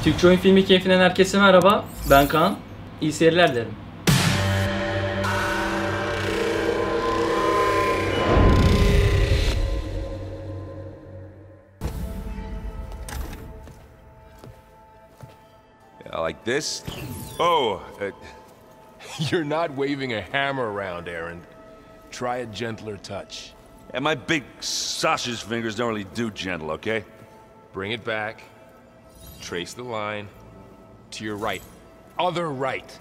Türkçe oyun filmi keyfinden herkese merhaba. Ben Kaan. İyi seyirler dilerim. Like this? Oh, You're not waving a hammer around, Aaron. Try a gentler touch. and my big sausage fingers don't really do gentle, okay? Bring it back. Trace the line. To your right. Other right.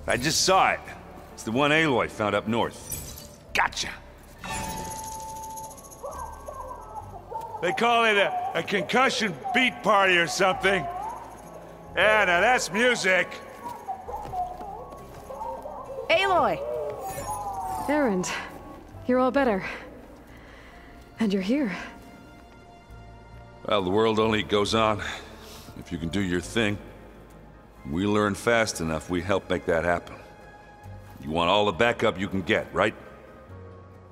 I just saw it. It's the one Aloy found up north. Gotcha! They call it a concussion beat party or something. Yeah, now that's music. Aloy! Aaron, you're all better. And you're here. Well, the world only goes on if you can do your thing. We learn fast enough, we help make that happen. You want all the backup you can get, right?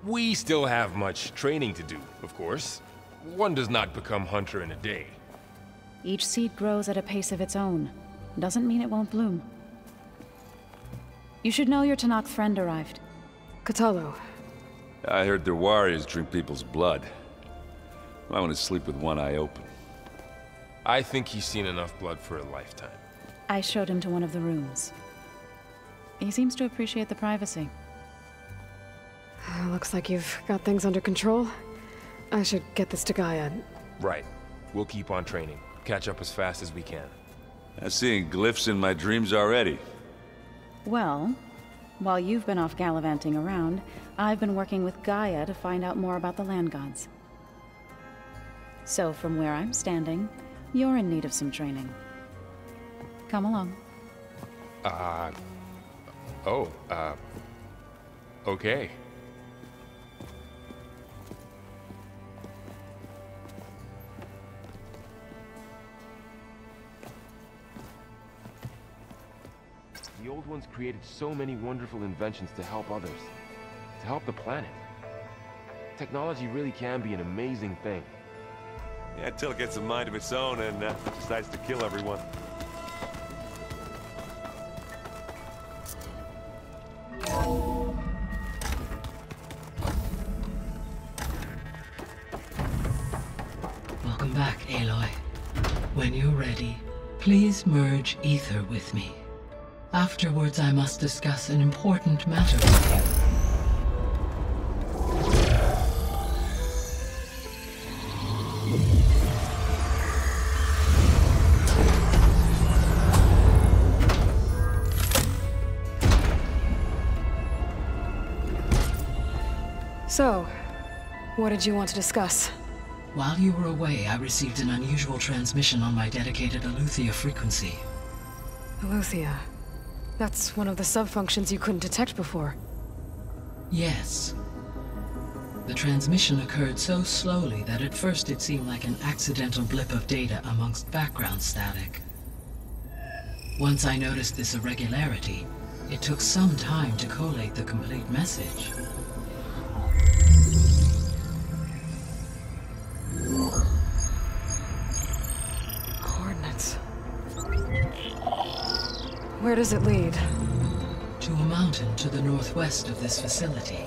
We still have much training to do, of course. One does not become hunter in a day. Each seed grows at a pace of its own. Doesn't mean it won't bloom. You should know your Tanakh friend arrived. Katalo. I heard their warriors drink people's blood. I want to sleep with one eye open. I think he's seen enough blood for a lifetime. I showed him to one of the rooms. He seems to appreciate the privacy. Looks like you've got things under control. I should get this to Gaia. Right. We'll keep on training. Catch up as fast as we can. I'm seeing glyphs in my dreams already. Well, while you've been off gallivanting around, I've been working with Gaia to find out more about the land gods. So from where I'm standing, you're in need of some training. Come along. Okay. The old ones created so many wonderful inventions to help others, to help the planet. Technology really can be an amazing thing. Yeah, until it gets a mind of its own and decides to kill everyone. Welcome back, Aloy. When you're ready, please merge ether with me. Afterwards, I must discuss an important matter with you. So, what did you want to discuss? While you were away, I received an unusual transmission on my dedicated Aletheia frequency. Aletheia. That's one of the sub-functions you couldn't detect before. Yes. The transmission occurred so slowly that at first it seemed like an accidental blip of data amongst background static. Once I noticed this irregularity, it took some time to collate the complete message. Coordinates. Where does it lead? To a mountain to the northwest of this facility.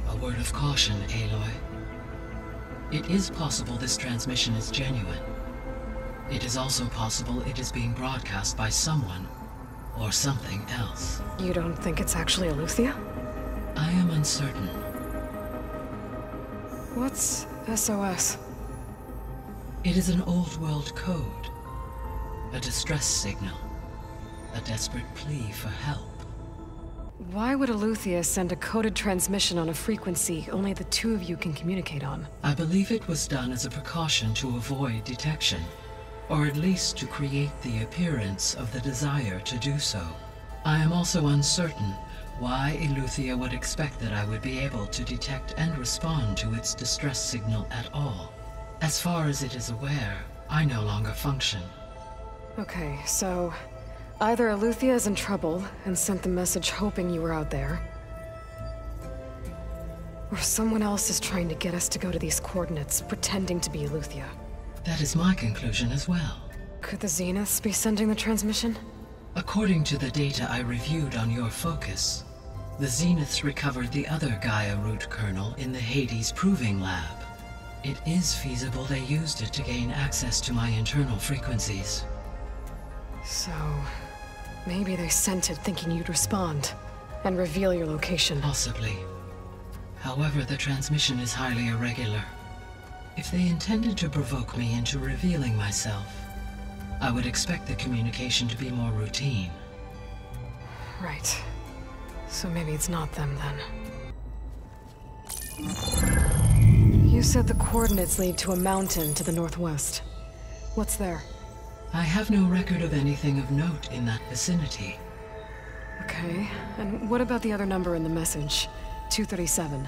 A word of caution, Aloy. It is possible this transmission is genuine. It is also possible it is being broadcast by someone or something else. You don't think it's actually Aletheia? I am uncertain. What's SOS? It is an old world code. A distress signal. A desperate plea for help. Why would Aletheia send a coded transmission on a frequency only the two of you can communicate on? I believe it was done as a precaution to avoid detection, or at least to create the appearance of the desire to do so. I am also uncertain why Aletheia would expect that I would be able to detect and respond to its distress signal at all. As far as it is aware, I no longer function. Okay, so either Aletheia is in trouble and sent the message hoping you were out there, Or someone else is trying to get us to go to these coordinates, pretending to be Eleuthia. That is my conclusion as well. Could the Zeniths be sending the transmission? According to the data I reviewed on your focus, the Zeniths recovered the other Gaia root kernel in the Hades Proving Lab. It is feasible they used it to gain access to my internal frequencies. So, maybe they sent it thinking you'd respond, and reveal your location. Possibly. However, the transmission is highly irregular. If they intended to provoke me into revealing myself, I would expect the communication to be more routine. Right. So maybe it's not them then. You said the coordinates lead to a mountain to the northwest. What's there? I have no record of anything of note in that vicinity. Okay, and what about the other number in the message? 237.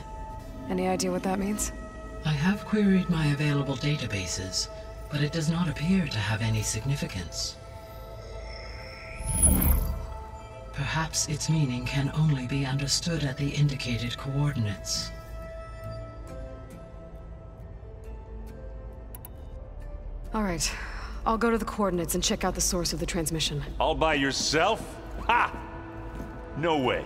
Any idea what that means? I have queried my available databases, but it does not appear to have any significance. Perhaps its meaning can only be understood at the indicated coordinates. All right, I'll go to the coordinates and check out the source of the transmission. All by yourself? Ha! No way.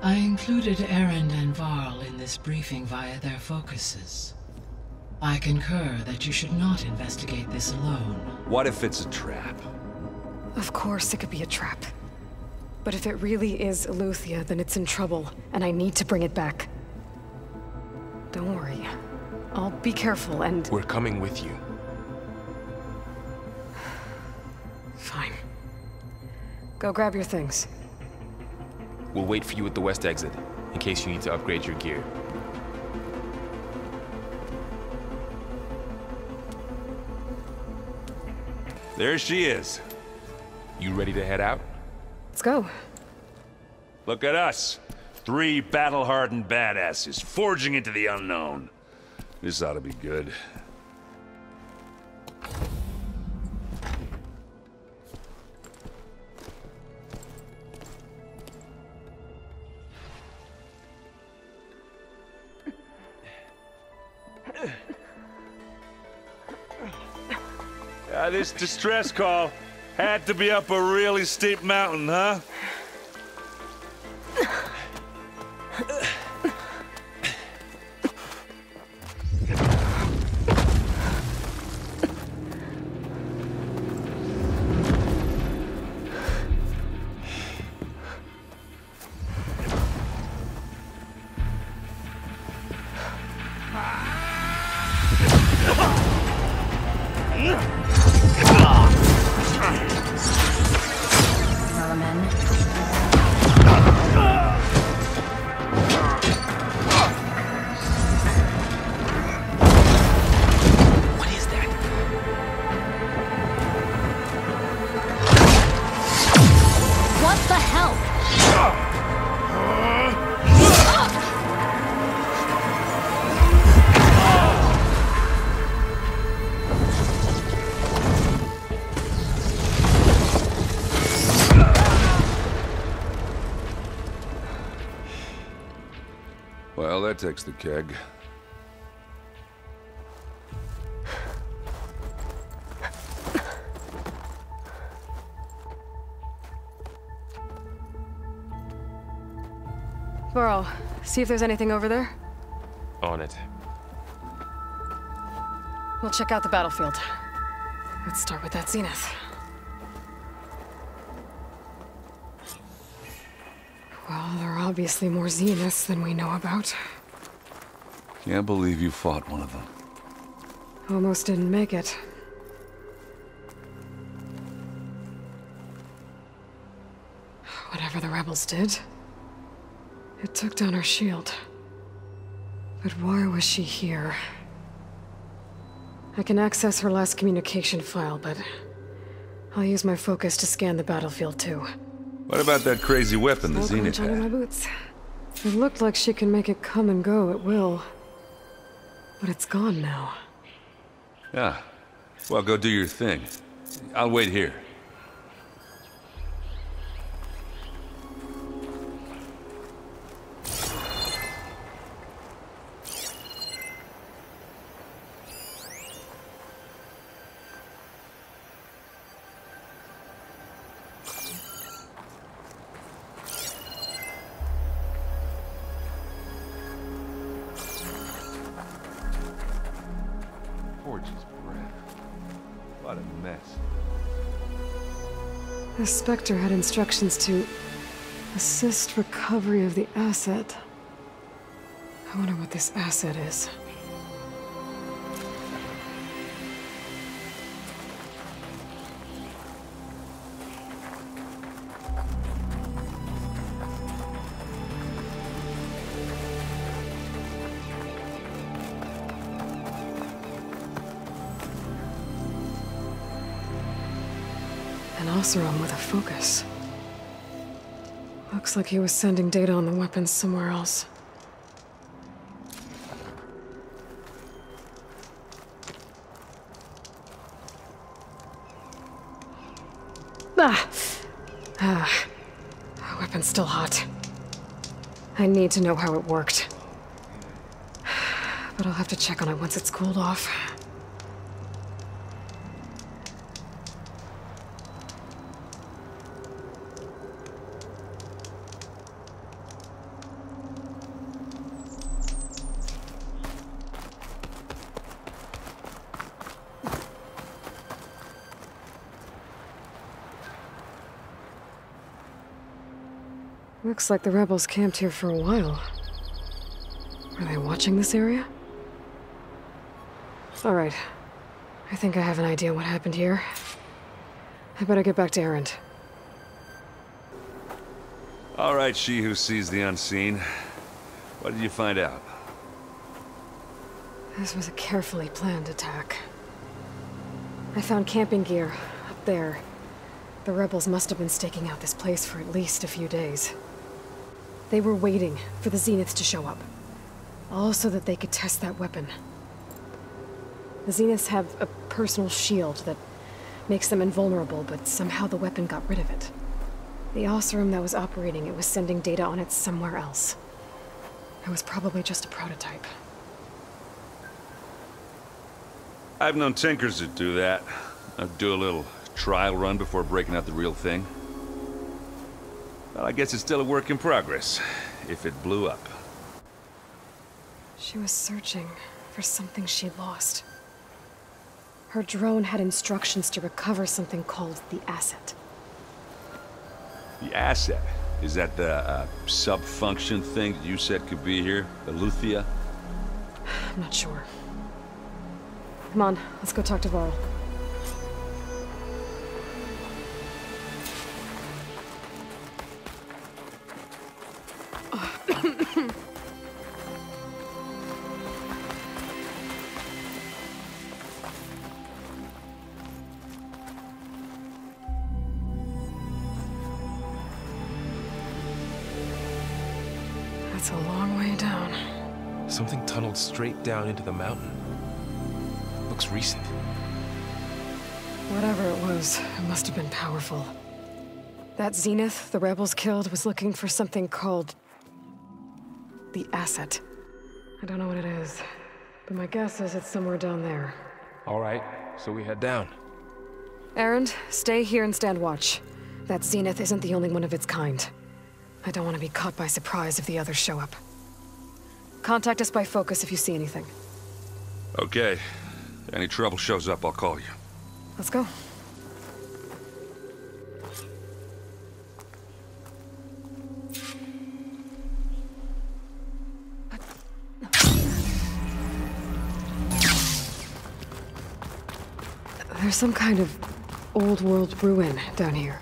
I included Erend and Varl in this briefing via their focuses. I concur that you should not investigate this alone. What if it's a trap? Of course it could be a trap. But if it really is Eleuthia, then it's in trouble, and I need to bring it back. Don't worry. I'll be careful and... We're coming with you. Fine. Go grab your things. We'll wait for you at the west exit, in case you need to upgrade your gear. There she is. You ready to head out? Let's go. Look at us. 3 battle-hardened badasses forging into the unknown. This ought to be good. This distress call had to be up a really steep mountain, huh? Well, that takes the keg. Burrow, see if there's anything over there. On it. We'll check out the battlefield. Let's start with that Zenith. Well, there are obviously more Zeniths than we know about. Can't believe you fought one of them. Almost didn't make it. Whatever the rebels did, it took down her shield. But why was she here? I can access her last communication file, but I'll use my focus to scan the battlefield too. What about that crazy weapon the Zenith under my had? boots. It looked like she can make it come and go at will. But it's gone now. Yeah. Well, go do your thing. I'll wait here. What a mess. The Spectre had instructions to assist recovery of the asset. I wonder what this asset is. An Oseram with a focus. Looks like he was sending data on the weapons somewhere else. The weapon's still hot. I need to know how it worked. But I'll have to check on it once it's cooled off. Looks like the rebels camped here for a while. Are they watching this area? Alright. I think I have an idea what happened here. I better get back to Erend. All right, she who sees the unseen. What did you find out? This was a carefully planned attack. I found camping gear up there. The rebels must have been staking out this place for at least a few days. They were waiting for the Zeniths to show up. All so that they could test that weapon. The Zeniths have a personal shield that makes them invulnerable, but somehow the weapon got rid of it. The Oseram that was operating it was sending data on it somewhere else. It was probably just a prototype. I've known tinkers that do that. I'd do a little trial run before breaking out the real thing. Well, I guess it's still a work in progress, if it blew up. She was searching for something she lost. Her drone had instructions to recover something called the asset. The asset? Is that the sub-function thing that you said could be here? Eleuthia? I'm not sure. Come on, let's go talk to Varl. That's a long way down. Something tunneled straight down into the mountain. Looks recent. Whatever it was, it must have been powerful. That Zenith the rebels killed was looking for something called the asset. I don't know what it is, but my guess is it's somewhere down there. All right, so we head down. Erend, stay here and stand watch. That Zenith isn't the only one of its kind. I don't want to be caught by surprise if the others show up. Contact us by focus if you see anything. Okay. Any trouble shows up, I'll call you. Let's go. There's some kind of old-world ruin down here.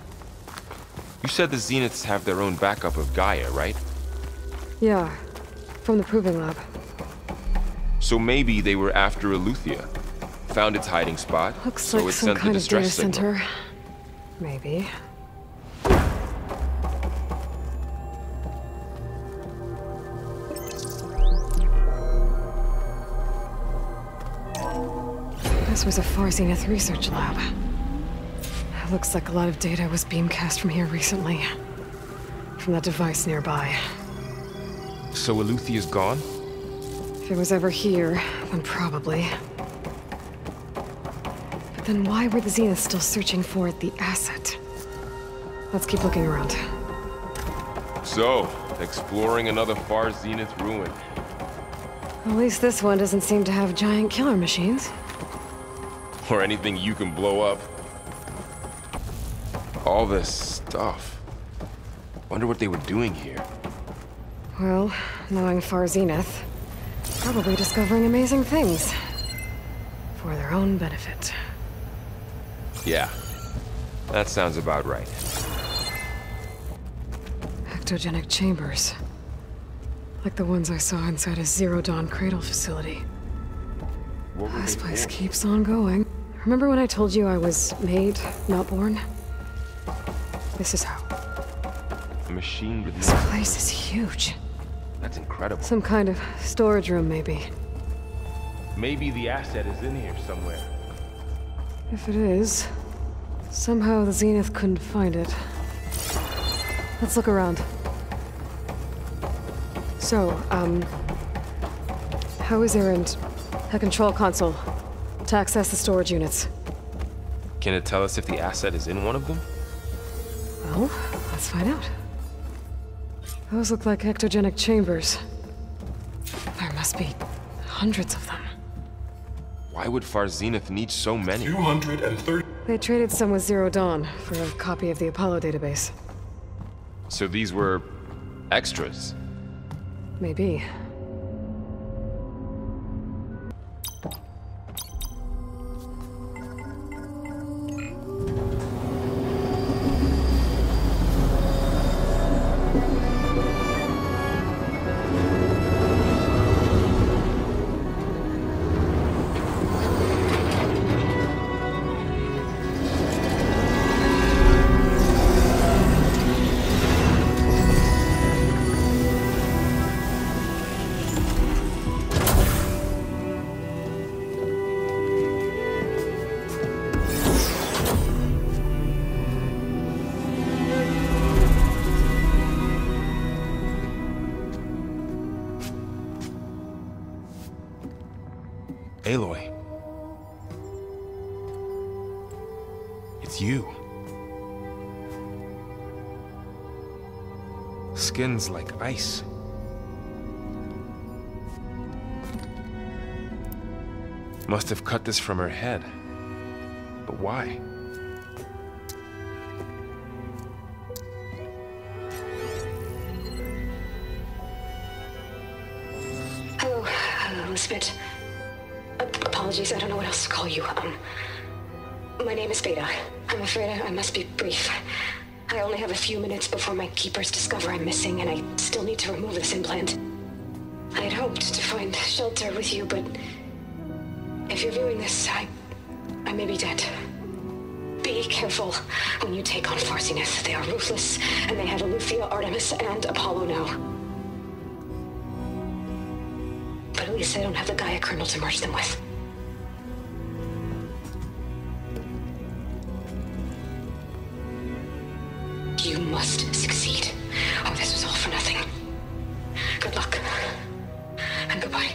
You said the Zeniths have their own backup of Gaia, right? Yeah, from the Proving Lab. So maybe they were after Eleuthia. Found its hiding spot, Looks so like it some sent the kind of data distress signal. center. Maybe. This was a Far Zenith research lab. It looks like a lot of data was beamcast from here recently. From that device nearby. So Eleuthia's gone? If it was ever here, then probably. But then why were the Zeniths still searching for the asset? Let's keep looking around. So, exploring another Far Zenith ruin. At least this one doesn't seem to have giant killer machines. Or anything you can blow up. All this stuff. Wonder what they were doing here. Well, knowing Far Zenith, probably discovering amazing things. For their own benefit. Yeah, that sounds about right. Ectogenic chambers. Like the ones I saw inside a Zero Dawn cradle facility. This place keeps on going. Remember when I told you I was made, not born? This is how. A machine with This place is huge. That's incredible. Some kind of storage room, maybe. Maybe the asset is in here somewhere. If it is, somehow the Zenith couldn't find it. Let's look around. So, how is Erend? A control console to access the storage units. Can it tell us if the asset is in one of them? Well, let's find out. Those look like ectogenic chambers. There must be hundreds of them. Why would Far Zenith need so many? 230. They traded some with Zero Dawn for a copy of the Apollo database. So these were extras? Maybe. Aloy. It's you. Skin's like ice. Must have cut this from her head. But why? Hello, Elizabeth. Apologies, I don't know what else to call you. My name is Beta. I'm afraid I must be brief. I only have a few minutes before my keepers discover I'm missing, and I still need to remove this implant. I had hoped to find shelter with you, but if you're viewing this, I may be dead. Be careful when you take on Far Zenith. They are ruthless, and they have Eleuthia, Artemis, and Apollo now. But at least I don't have the Gaia kernel to merge them with. You must succeed, or this was all for nothing. Good luck, and goodbye.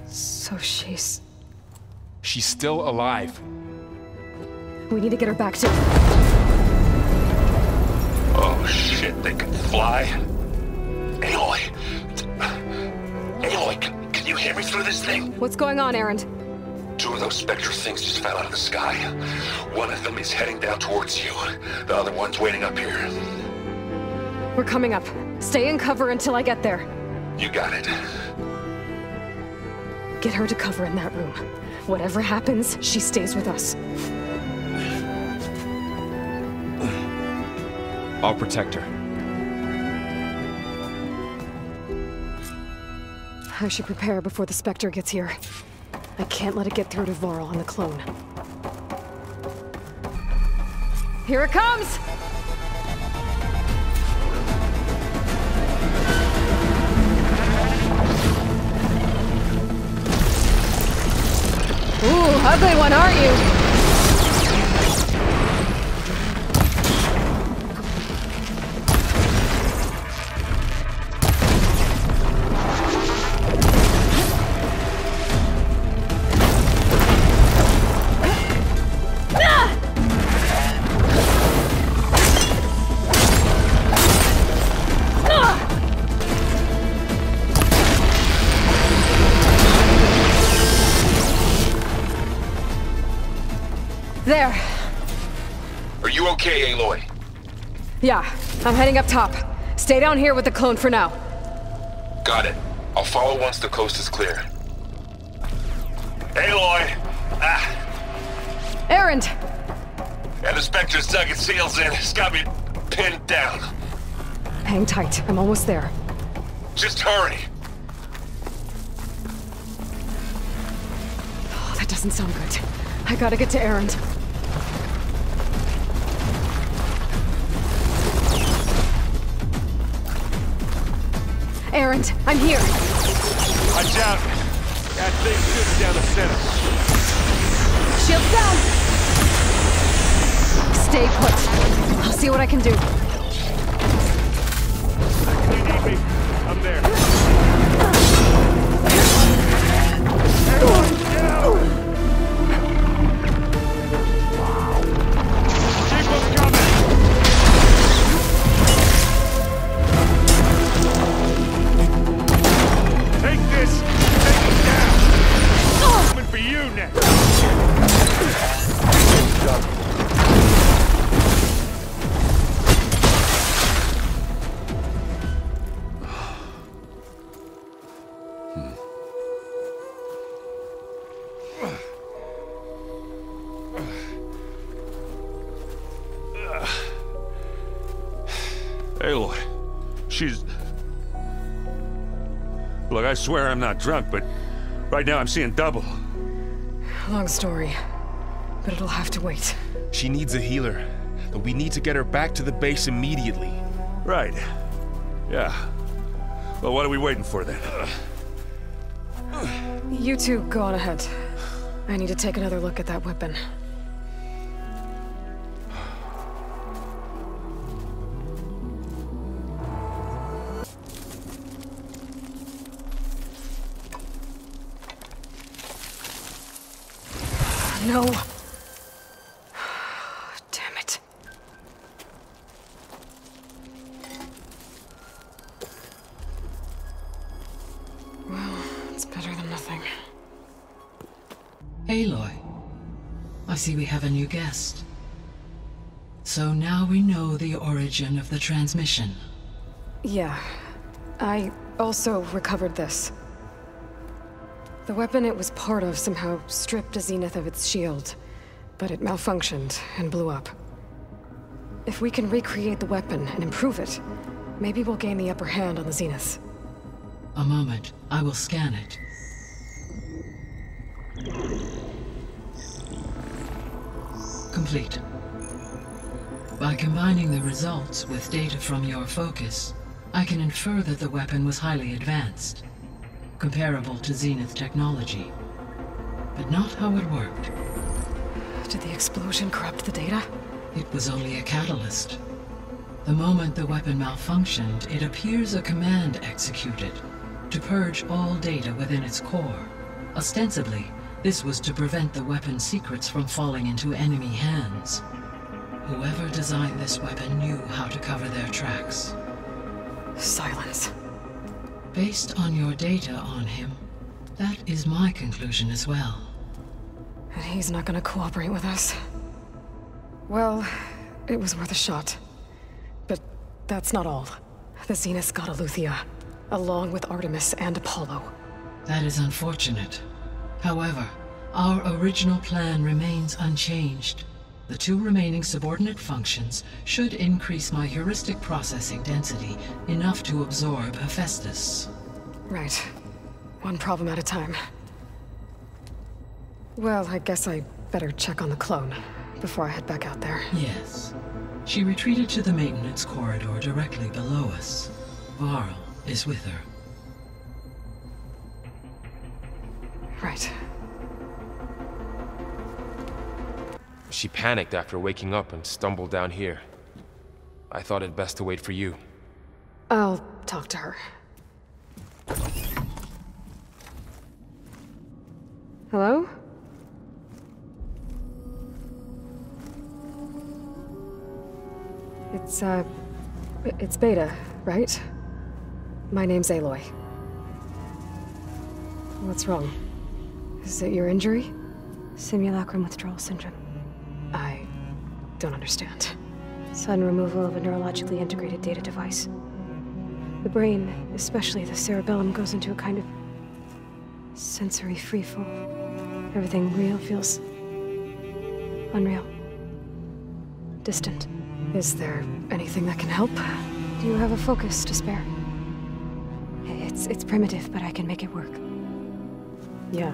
So she's still alive. We need to get her back to... Oh shit, they can fly? Aloy! Aloy, can you hear me through this thing? What's going on, Erend? Two of those spectral things just fell out of the sky. One of them is heading down towards you. The other one's waiting up here. We're coming up. Stay in cover until I get there. You got it. Get her to cover in that room. Whatever happens, she stays with us. I'll protect her. I should prepare before the Spectre gets here. I can't let it get through to Varl and the clone. Here it comes! Ooh, ugly one, are you? there. Are you okay, Aloy? Yeah, I'm heading up top. Stay down here with the clone for now. Got it. I'll follow once the coast is clear. Aloy! Erend! And the Spectre's dug its heels in. It's got me pinned down. Hang tight, I'm almost there. Just hurry. Oh, that doesn't sound good. I gotta get to Erend. Erend, I'm here. Watch out! That thing's shooting down the center. Shields down! Stay put. I'll see what I can do. You need me? I'm there. Get out! Keep us coming! Take this! Take it down! Coming for you next! Aloy, she's... Look, I swear I'm not drunk, but right now I'm seeing double. Long story, but it'll have to wait. She needs a healer, but we need to get her back to the base immediately. Right. Yeah. Well, what are we waiting for then? You two go on ahead. I need to take another look at that weapon. No. Damn it. Well, it's better than nothing. Aloy, I see we have a new guest. So now we know the origin of the transmission. Yeah. I also recovered this. The weapon it was part of somehow stripped a Zenith of its shield, but it malfunctioned and blew up. If we can recreate the weapon and improve it, maybe we'll gain the upper hand on the Zeniths. A moment, I will scan it. Complete. By combining the results with data from your focus, I can infer that the weapon was highly advanced, comparable to Zenith technology, but not how it worked. Did the explosion corrupt the data? It was only a catalyst. The moment the weapon malfunctioned, it appears a command executed to purge all data within its core. Ostensibly, this was to prevent the weapon's secrets from falling into enemy hands. Whoever designed this weapon knew how to cover their tracks. Silence. Based on your data on him, that is my conclusion as well. And he's not gonna cooperate with us. Well, it was worth a shot. But that's not all. The Zeniths got Eleuthia, along with Artemis and Apollo. That is unfortunate. However, our original plan remains unchanged. The two remaining subordinate functions should increase my heuristic processing density enough to absorb Hephaestus. Right. One problem at a time. Well, I guess I better check on the clone before I head back out there. Yes. She retreated to the maintenance corridor directly below us. Varl is with her. Right. She panicked after waking up and stumbled down here. I thought it best to wait for you. I'll talk to her. Hello? It's Beta, right? My name's Aloy. What's wrong? Is it your injury? Simulacrum withdrawal syndrome. Oh. don't understand. Sudden removal of a neurologically integrated data device. The brain, especially the cerebellum, goes into a kind of sensory freefall. Everything real feels unreal. Distant. Is there anything that can help? Do you have a focus to spare? It's primitive, but I can make it work. Yeah.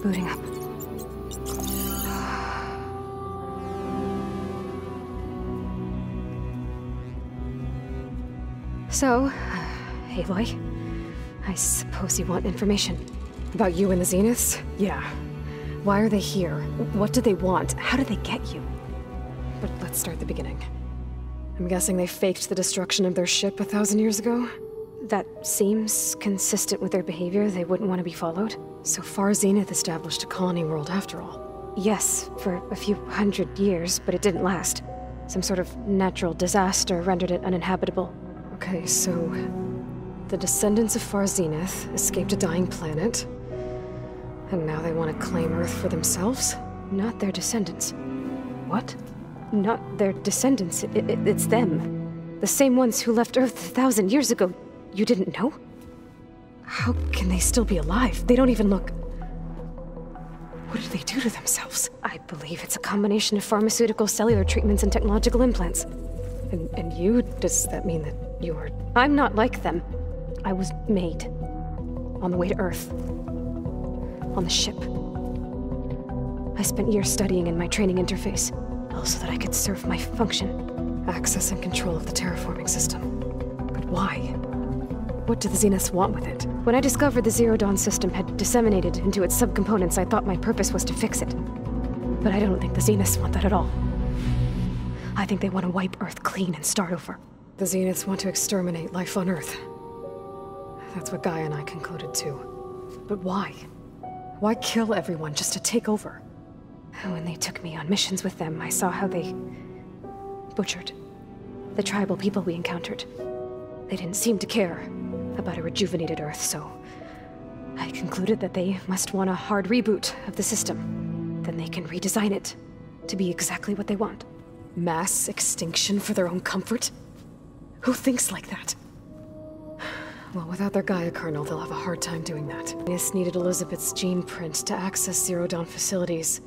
Booting up. So, Aloy, I suppose you want information. About you and the Zeniths? Yeah. Why are they here? What do they want? How did they get you? But let's start at the beginning. I'm guessing they faked the destruction of their ship 1,000 years ago? That seems consistent with their behavior. They wouldn't want to be followed. So far, Zenith established a colony world after all. Yes, for a few hundred years, but it didn't last. Some sort of natural disaster rendered it uninhabitable. Okay, so the descendants of Far Zenith escaped a dying planet, and now they want to claim Earth for themselves? Not their descendants. What? Not their descendants. It's them. The same ones who left Earth 1,000 years ago. You didn't know? How can they still be alive? They don't even look... What did they do to themselves? I believe it's a combination of pharmaceutical, cellular treatments, and technological implants. And you? Does that mean that you are... I'm not like them. I was made. On the way to Earth? On the ship. I spent years studying in my training interface, all so that I could serve my function. Access and control of the terraforming system. But why? What do the Zeniths want with it? When I discovered the Zero Dawn system had disseminated into its subcomponents, I thought my purpose was to fix it. But I don't think the Zeniths want that at all. I think they want to wipe Earth clean and start over. The Zeniths want to exterminate life on Earth. That's what Gaia and I concluded too. But why? Why kill everyone just to take over? When they took me on missions with them, I saw how they butchered the tribal people we encountered. They didn't seem to care about a rejuvenated Earth, so I concluded that they must want a hard reboot of the system. Then they can redesign it to be exactly what they want. Mass extinction for their own comfort? Who thinks like that? Well, without their Gaia kernel, they'll have a hard time doing that. This needed Elizabeth's gene print to access Zero Dawn facilities.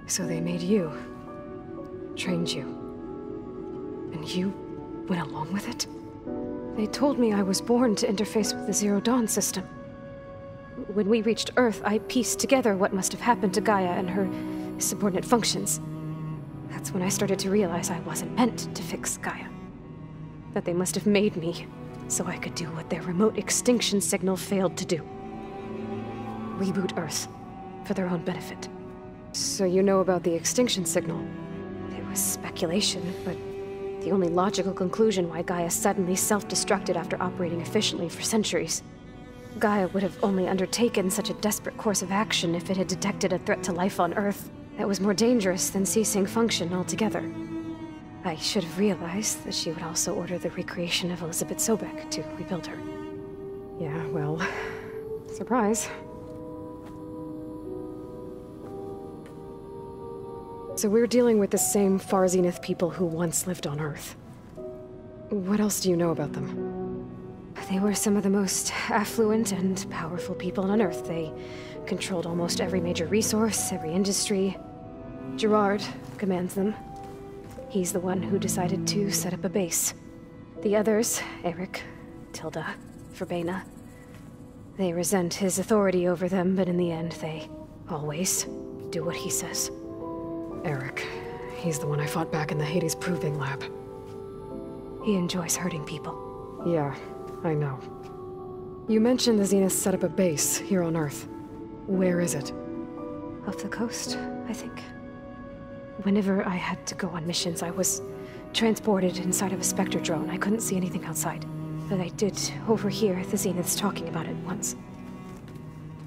So they made you. Trained you. And you went along with it? They told me I was born to interface with the Zero Dawn system. When we reached Earth, I pieced together what must have happened to Gaia and her subordinate functions. That's when I started to realize I wasn't meant to fix Gaia. That they must have made me so I could do what their remote extinction signal failed to do. Reboot Earth for their own benefit. So you know about the extinction signal? It was speculation, but the only logical conclusion why Gaia suddenly self-destructed after operating efficiently for centuries. Gaia would have only undertaken such a desperate course of action if it had detected a threat to life on Earth that was more dangerous than ceasing function altogether. I should have realized that she would also order the recreation of Elizabeth Sobek to rebuild her. Yeah, well, surprise. So we're dealing with the same Far Zenith people who once lived on Earth. What else do you know about them? They were some of the most affluent and powerful people on Earth. They controlled almost every major resource, every industry. Gerard commands them. He's the one who decided to set up a base. The others, Eric, Tilda, Verbena, they resent his authority over them, but in the end, they always do what he says. Eric. He's the one I fought back in the Hades Proving Lab. He enjoys hurting people. Yeah, I know. You mentioned the Zeniths set up a base here on Earth. Where is it? Off the coast, I think. Whenever I had to go on missions, I was transported inside of a Spectre drone. I couldn't see anything outside. But I did overhear the Zeniths talking about it once.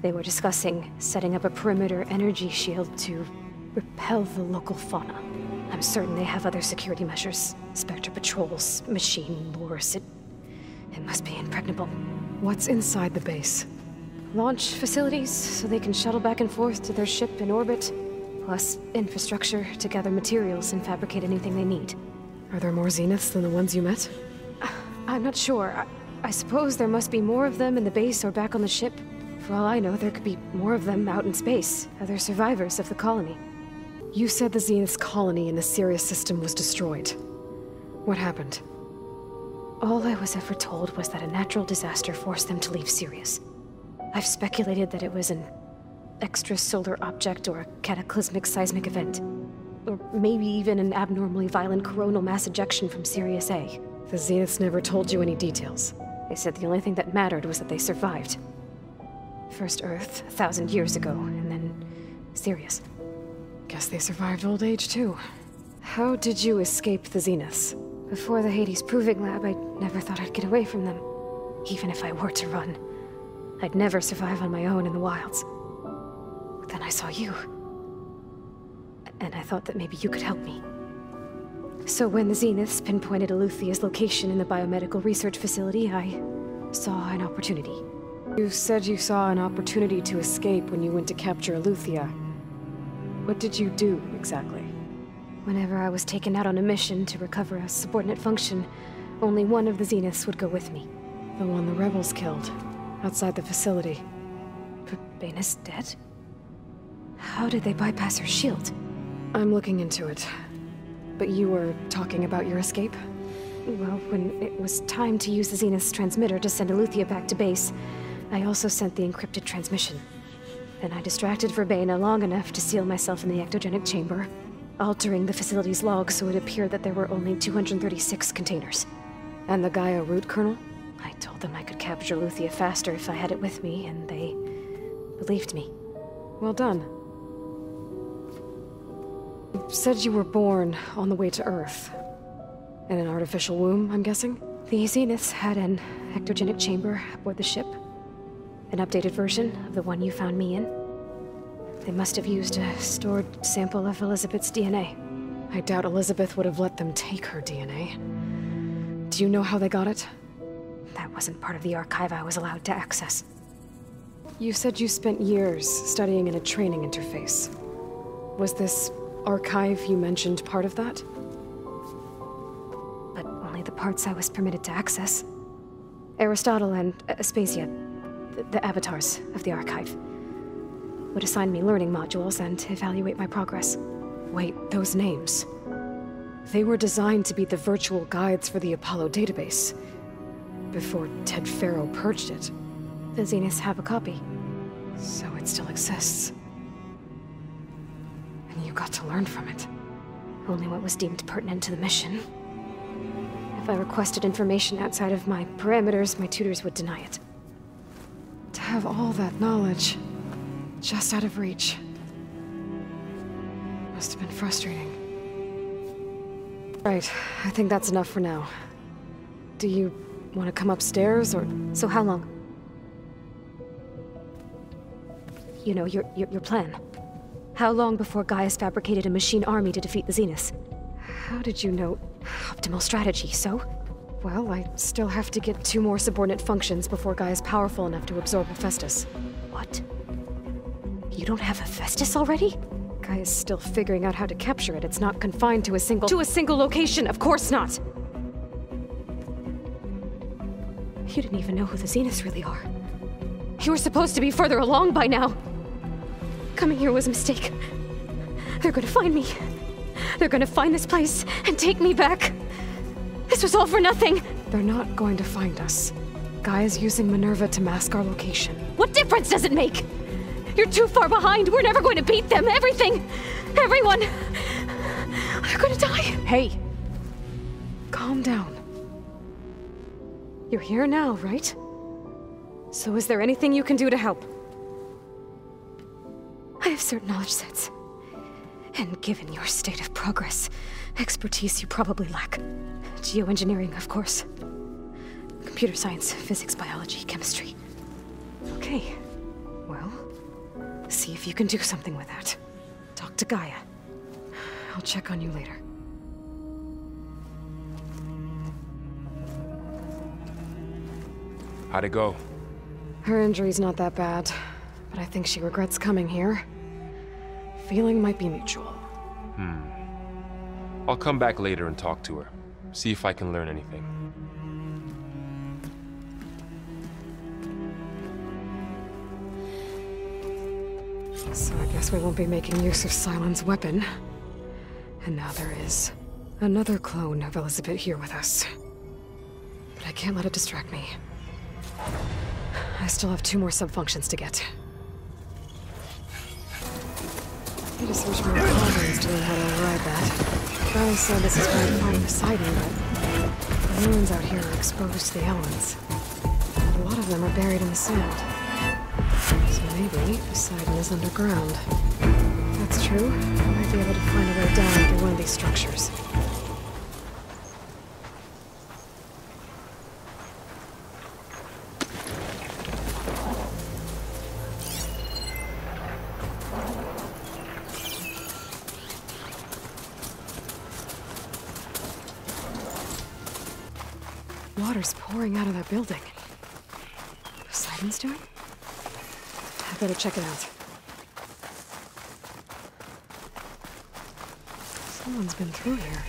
They were discussing setting up a perimeter energy shield to repel the local fauna. I'm certain they have other security measures. Spectre patrols, machine lures. It must be impregnable. What's inside the base? Launch facilities, so they can shuttle back and forth to their ship in orbit. Plus, infrastructure to gather materials and fabricate anything they need. Are there more Zeniths than the ones you met? I'm not sure. I suppose there must be more of them in the base or back on the ship. For all I know, there could be more of them out in space, other survivors of the colony. You said the Zenith's colony in the Sirius system was destroyed. What happened? All I was ever told was that a natural disaster forced them to leave Sirius. I've speculated that it was an extrasolar object or a cataclysmic seismic event. Or maybe even an abnormally violent coronal mass ejection from Sirius A. The Zeniths never told you any details. They said the only thing that mattered was that they survived. First Earth, 1,000 years ago, and then Sirius. Guess they survived old age, too. How did you escape the Zeniths? Before the Hades Proving Lab, I never thought I'd get away from them. Even if I were to run. I'd never survive on my own in the wilds. But then I saw you. And I thought that maybe you could help me. So when the Zeniths pinpointed Eluthia's location in the biomedical research facility, I saw an opportunity. You said you saw an opportunity to escape when you went to capture Eluthia. What did you do, exactly? Whenever I was taken out on a mission to recover a subordinate function, only one of the Zeniths would go with me. The one the rebels killed, outside the facility. Baina's dead? How did they bypass her shield? I'm looking into it. But you were talking about your escape? Well, when it was time to use the Zenith's transmitter to send Eluthia back to base, I also sent the encrypted transmission. Then I distracted Verbaina long enough to seal myself in the ectogenic chamber, altering the facility's log so it appeared that there were only 236 containers. And the Gaia root kernel? I told them I could capture Eluthia faster if I had it with me, and they believed me. Well done. You said you were born on the way to Earth. In an artificial womb, I'm guessing? The Zeniths had an ectogenic chamber aboard the ship. An updated version of the one you found me in. They must have used a stored sample of Elizabeth's DNA. I doubt Elizabeth would have let them take her DNA. Do you know how they got it? That wasn't part of the archive I was allowed to access. You said you spent years studying in a training interface. Was this archive you mentioned part of that? But only the parts I was permitted to access. Aristotle and Aspasia, the avatars of the archive, would assign me learning modules and evaluate my progress. Wait, those names. They were designed to be the virtual guides for the Apollo database. Before Ted Faro purged it. The Zeniths have a copy. So it still exists. And you got to learn from it. Only what was deemed pertinent to the mission. If I requested information outside of my parameters, my tutors would deny it. To have all that knowledge, just out of reach. Must have been frustrating. Right, I think that's enough for now. Do you want to come upstairs, or...? So how long? You know, your plan. How long before Gaius fabricated a machine army to defeat the Zeniths? How did you know? Optimal strategy, so? Well, I still have to get 2 more subordinate functions before Gaia's powerful enough to absorb Hephaestus. What? You don't have Hephaestus already? Gaia's still figuring out how to capture it. It's not confined to a single... To a single location! Of course not! You didn't even know who the Zeniths really are. You were supposed to be further along by now! Coming here was a mistake. They're gonna find me. They're gonna find this place and take me back. This was all for nothing! They're not going to find us. Gaia's using Minerva to mask our location. What difference does it make? You're too far behind. We're never going to beat them. Everything. Everyone. They're gonna die. Hey. Calm down. You're here now, right? So is there anything you can do to help? I have certain knowledge sets. And given your state of progress, expertise you probably lack. Geoengineering, of course. Computer science, physics, biology, chemistry. Okay. Well, see if you can do something with that. Talk to Gaia. I'll check on you later. How'd it go? Her injury's not that bad, but I think she regrets coming here. Feeling might be mutual. I'll come back later and talk to her. See if I can learn anything. So I guess we won't be making use of Sylens' weapon. And now there is another clone of Elizabeth here with us. But I can't let it distract me. I still have 2 more subfunctions to get. I need to search more cauldrons to learn how to override that. Riley said this is probably part of the siding, but the ruins out here are exposed to the elements. And a lot of them are buried in the sand. So maybe Poseidon is underground. If that's true, I might be able to find a way down through one of these structures. Water's pouring out of that building. Poseidon's doing? I better check it out. Someone's been through here.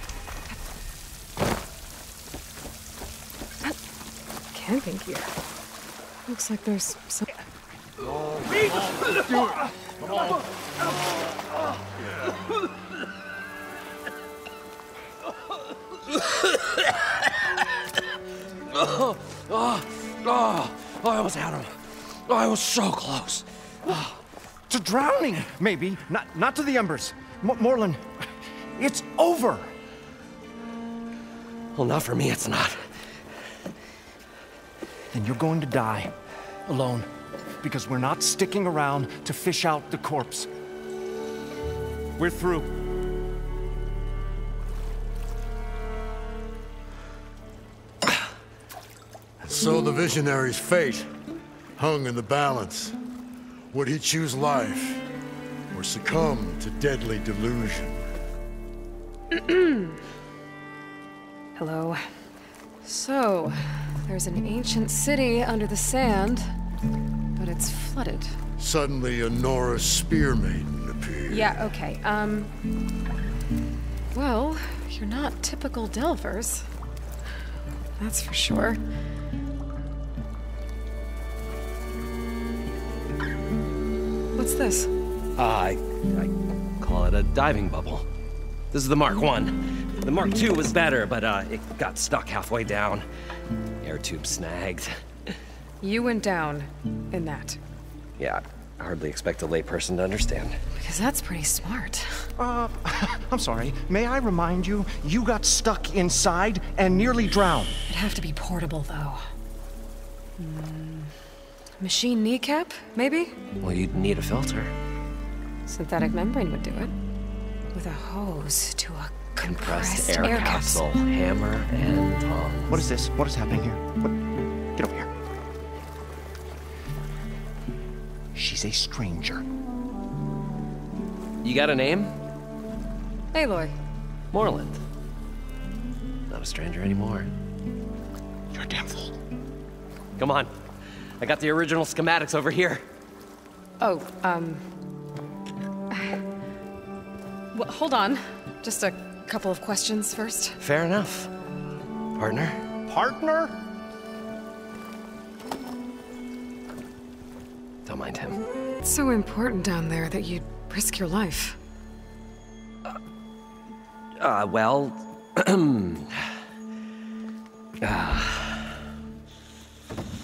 Camping gear. Looks like there's some... I almost had him. I was so close. To drowning, maybe. Not to the embers. Morlund, it's over. Well, not for me, it's not. Then you're going to die. Alone. Because we're not sticking around to fish out the corpse. We're through. So the visionary's fate hung in the balance. Would he choose life or succumb to deadly delusion? Hello. So, there's an ancient city under the sand, but it's flooded. Suddenly a Norse spear maiden appeared. Yeah, okay, well, you're not typical Delvers. That's for sure. What's this? I call it a diving bubble. This is the Mark I. The Mark II was better, but it got stuck halfway down. Air tube snagged. You went down in that. Yeah, I hardly expect a layperson to understand. Because that's pretty smart. I'm sorry. May I remind you, you got stuck inside and nearly drowned. It'd have to be portable, though. Machine kneecap, maybe? Well, you'd need a filter. Synthetic membrane would do it. With a hose to a compressed air capsule. Hammer and tongs. What is this? What is happening here? What? Get over here. She's a stranger. You got a name? Aloy. Morlund. Not a stranger anymore. You're a damn fool. Come on. I got the original schematics over here. Oh, well, hold on. Just a couple of questions first. Fair enough. Partner? Partner? Don't mind him. It's so important down there that you'd risk your life. Well...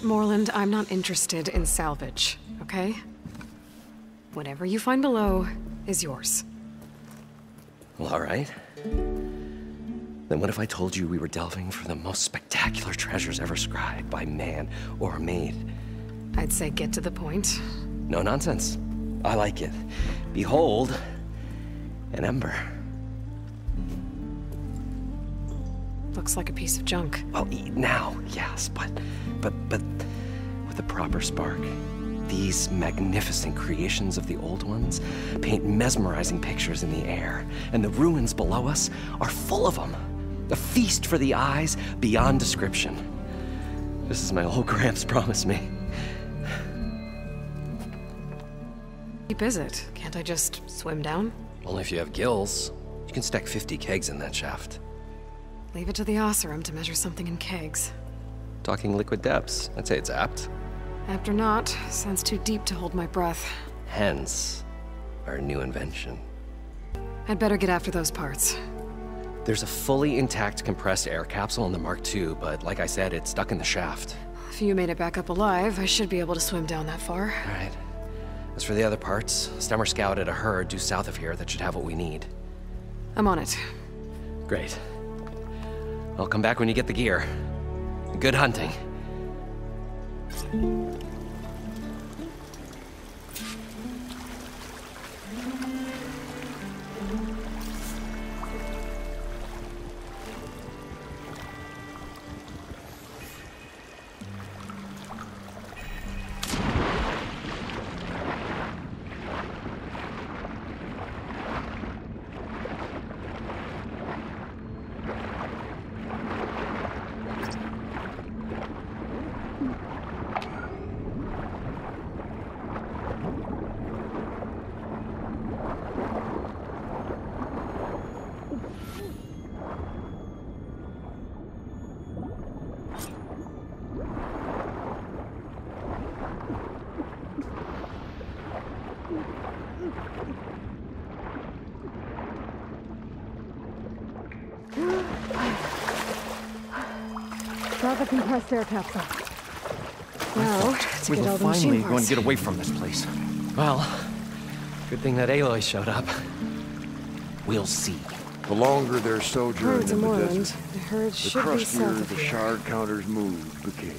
Morlund, I'm not interested in salvage, okay? Whatever you find below is yours. Well, all right. Then what if I told you we were delving for the most spectacular treasures ever scribed by man or maid? I'd say get to the point. No nonsense. I like it. Behold, an ember. Looks like a piece of junk. Well, now, yes, but with a proper spark. These magnificent creations of the old ones paint mesmerizing pictures in the air, and the ruins below us are full of them. A feast for the eyes beyond description. This is my old Gramps promised me. deep is it? Can't I just swim down? Only if you have gills. You can stack 50 kegs in that shaft. Leave it to the Oseram to measure something in kegs. Talking liquid depths, I'd say it's apt. Apt or not, sounds too deep to hold my breath. Hence, our new invention. I'd better get after those parts. There's a fully intact compressed air capsule in the Mark II, but like I said, it's stuck in the shaft. If you made it back up alive, I should be able to swim down that far. All right. As for the other parts, Stemmer scouted a herd due south of here that should have what we need. I'm on it. Great. I'll come back when you get the gear. Good hunting. Got the compressed air capsule. Now, to We get were all the finally machine going parts. to get away from this place. Well, good thing that Aloy showed up. We'll see. The longer their sojourn Herds in in the Moorland. desert, The herd the should be south crustier of the here. shard counter's mood became.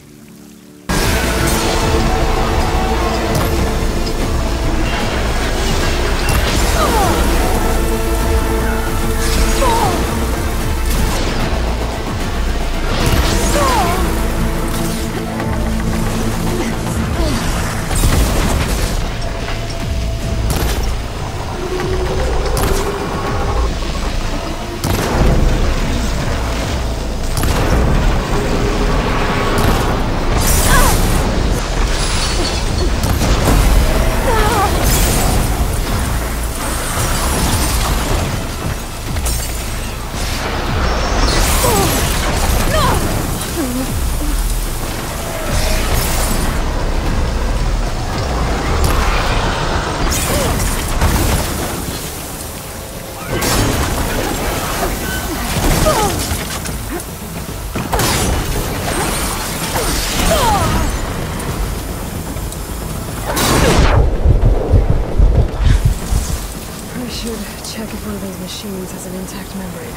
Check if one of those machines has an intact membrane.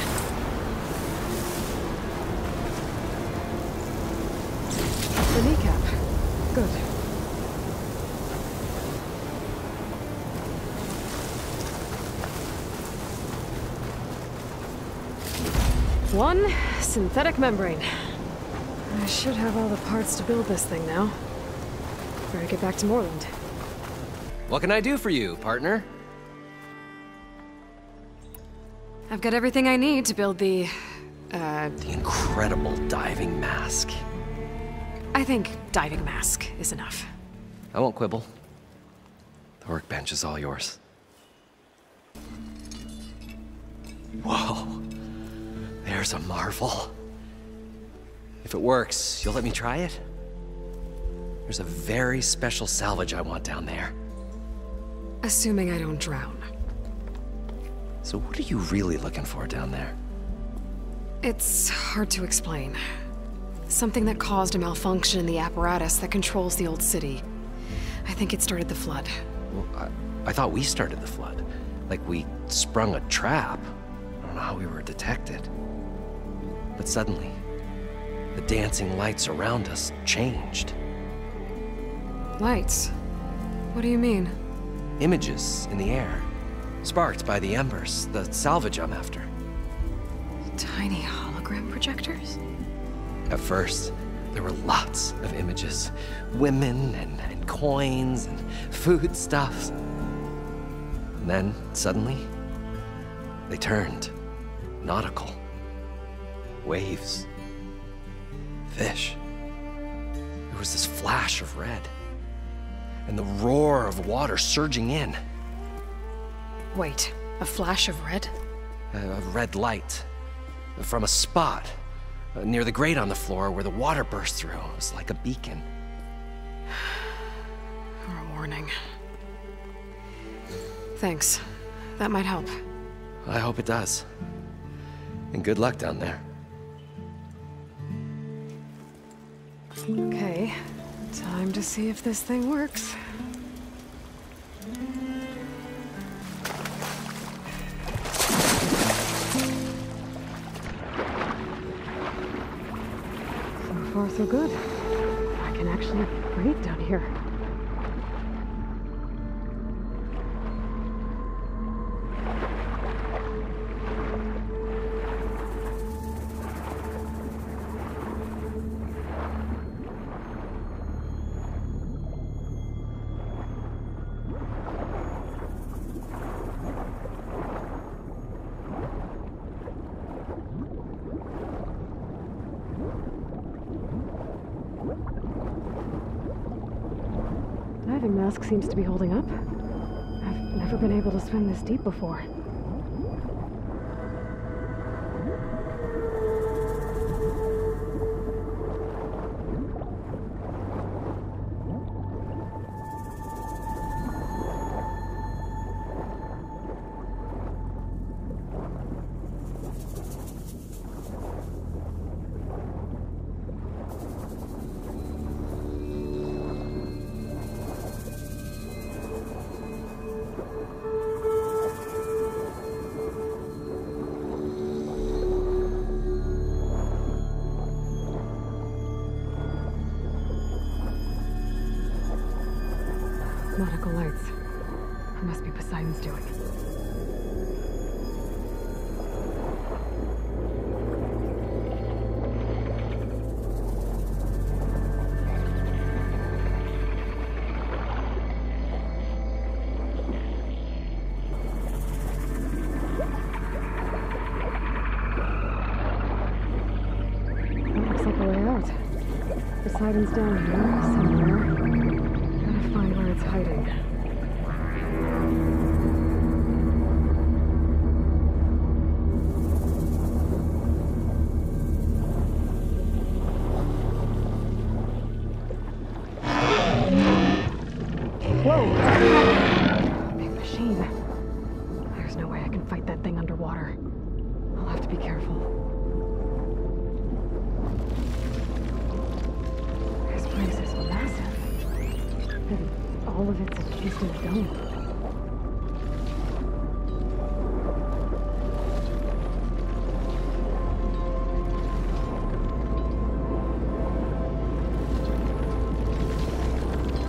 The kneecap. Good. One synthetic membrane. I should have all the parts to build this thing now. Better get back to Moorland. What can I do for you, partner? I've got everything I need to build the incredible diving mask. I think diving mask is enough. I won't quibble. The workbench is all yours. Whoa. There's a marvel. If it works, you'll let me try it? There's a very special salvage I want down there. Assuming I don't drown. So what are you really looking for down there? It's hard to explain. Something that caused a malfunction in the apparatus that controls the old city. I think it started the flood. Well, I thought we started the flood. Like we sprung a trap. I don't know how we were detected. But suddenly, the dancing lights around us changed. Lights? What do you mean? Images in the air. Sparked by the embers, the salvage I'm after. Tiny hologram projectors? At first, there were lots of images. Women and coins and foodstuffs. And then, suddenly, they turned nautical. Waves. Fish. There was this flash of red. and the roar of water surging in. Wait, a flash of red? A red light from a spot near the grate on the floor where the water burst through. It was like a beacon. Or a warning. Thanks. That might help. I hope it does. And good luck down there. Okay, time to see if this thing works. So far, so good. I can actually breathe down here. Diving mask seems to be holding up. I've never been able to swim this deep before. Nautical lights. It must be Poseidon's doing. That looks like a way out. Poseidon's down here somewhere. Gotta find where it's hiding. Whoa! Big machine. There's no way I can fight that thing underwater. I'll have to be careful. This place is massive. And all of it's encased in a dome.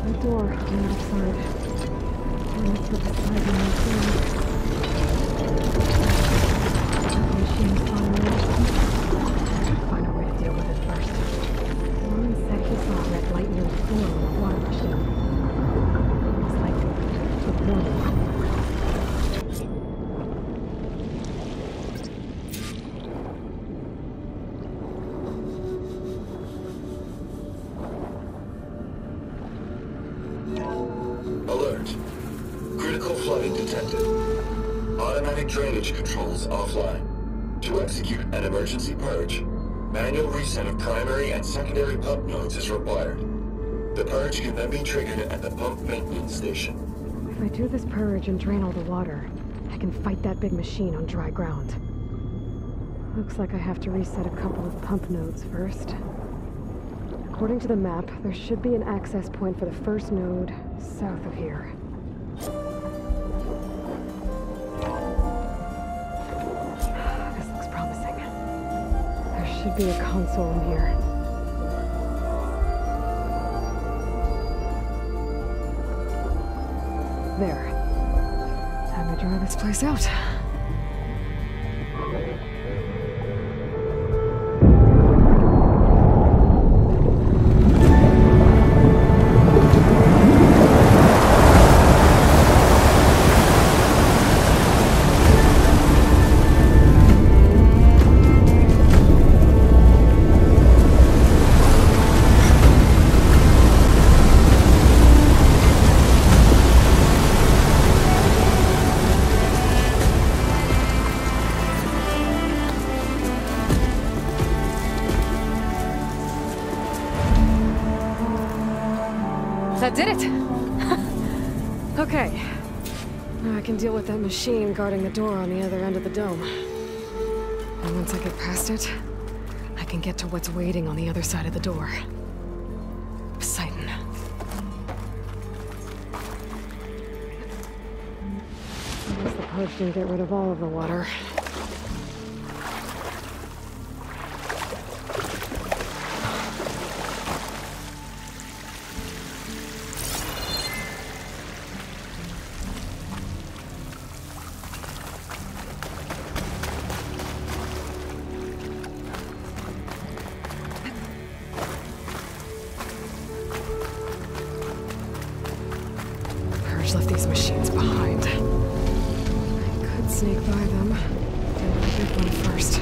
The door on the outside. And it's the Poseidon machine. The machine's on the edge. Find a way to deal with it first. Warren said he saw a red light near the floor on the water machine. It's like a warning. Alert. Critical flooding detected. Automatic drainage controls offline. To execute an emergency purge, manual reset of primary and secondary pump nodes is required. The purge can then be triggered at the pump maintenance station. If I do this purge and drain all the water, I can fight that big machine on dry ground. Looks like I have to reset a couple of pump nodes first. According to the map, there should be an access point for the first node south of here. This looks promising. There should be a console in here. There. Time to dry this place out. That did it! Okay. Now I can deal with that machine guarding the door on the other end of the dome. And once I get past it, I can get to what's waiting on the other side of the door. Poseidon. I guess the purge didn't get rid of all of the water. Left these machines behind. I could sneak by them. Deal with the big one first.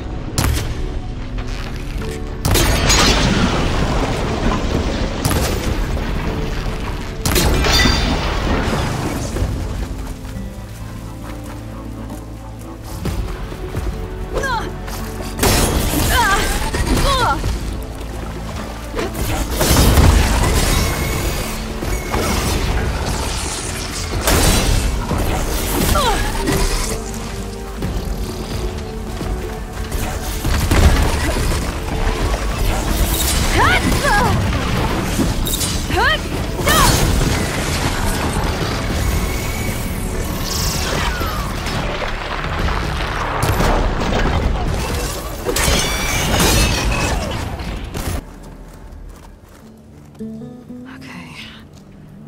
Okay,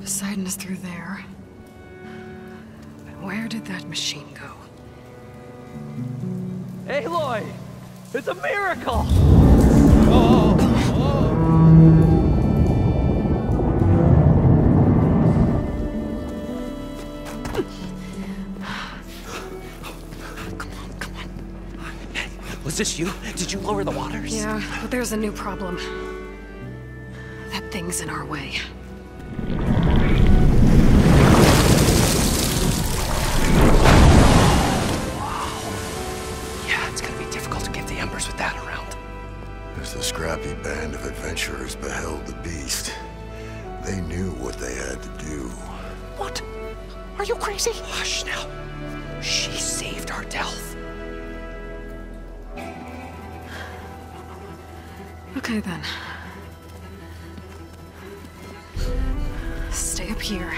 Poseidon is through there. But where did that machine go? Aloy! It's a miracle! Come on. Was this you? Did you lower the waters? Yeah, but there's a new problem. That thing's in our way. Yeah, it's gonna be difficult to get the embers with that around. As the scrappy band of adventurers beheld the beast, they knew what they had to do. What? Are you crazy? Hush now. She saved our Delph. Okay then. Stay up here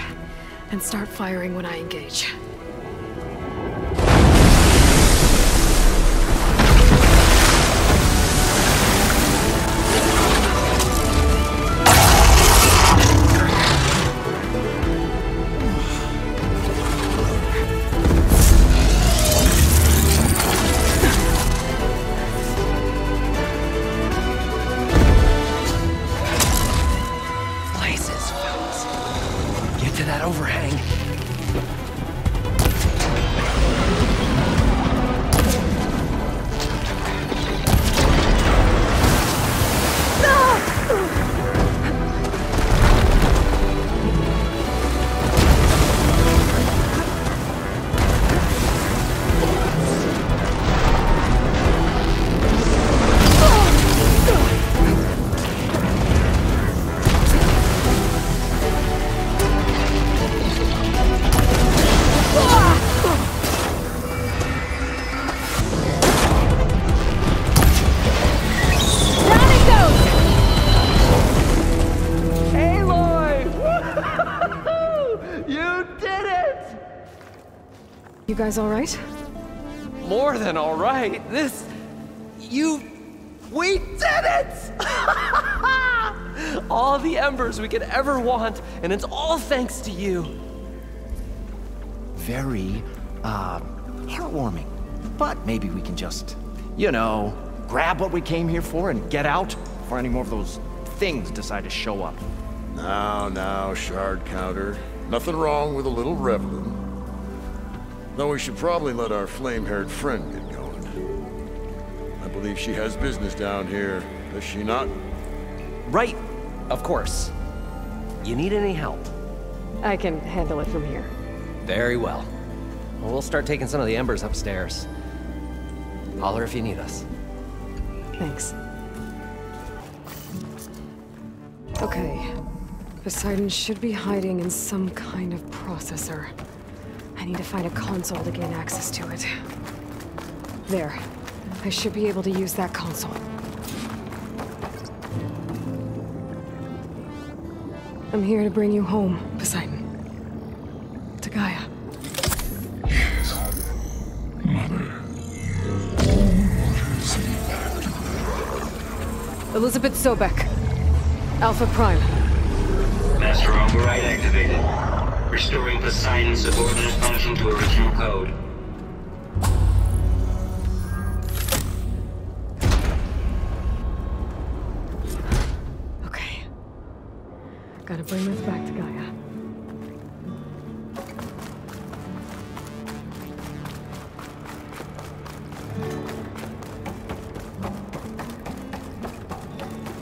and start firing when I engage. You guys all right? More than all right. We did it! All the embers we could ever want, and it's all thanks to you. Very, heartwarming. But maybe we can just, grab what we came here for and get out before any more of those things decide to show up. Now, shard counter. Nothing wrong with a little reveling. Though we should probably let our flame-haired friend get going. I believe she has business down here, does she not? Right, of course. You need any help? I can handle it from here. Very well. We'll start taking some of the embers upstairs. Holler if you need us. Thanks. Okay. Poseidon should be hiding in some kind of processor. I need to find a console to gain access to it. There. I should be able to use that console. I'm here to bring you home, Poseidon. To Gaia. Elizabeth Sobek. Alpha Prime. Master override activated. Restoring Poseidon's subordinate function to original code. Okay. Gotta bring this back to Gaia.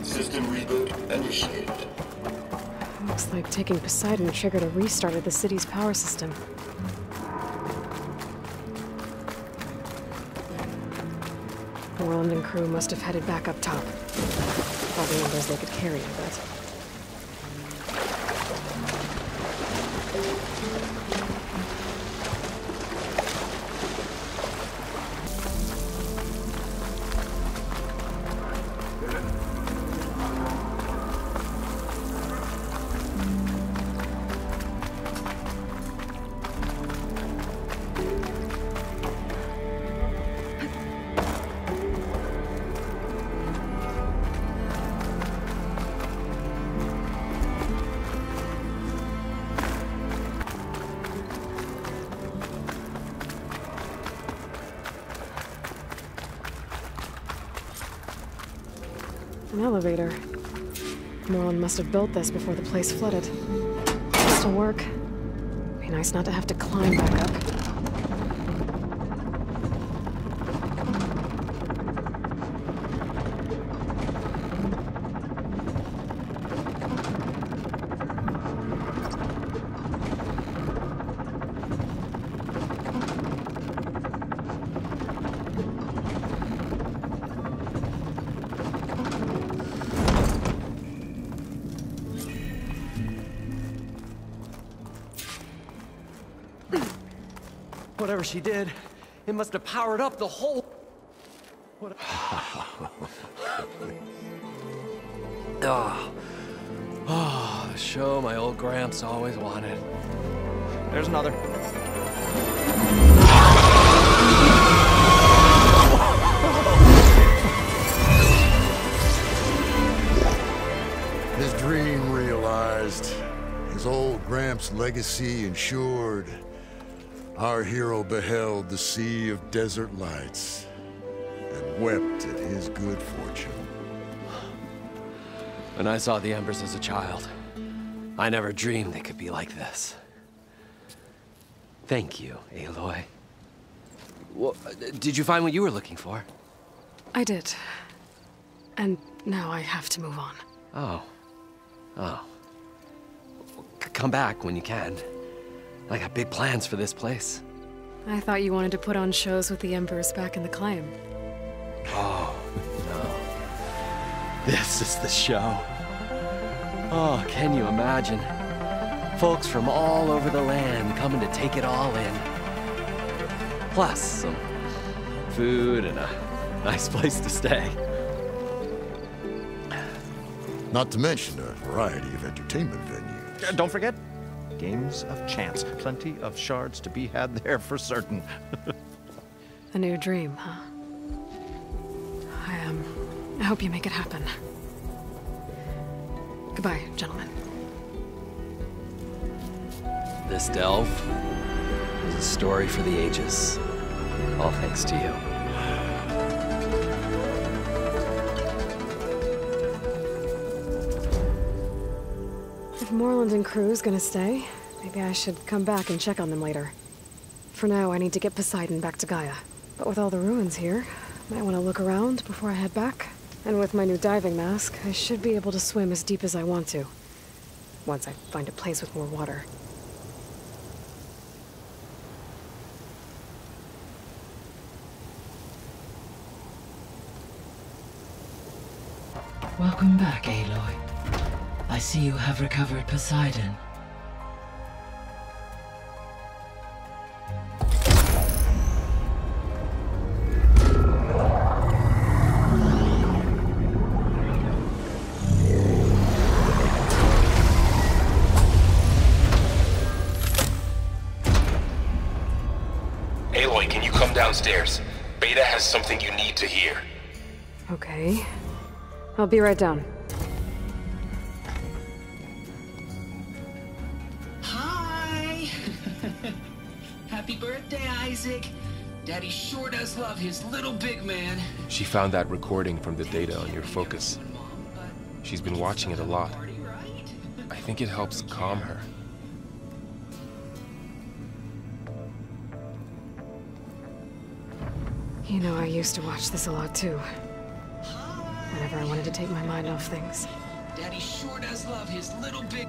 System reboot initiated. Looks like taking Poseidon triggered a restart of the city's power system. Moreland and crew must have headed back up top. All the numbers they could carry, I bet. An elevator. Moreland must have built this before the place flooded. This'll work. Be nice not to have to climb back up. Whatever she did, it must have powered up the whole... Oh, the show my old Gramps always wanted. There's another. His dream realized. His old Gramps' legacy ensured. Our hero beheld the sea of desert lights and wept at his good fortune. When I saw the embers as a child, I never dreamed they could be like this. Thank you, Aloy. Well, did you find what you were looking for? I did. And now I have to move on. Oh. Oh. Come back when you can. I got big plans for this place. I thought you wanted to put on shows with the Embers back in the Claim. Oh, no. This is the show. Oh, can you imagine? Folks from all over the land coming to take it all in. Plus some food and a nice place to stay. Not to mention a variety of entertainment venues. Don't forget, games of chance. Plenty of shards to be had there for certain. A new dream, huh? I hope you make it happen. Goodbye, gentlemen. This delve is a story for the ages. All thanks to you. If Moreland and crew's gonna stay, maybe I should come back and check on them later. For now, I need to get Poseidon back to Gaia. But with all the ruins here, might want to look around before I head back. And with my new diving mask, I should be able to swim as deep as I want to. Once I find a place with more water. Welcome back, Aloy. I see you have recovered Poseidon. Aloy, can you come downstairs? Beta has something you need to hear. Okay. I'll be right down. Hi! Happy birthday, Isaac. Daddy sure does love his little big man. She found that recording from the data on your focus. She's been watching it a lot. I think it helps calm her. You know, I used to watch this a lot too. Whenever I wanted to take my mind off things. Daddy sure does love his little big...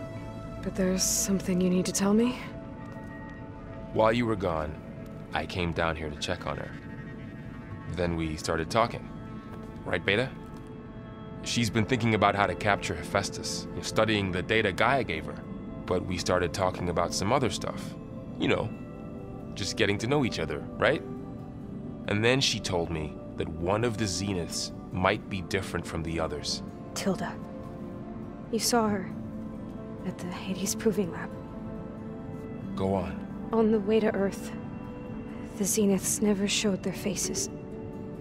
But there's something you need to tell me? While you were gone, I came down here to check on her. Then we started talking. Right, Beta? She's been thinking about how to capture Hephaestus, studying the data Gaia gave her. But we started talking about some other stuff. You know, just getting to know each other, right? And then she told me that one of the Zeniths might be different from the others. Tilda. You saw her at the Hades Proving Lab. Go on. On the way to Earth, the Zeniths never showed their faces.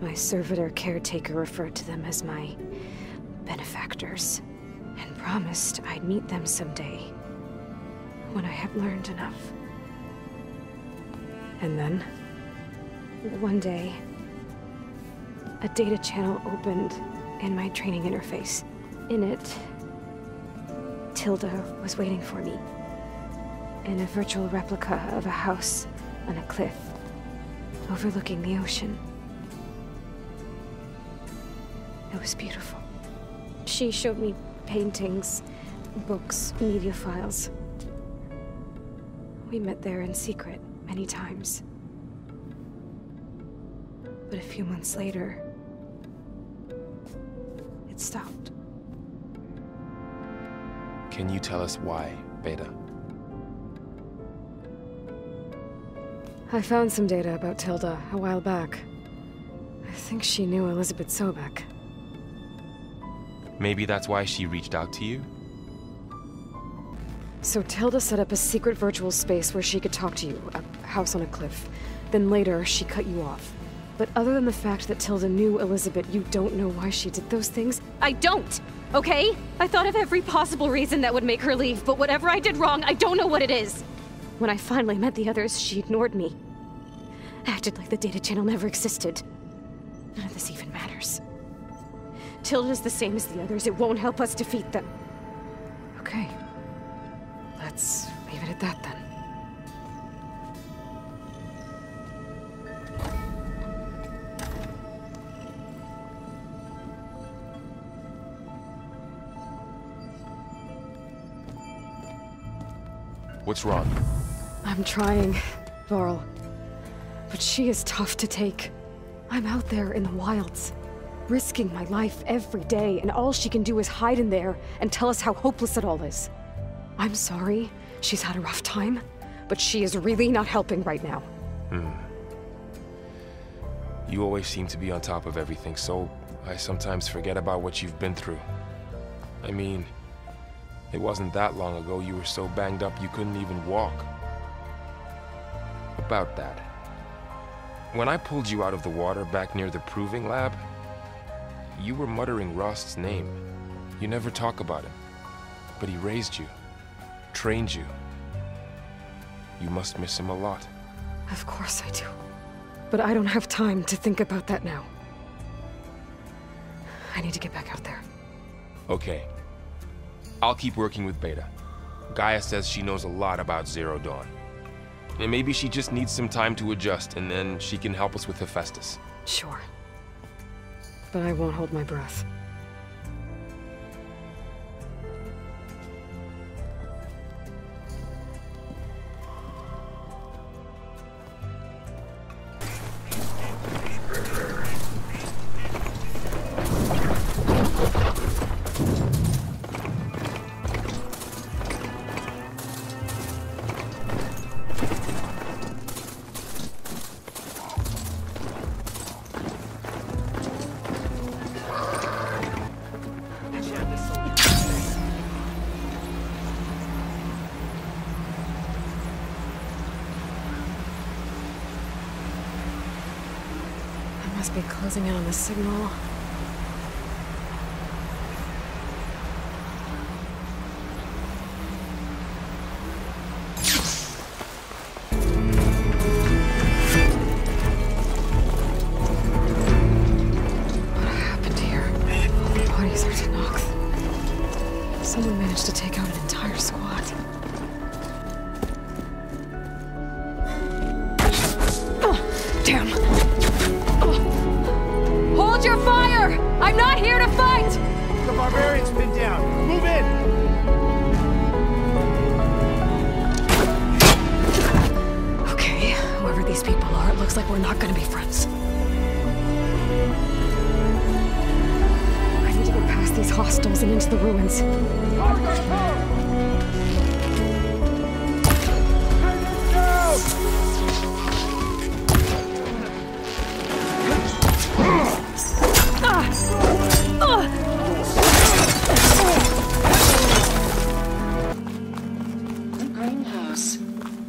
My servitor caretaker referred to them as my benefactors, and promised I'd meet them someday, when I had learned enough. And then? One day, a data channel opened in my training interface. In it, Tilda was waiting for me, in a virtual replica of a house on a cliff, overlooking the ocean. It was beautiful. She showed me paintings, books, media files. We met there in secret many times. But a few months later, it stopped. Can you tell us why, Beta? I found some data about Tilda a while back. I think she knew Elizabeth Sobek. Maybe that's why she reached out to you? So Tilda set up a secret virtual space where she could talk to you, a house on a cliff. Then later, she cut you off. But other than the fact that Tilda knew Elizabeth, you don't know why she did those things? I don't! Okay? I thought of every possible reason that would make her leave, but whatever I did wrong, I don't know what it is. When I finally met the others, she ignored me. Acted like the data channel never existed. None of this even matters. Tilda's the same as the others. It won't help us defeat them. Okay. Let's leave it at that then. What's wrong? I'm trying, Varl. But she is tough to take. I'm out there in the wilds, risking my life every day, and all she can do is hide in there and tell us how hopeless it all is. I'm sorry she's had a rough time, but she is really not helping right now. You always seem to be on top of everything, so I sometimes forget about what you've been through. I mean, it wasn't that long ago you were so banged up you couldn't even walk. About that. When I pulled you out of the water back near the Proving Lab, you were muttering Rost's name. You never talk about him. But he raised you, trained you. You must miss him a lot. Of course I do. But I don't have time to think about that now. I need to get back out there. Okay. I'll keep working with Beta. Gaia says she knows a lot about Zero Dawn. And maybe she just needs some time to adjust, and then she can help us with Hephaestus. Sure. But I won't hold my breath. be closing in on the signal. What happened here? All the bodies are to knock. Someone managed to take out an entire squad. Damn! Hold your fire! I'm not here to fight! The barbarian's been down. Move in! Okay, whoever these people are, it looks like we're not gonna be friends. I need to get past these hostiles and into the ruins. Greenhouse.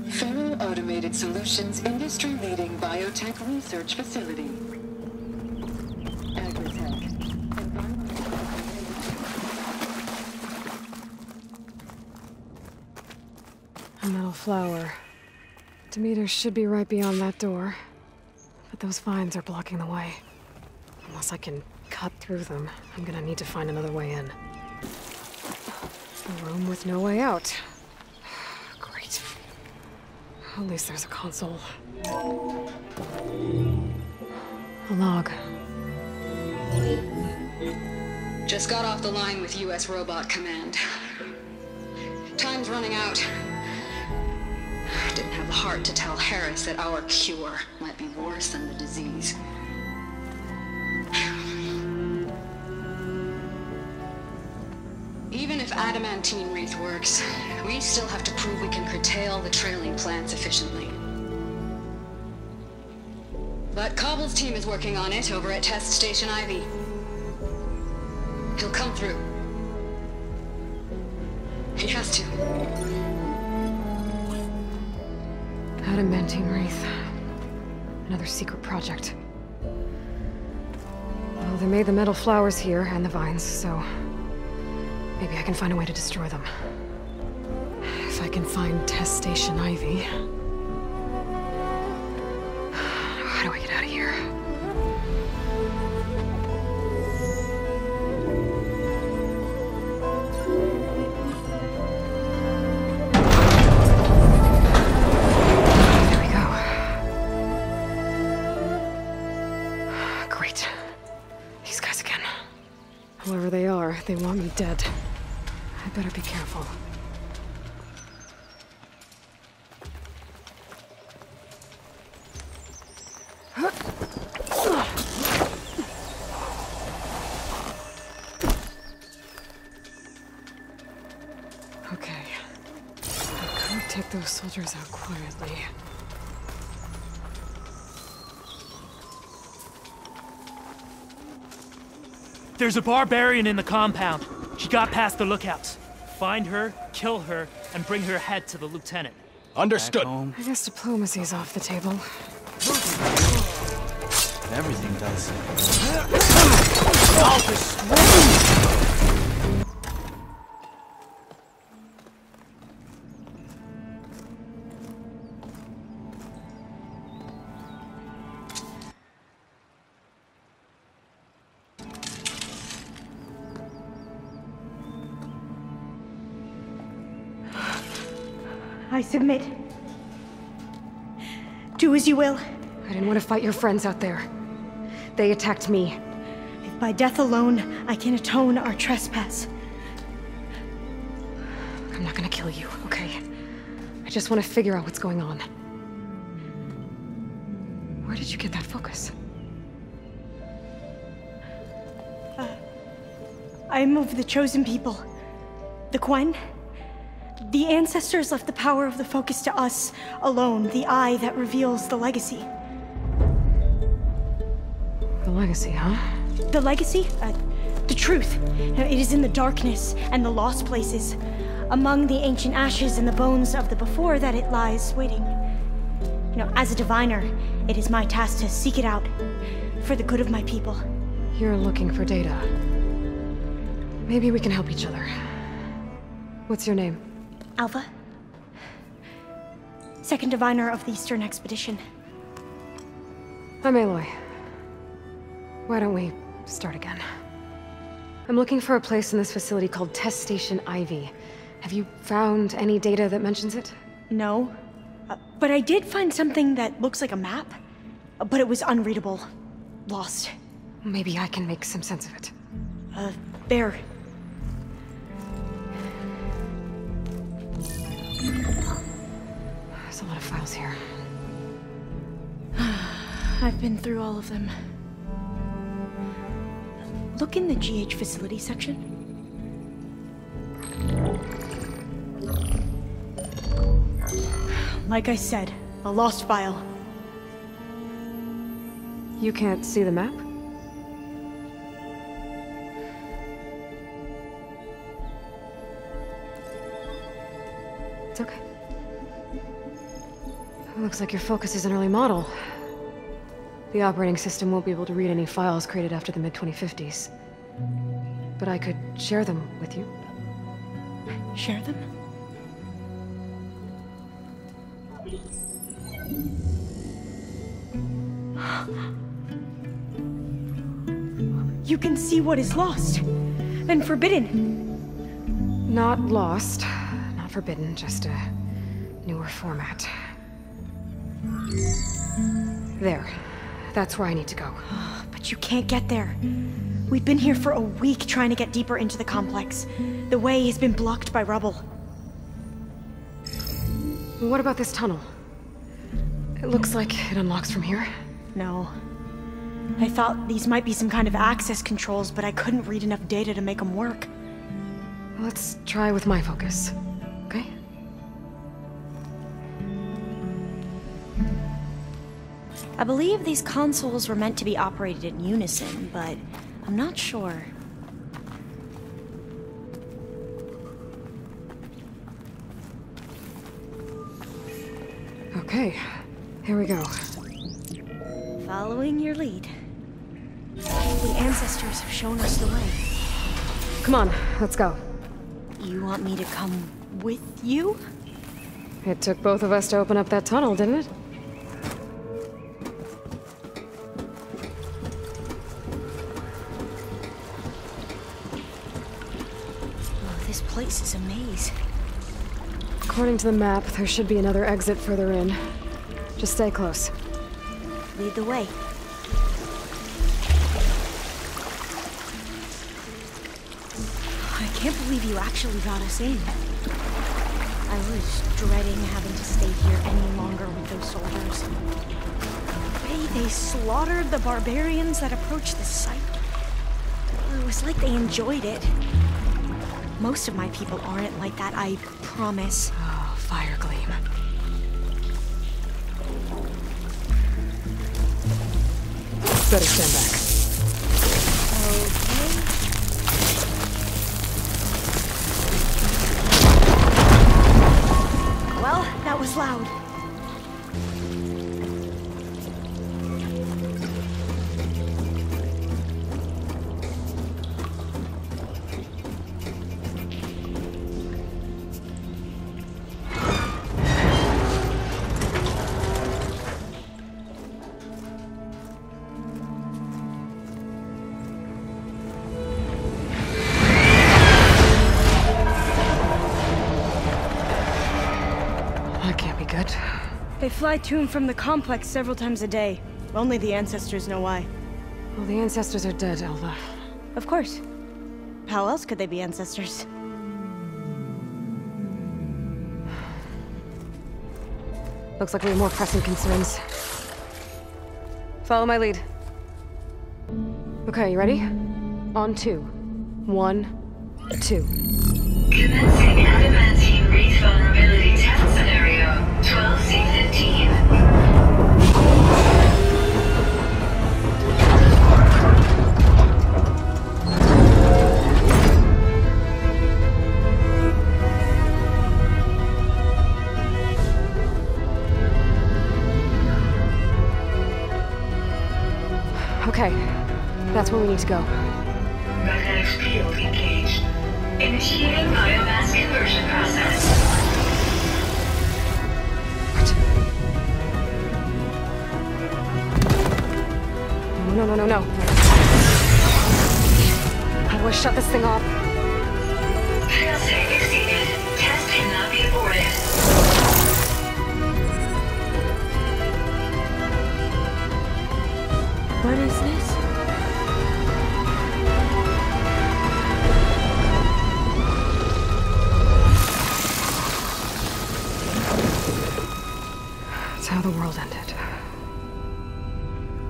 Faro Automated Solutions industry-leading biotech research facility. Agritech. A metal flower. Demeters should be right beyond that door. But those vines are blocking the way. Unless I can cut through them, I'm gonna need to find another way in. A room with no way out. Great. At least there's a console. A log. Just got off the line with U.S. Robot Command. Time's running out. Didn't have the heart to tell Harris that our cure might be worse than the disease. Even if adamantine wreath works, we still have to prove we can curtail the trailing plants efficiently. But Cobble's team is working on it over at Test Station Ivy. He'll come through. He has to. Adamantine wreath. Another secret project. Well, they made the metal flowers here and the vines, so maybe I can find a way to destroy them. If I can find Test Station Ivy. How do I get out of here? There we go. Great. These guys again. Whoever they are, they want me dead. I better be careful. Okay. I could take those soldiers out quietly. There's a barbarian in the compound. She got past the lookouts. Find her, kill her, and bring her head to the lieutenant. Understood. I guess diplomacy's off the table. Everything does. I'll destroy you! I submit. Do as you will. I didn't want to fight your friends out there. They attacked me. If by death alone I can atone our trespass. I'm not gonna kill you, okay? I just want to figure out what's going on. Where did you get that focus? I am of the chosen people. The Quen. The ancestors left the power of the focus to us alone, the eye that reveals the legacy. The legacy, huh? The legacy? The truth. It is in the darkness and the lost places, among the ancient ashes and the bones of the before that it lies waiting. As a diviner, it is my task to seek it out, for the good of my people. You're looking for data. Maybe we can help each other. What's your name? Alva. Second diviner of the Eastern Expedition. I'm Aloy. Why don't we start again? I'm looking for a place in this facility called Test Station Ivy. Have you found any data that mentions it? No. But I did find something that looks like a map. But it was unreadable. Lost. Maybe I can make some sense of it. There. There's a lot of files here. I've been through all of them. Look in the GH facility section. Like I said, a lost file. You can't see the map? It's okay. It looks like your focus is an early model. The operating system won't be able to read any files created after the mid-2050s. But I could share them with you. Share them? You can see what is lost and forbidden. Not lost, not forbidden, just a newer format. There. That's where I need to go. But you can't get there. We've been here for a week trying to get deeper into the complex. The way has been blocked by rubble. What about this tunnel? It looks like it unlocks from here. No. I thought these might be some kind of access controls, but I couldn't read enough data to make them work. Let's try with my focus, okay? I believe these consoles were meant to be operated in unison, but I'm not sure. Okay, here we go. Following your lead. The ancestors have shown us the way. Come on, let's go. You want me to come with you? It took both of us to open up that tunnel, didn't it? Oh, this place is a maze. According to the map, there should be another exit further in. Just stay close. Lead the way. I can't believe you actually got us in. I was dreading having to stay here any longer with those soldiers. The way they slaughtered the barbarians that approached the site. It was like they enjoyed it. Most of my people aren't like that, I promise. Oh, fire gleam. Better stand back. Okay. Well, that was loud. They fly to and from the complex several times a day. Only the ancestors know why. Well, the ancestors are dead, Alva. Of course. How else could they be ancestors? Looks like we have more pressing concerns. Follow my lead. Okay, you ready? On 2. 1, 2. Commencing adamantine wreath vulnerability test scenario 12C15. Okay, That's where we need to go. Magnetic field engaged. Initiating biomass conversion process. No. How do I shut this thing off? Failsafe exceeded. Test cannot be aborted. What is this? That's how the world ended.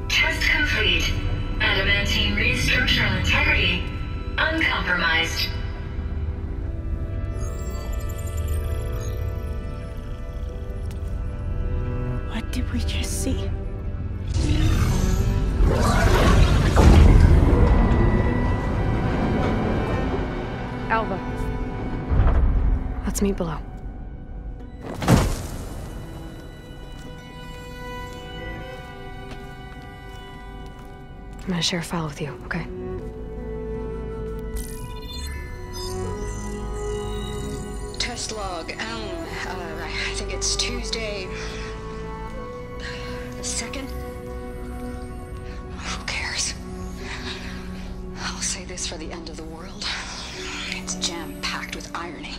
Test complete. Adamantine read structural integrity uncompromised. What did we just see? Alva. Let's meet below. I'm gonna share a file with you, okay? Test log, I think it's Tuesday the 2nd? Who cares? I'll say this for the end of the world. It's jam-packed with irony.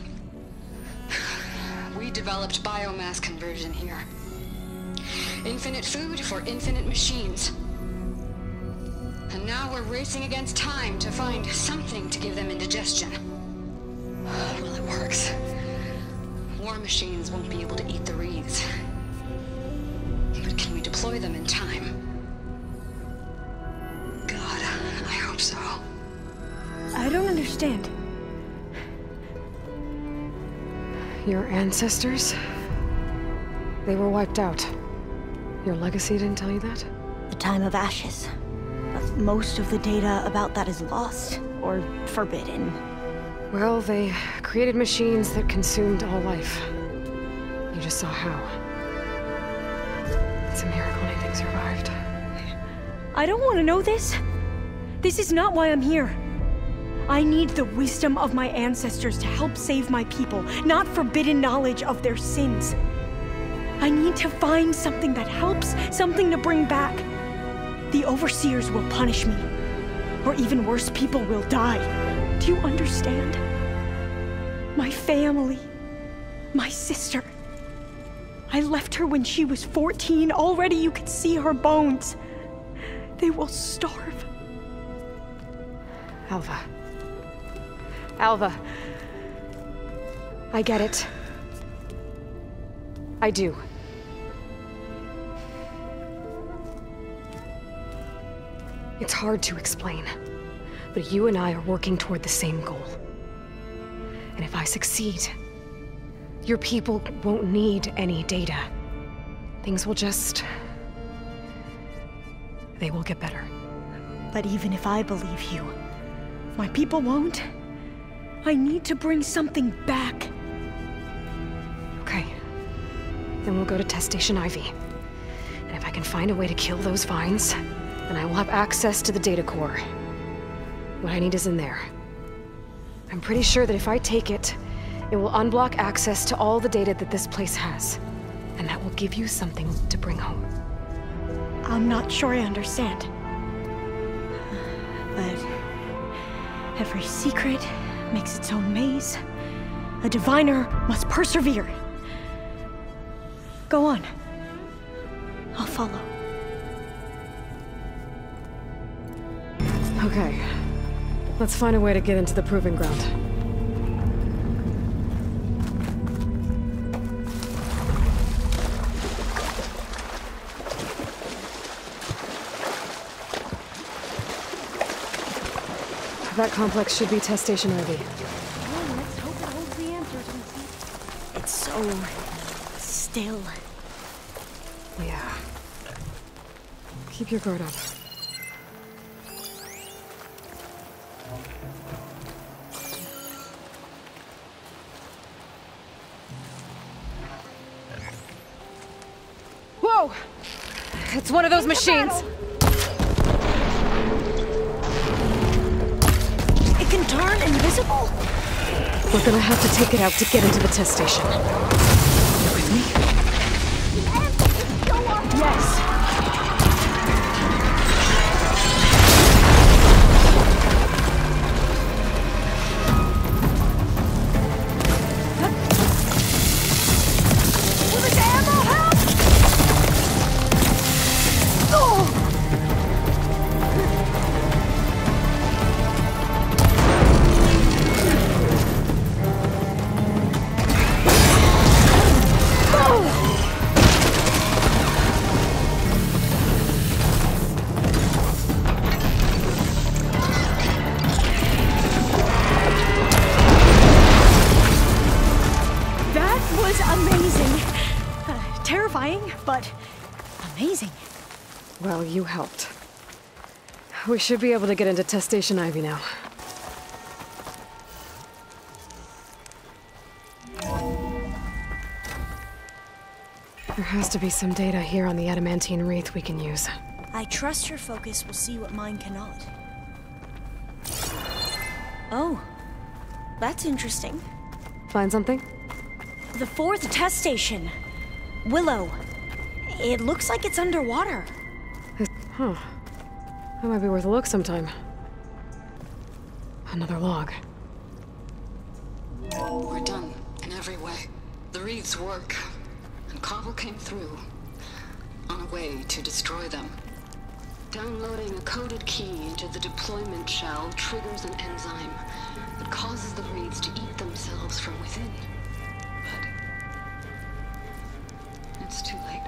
We developed biomass conversion here. Infinite food for infinite machines. And now we're racing against time to find something to give them indigestion. Well, it works. War machines won't be able to eat the wreaths. But can we deploy them in time? God, I hope so. I don't understand. Your ancestors? They were wiped out. Your legacy didn't tell you that? The time of ashes. But most of the data about that is lost or forbidden. Well, they created machines that consumed all life. You just saw how. It's a miracle anything survived. I don't want to know this. This is not why I'm here. I need the wisdom of my ancestors to help save my people, not forbidden knowledge of their sins. I need to find something that helps, something to bring back. The overseers will punish me. Or even worse, people will die. Do you understand? My family. My sister. I left her when she was 14. Already you could see her bones. They will starve. Alva. Alva. I get it. I do. It's hard to explain, but you and I are working toward the same goal. And if I succeed, your people won't need any data. Things will just... they will get better. But even if I believe you, my people won't. I need to bring something back. Okay. Then we'll go to Test Station Ivy. And if I can find a way to kill those vines, then I will have access to the data core. What I need is in there. I'm pretty sure that if I take it, it will unblock access to all the data that this place has. And that will give you something to bring home. I'm not sure I understand. But every secret makes its own maze. A diviner must persevere. Go on. I'll follow. Okay. Let's find a way to get into the proving ground. That complex should be Test Station Ivy. Well, let's hope it holds the answers we see. It's so... still. Yeah. Keep your guard up. Whoa! It's one of those machines! turn invisible? We're gonna have to take it out to get into the test station. You with me? Yes. But amazing. Well, you helped. We should be able to get into Test Station Ivy now. There has to be some data here on the adamantine wreath we can use. I trust your focus will see what mine cannot. Oh, that's interesting. Find something? The 4th test station. Willow. It looks like it's underwater. Huh. That might be worth a look sometime. Another log. We're done, in every way. The wreaths work, and Cobble came through, on a way to destroy them. Downloading a coded key into the deployment shell triggers an enzyme that causes the wreaths to eat themselves from within. But it's too late.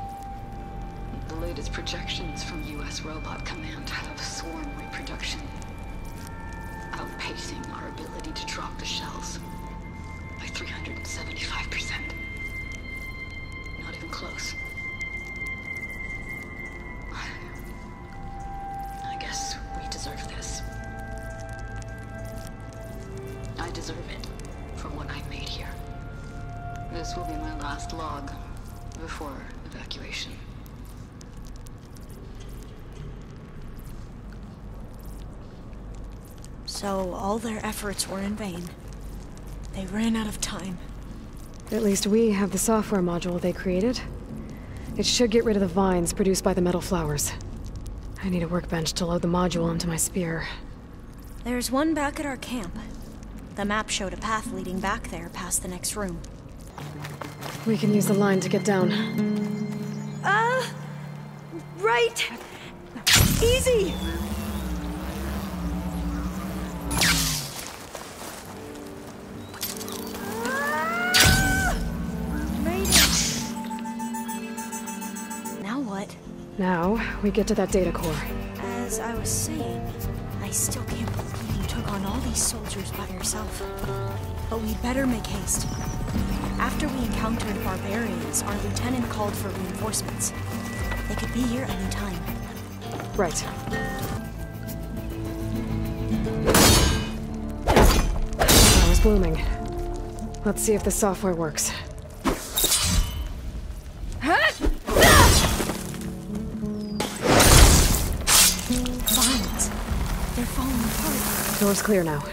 The latest projections from U.S. Robot Command have swarm reproduction, outpacing our ability to drop the shells by 375%. Not even close. I guess we deserve this. I deserve it for what I made here. This will be my last log before evacuation. So all their efforts were in vain. They ran out of time. At least we have the software module they created. It should get rid of the vines produced by the metal flowers. I need a workbench to load the module into my spear. There's one back at our camp. The map showed a path leading back there past the next room. We can use the line to get down. Right! Easy! Now, we get to that data core. As I was saying, I still can't believe you took on all these soldiers by yourself. But we'd better make haste. After we encountered barbarians, our lieutenant called for reinforcements. They could be here any time. Right. I was blooming. Let's see if the software works. Door's clear now. The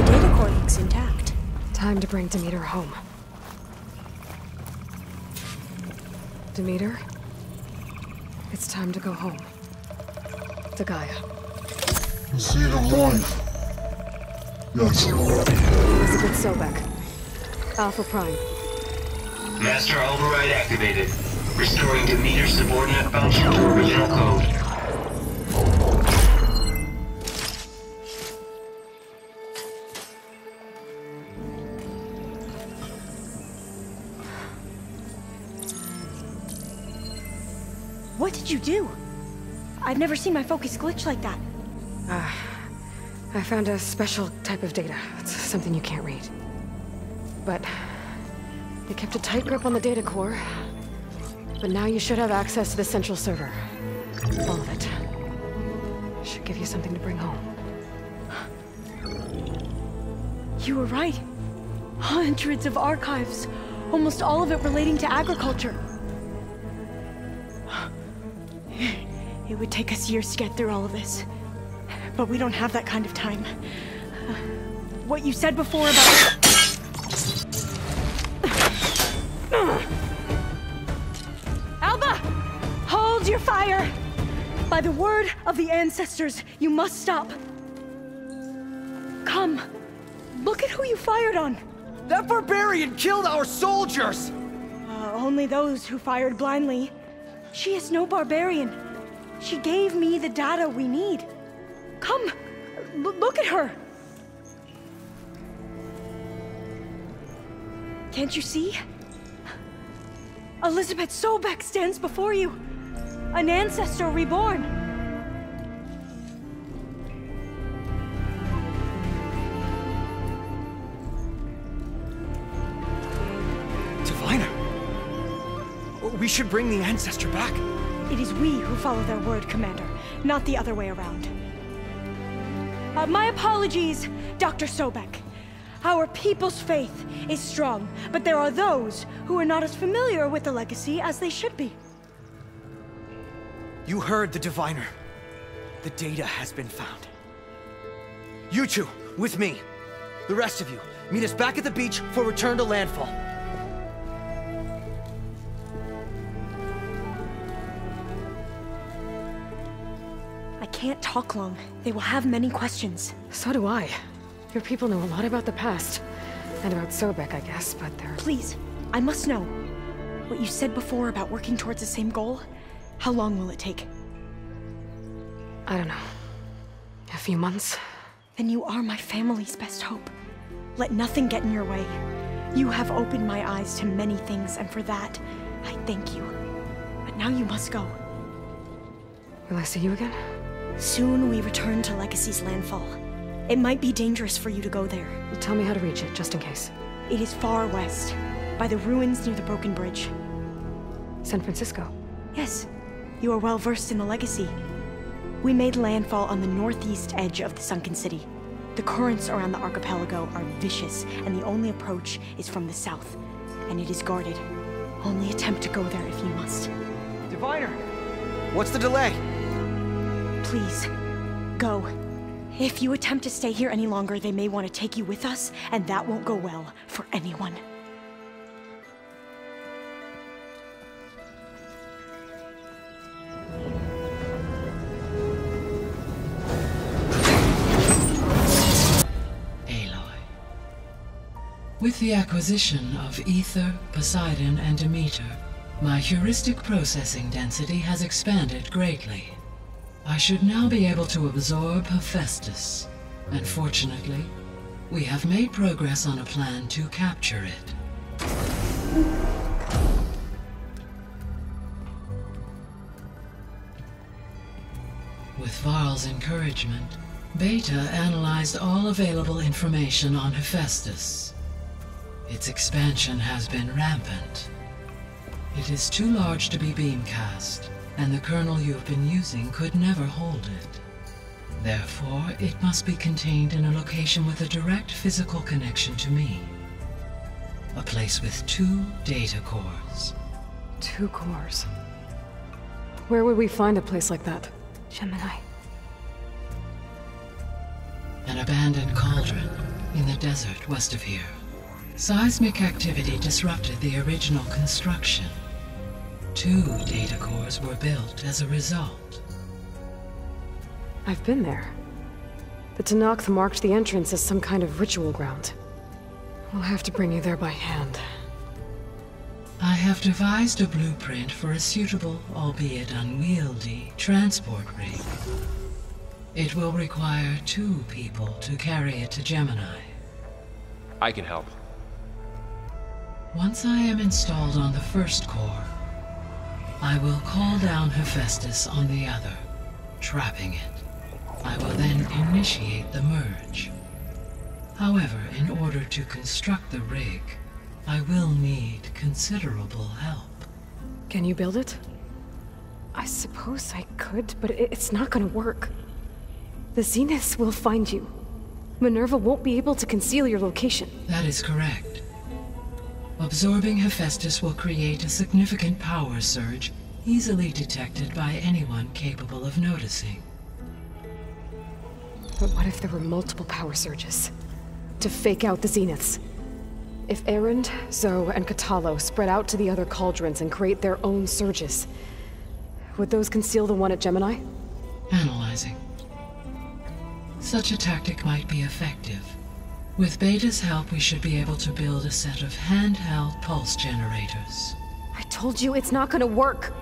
data core looks intact. Time to bring Demeter home. Demeter? It's time to go home. To Gaia. See the life. Yes. Elizabeth Sobek. Alpha Prime. Master override activated. Restoring Demeter's subordinate function to original code. What did you do? I've never seen my focus glitch like that. I found a special type of data. It's something you can't read. But they kept a tight grip on the data core. But now you should have access to the central server. All of it. Should give you something to bring home. You were right. Hundreds of archives, almost all of it relating to agriculture. It would take us years to get through all of this, but we don't have that kind of time. What you said before about... Alba! Hold your fire! By the word of the ancestors, you must stop. Come. Look at who you fired on. That barbarian killed our soldiers! Only those who fired blindly. She is no barbarian. She gave me the data we need. Come, look at her. Can't you see? Elizabeth Sobek stands before you. An ancestor reborn. Diviner! We should bring the ancestor back. It is we who follow their word, Commander, not the other way around. My apologies, Dr. Sobek. Our people's faith is strong, but there are those who are not as familiar with the legacy as they should be. You heard the diviner. The data has been found. You two, with me. The rest of you, meet us back at the beach for return to landfall. I can't talk long. They will have many questions. So do I. Your people know a lot about the past. And about Sobek, I guess, but they're... Please, I must know. What you said before about working towards the same goal, how long will it take? I don't know. A few months? Then you are my family's best hope. Let nothing get in your way. You have opened my eyes to many things, and for that, I thank you. But now you must go. Will I see you again? Soon we return to Legacy's landfall. It might be dangerous for you to go there. Well, tell me how to reach it, just in case. It is far west, by the ruins near the Broken Bridge. San Francisco? Yes. You are well versed in the Legacy. We made landfall on the northeast edge of the sunken city. The currents around the archipelago are vicious, and the only approach is from the south. And it is guarded. Only attempt to go there if you must. Diviner! What's the delay? Please, go. If you attempt to stay here any longer, they may want to take you with us, and that won't go well for anyone. With the acquisition of Ether, Poseidon, and Demeter, my heuristic processing density has expanded greatly. I should now be able to absorb Hephaestus, and fortunately, we have made progress on a plan to capture it. With Varl's encouragement, Beta analyzed all available information on Hephaestus. Its expansion has been rampant. It is too large to be beamcast, and the kernel you have been using could never hold it. Therefore, it must be contained in a location with a direct physical connection to me. A place with 2 data cores. 2 cores? Where would we find a place like that? Gemini. An abandoned cauldron in the desert west of here. Seismic activity disrupted the original construction. 2 data cores were built as a result. I've been there. The Tenakth marked the entrance as some kind of ritual ground. We'll have to bring you there by hand. I have devised a blueprint for a suitable, albeit unwieldy, transport rig. It will require 2 people to carry it to Gemini. I can help. Once I am installed on the first core, I will call down Hephaestus on the other, trapping it. I will then initiate the merge. However, in order to construct the rig, I will need considerable help. Can you build it? I suppose I could, but it's not gonna work. The Zeniths will find you. Minerva won't be able to conceal your location. That is correct. Absorbing Hephaestus will create a significant power surge, easily detected by anyone capable of noticing. But what if there were multiple power surges? To fake out the zeniths? If Erend, Zoe, and Katalo spread out to the other cauldrons and create their own surges, would those conceal the one at Gemini? Analyzing. Such a tactic might be effective. With Beta's help, we should be able to build a set of handheld pulse generators. I told you it's not gonna work!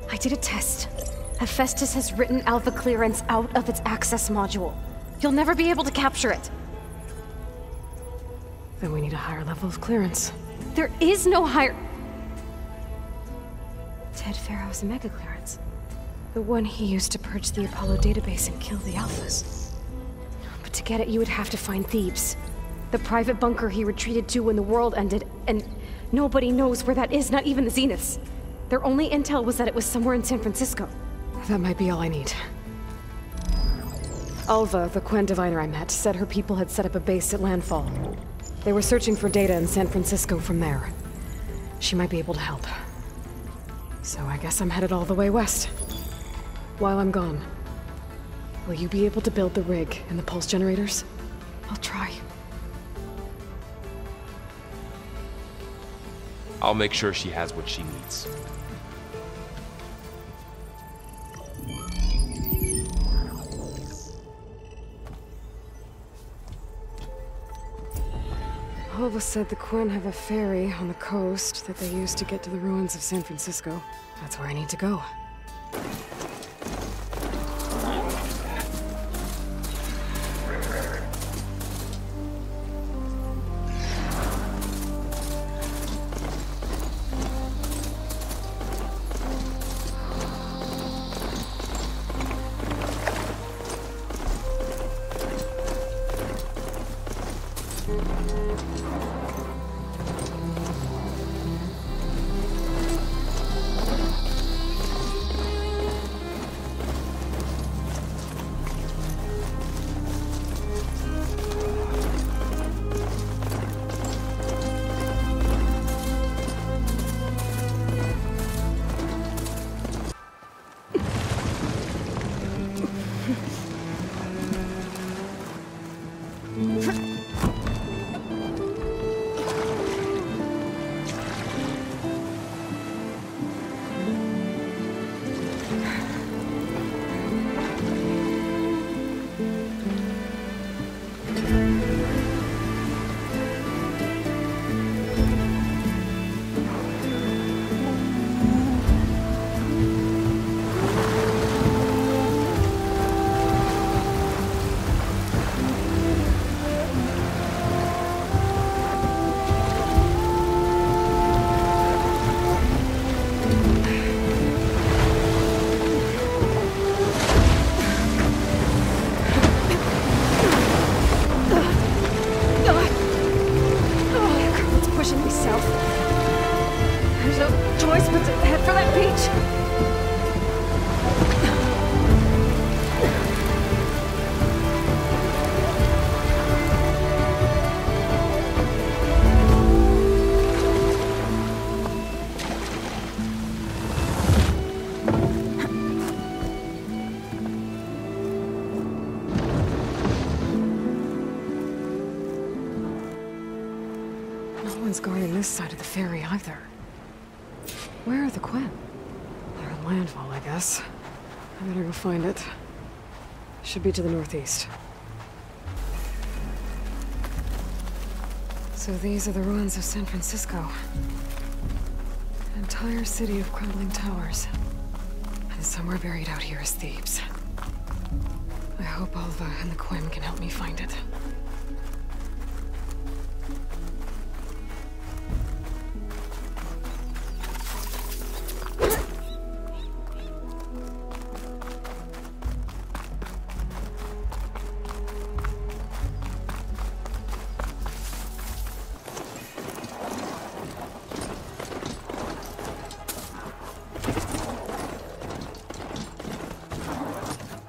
I did a test. Hephaestus has written alpha clearance out of its access module. You'll never be able to capture it. Then we need a higher level of clearance. There is no higher... Ted Pharaoh's mega clearance. The one he used to purge the Apollo database and kill the alphas. But to get it, you would have to find Thebes. The private bunker he retreated to when the world ended, and nobody knows where that is, not even the Zeniths. Their only intel was that it was somewhere in San Francisco. That might be all I need. Alva, the Quen diviner I met, said her people had set up a base at landfall. They were searching for data in San Francisco from there. She might be able to help. So I guess I'm headed all the way west. While I'm gone, will you be able to build the rig and the pulse generators? I'll try. I'll make sure she has what she needs. Alva said the Quen have a ferry on the coast that they use to get to the ruins of San Francisco. That's where I need to go. Guarding this side of the ferry either. Where are the Quen? They're on landfall, I guess. I better go find it. Should be to the northeast. So these are the ruins of San Francisco. An entire city of crumbling towers. And somewhere buried out here is Thebes. I hope Alva and the Quen can help me find it.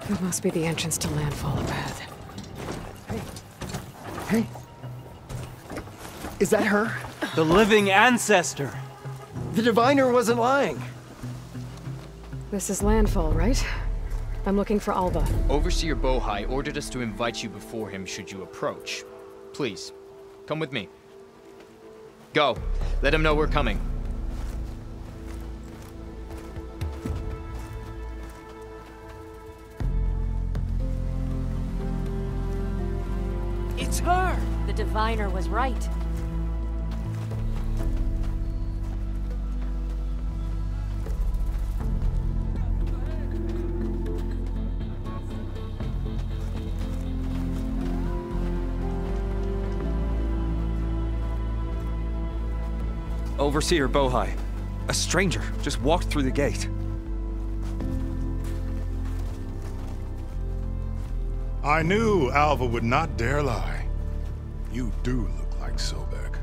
That must be the entrance to landfall up ahead. Is that her? The living ancestor. The diviner wasn't lying. This is landfall, right? I'm looking for Alva. Overseer Bohai ordered us to invite you before him should you approach. Please, come with me. Go. Let him know we're coming. It's her! The diviner was right. Overseer Bohai. A stranger just walked through the gate. I knew Alva would not dare lie. You do look like Sobek.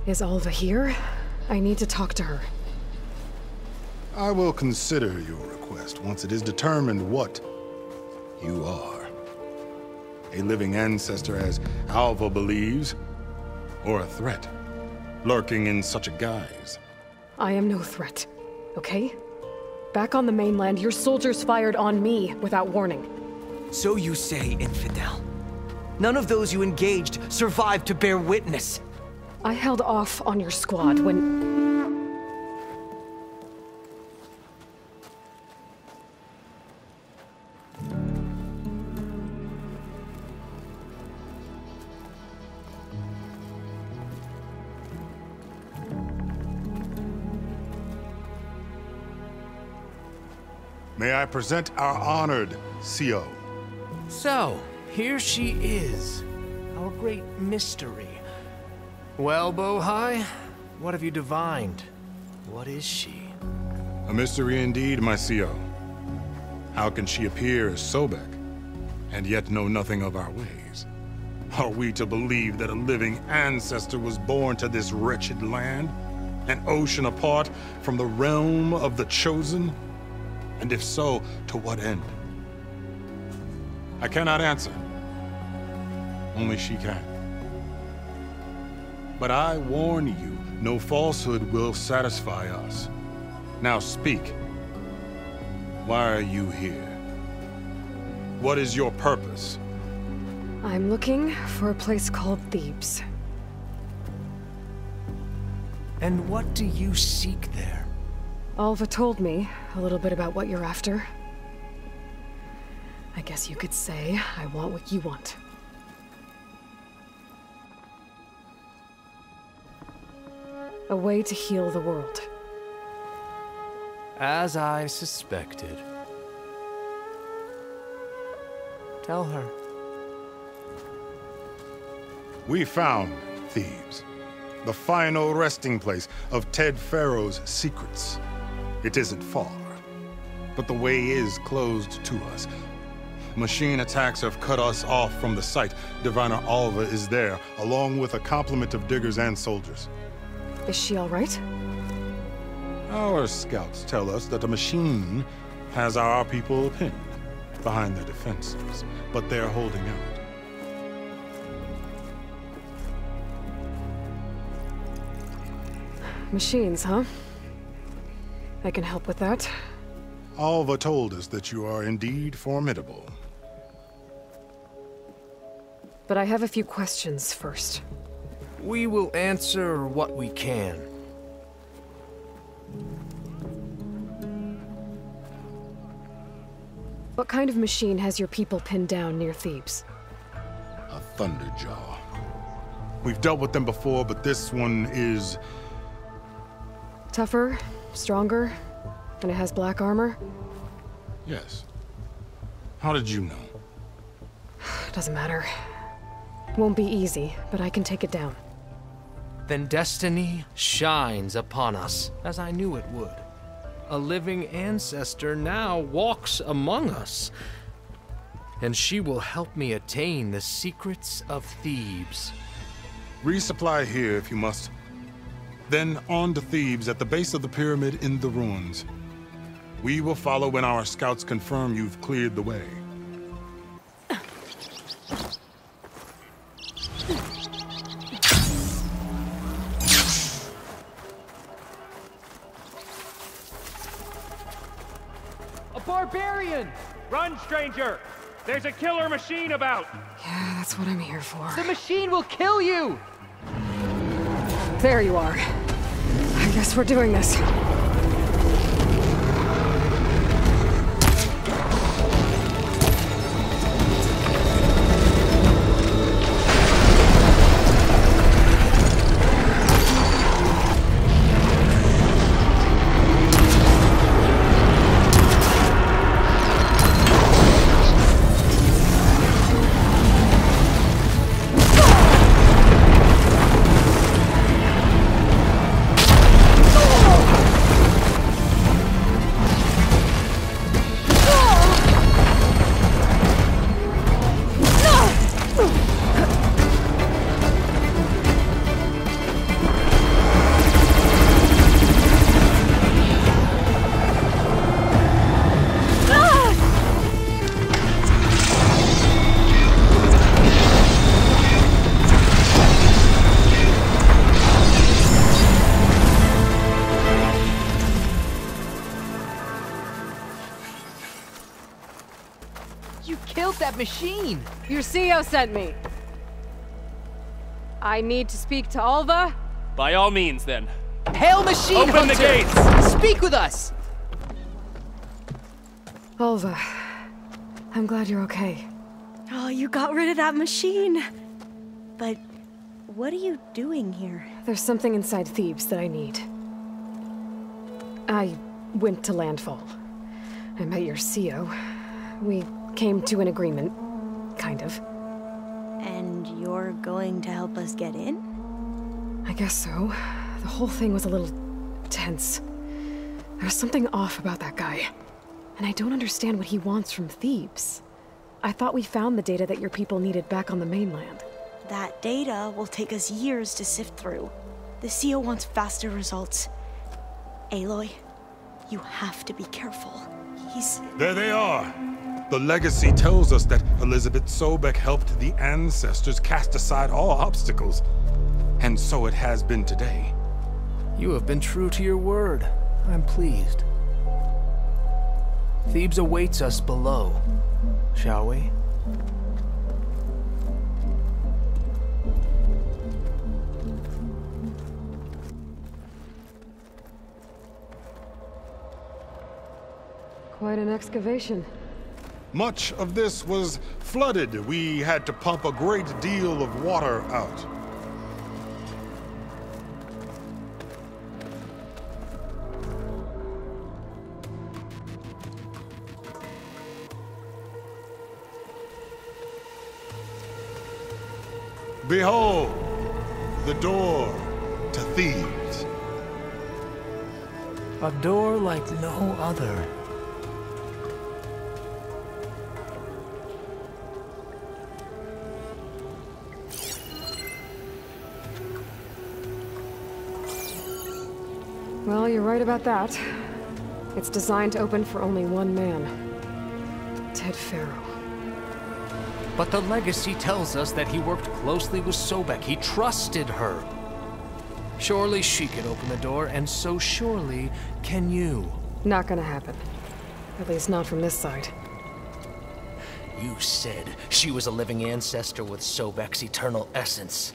Is Alva here? I need to talk to her. I will consider your request once it is determined what you are. A living ancestor, as Alva believes, or a threat, lurking in such a guise. I am no threat, okay? Back on the mainland, your soldiers fired on me without warning. So you say, infidel. None of those you engaged survived to bear witness. I held off on your squad when... May I present our honored CO. So, here she is, our great mystery. Well, Bohai, what have you divined? What is she? A mystery indeed, my CO. How can she appear as Sobek, and yet know nothing of our ways? Are we to believe that a living ancestor was born to this wretched land? An ocean apart from the realm of the Chosen? And if so, to what end? I cannot answer. Only she can. But I warn you, no falsehood will satisfy us. Now speak. Why are you here? What is your purpose? I'm looking for a place called Thebes. And what do you seek there? Alva told me a little bit about what you're after. I guess you could say I want what you want. A way to heal the world. As I suspected. Tell her. We found Thebes, the final resting place of Ted Pharaoh's secrets. It isn't far, but the way is closed to us. Machine attacks have cut us off from the site. Diviner Alva is there, along with a complement of diggers and soldiers. Is she all right? Our scouts tell us that a machine has our people pinned behind their defenses, but they're holding out. Machines, huh? I can help with that. Alva told us that you are indeed formidable. But I have a few questions first. We will answer what we can. What kind of machine has your people pinned down near Thebes? A Thunderjaw. We've dealt with them before, but this one is... tougher, stronger, and it has black armor? Yes. How did you know? Doesn't matter. Won't be easy, but I can take it down. Then destiny shines upon us, as I knew it would. A living ancestor now walks among us, and she will help me attain the secrets of Thebes. Resupply here if you must. Then on to Thebes at the base of the pyramid in the ruins. We will follow when our scouts confirm you've cleared the way. barbarian! Run, stranger! There's a killer machine about! Yeah, that's what I'm here for. The machine will kill you! There you are. I guess we're doing this. That machine! Your CEO sent me. I need to speak to Alva. By all means, then. Hail machine Open hunter! the gates! Speak with us! Alva, I'm glad you're okay. Oh, you got rid of that machine. But what are you doing here? There's something inside Thebes that I need. I went to Landfall. I met your CEO. We came to an agreement, kind of. And you're going to help us get in? I guess so. The whole thing was a little tense. There was something off about that guy. And I don't understand what he wants from Thebes. I thought we found the data that your people needed back on the mainland. That data will take us years to sift through. The CEO wants faster results. Aloy, you have to be careful. There they are! The legacy tells us that Elizabeth Sobek helped the ancestors cast aside all obstacles. And so it has been today. You have been true to your word. I'm pleased. Thebes awaits us below, shall we? Quite an excavation. Much of this was flooded. We had to pump a great deal of water out. Behold, the door to Thebes. A door like no other. Well, you're right about that. It's designed to open for only one man. Ted Pharaoh. But the legacy tells us that he worked closely with Sobek. He trusted her. Surely she can open the door, and so surely can you. Not gonna happen. At least not from this side. You said she was a living ancestor with Sobek's eternal essence.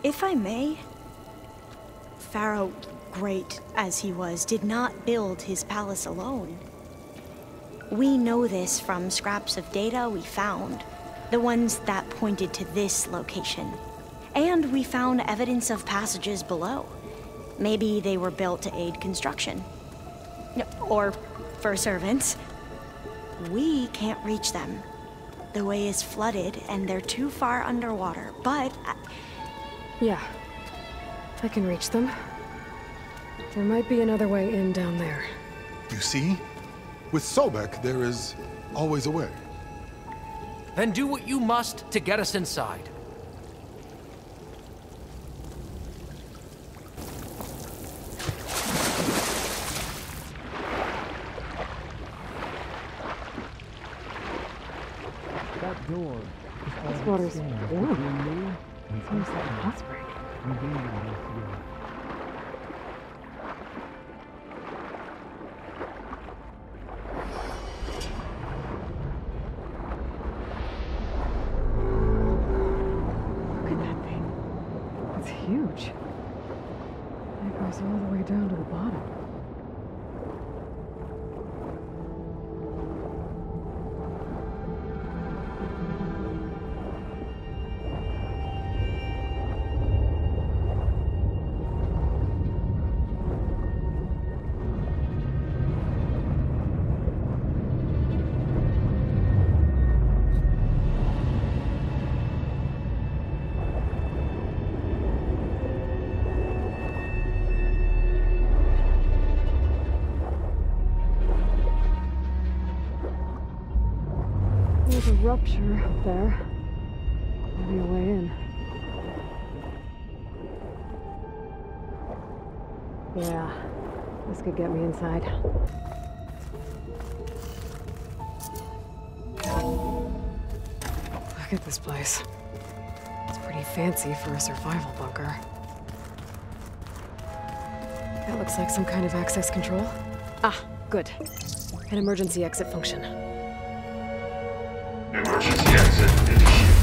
If I may, Pharaoh, great as he was, did not build his palace alone. We know this from scraps of data we found, the ones that pointed to this location. And we found evidence of passages below. Maybe they were built to aid construction. Or for servants. We can't reach them. The way is flooded and they're too far underwater, but... Yeah. I can reach them. There might be another way in down there. You see? With Sobek, there is always a way. Then do what you must to get us inside. That door. This water's warm. It seems like a hot spring. goes all the way down to the bottom. There's a rupture up there. Maybe a way in. Yeah, this could get me inside. Look at this place. It's pretty fancy for a survival bunker. That looks like some kind of access control. Ah, good. An emergency exit function. Emergency exit initiated.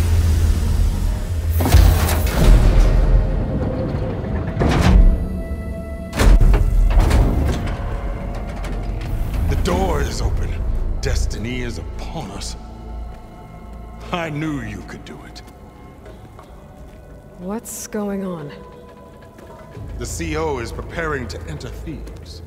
The door is open. Destiny is upon us. I knew you could do it. What's going on? The CO is preparing to enter Thebes.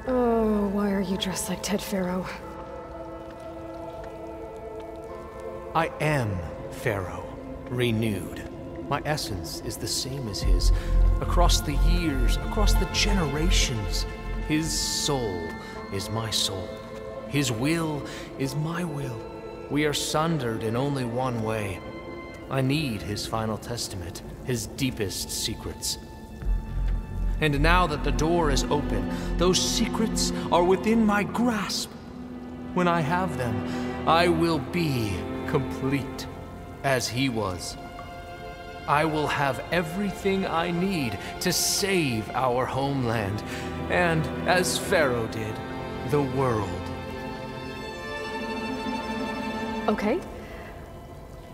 Oh, why are you dressed like Ted Pharaoh? I am Pharaoh, renewed. My essence is the same as his. Across the years, across the generations, his soul is my soul. His will is my will. We are sundered in only one way. I need his final testament, his deepest secrets. And now that the door is open, those secrets are within my grasp. When I have them, I will be complete, as he was. I will have everything I need to save our homeland, and, as Pharaoh did, the world. Okay.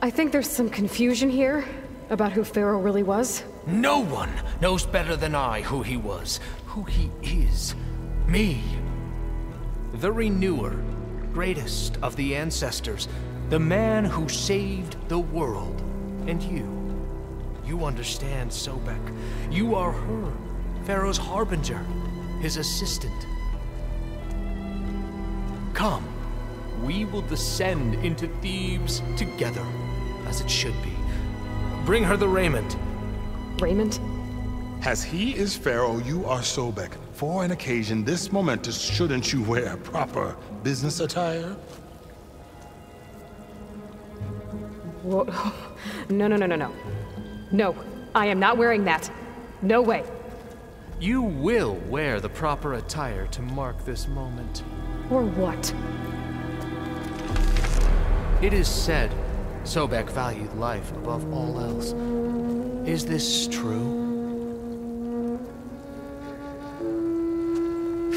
I think there's some confusion here about who Pharaoh really was. No one knows better than I who he was, who he is. Me. The Renewer, greatest of the ancestors, the man who saved the world. And you. You understand, Sobek. You are her, Pharaoh's harbinger, his assistant. Come, we will descend into Thebes together, as it should be. Bring her the raiment. Raiment? As he is Pharaoh, you are Sobek. For an occasion this momentous, shouldn't you wear proper business attire? Whoa. No. No, I am not wearing that. No way. You will wear the proper attire to mark this moment. Or what? It is said Sobek valued life above all else. Is this true?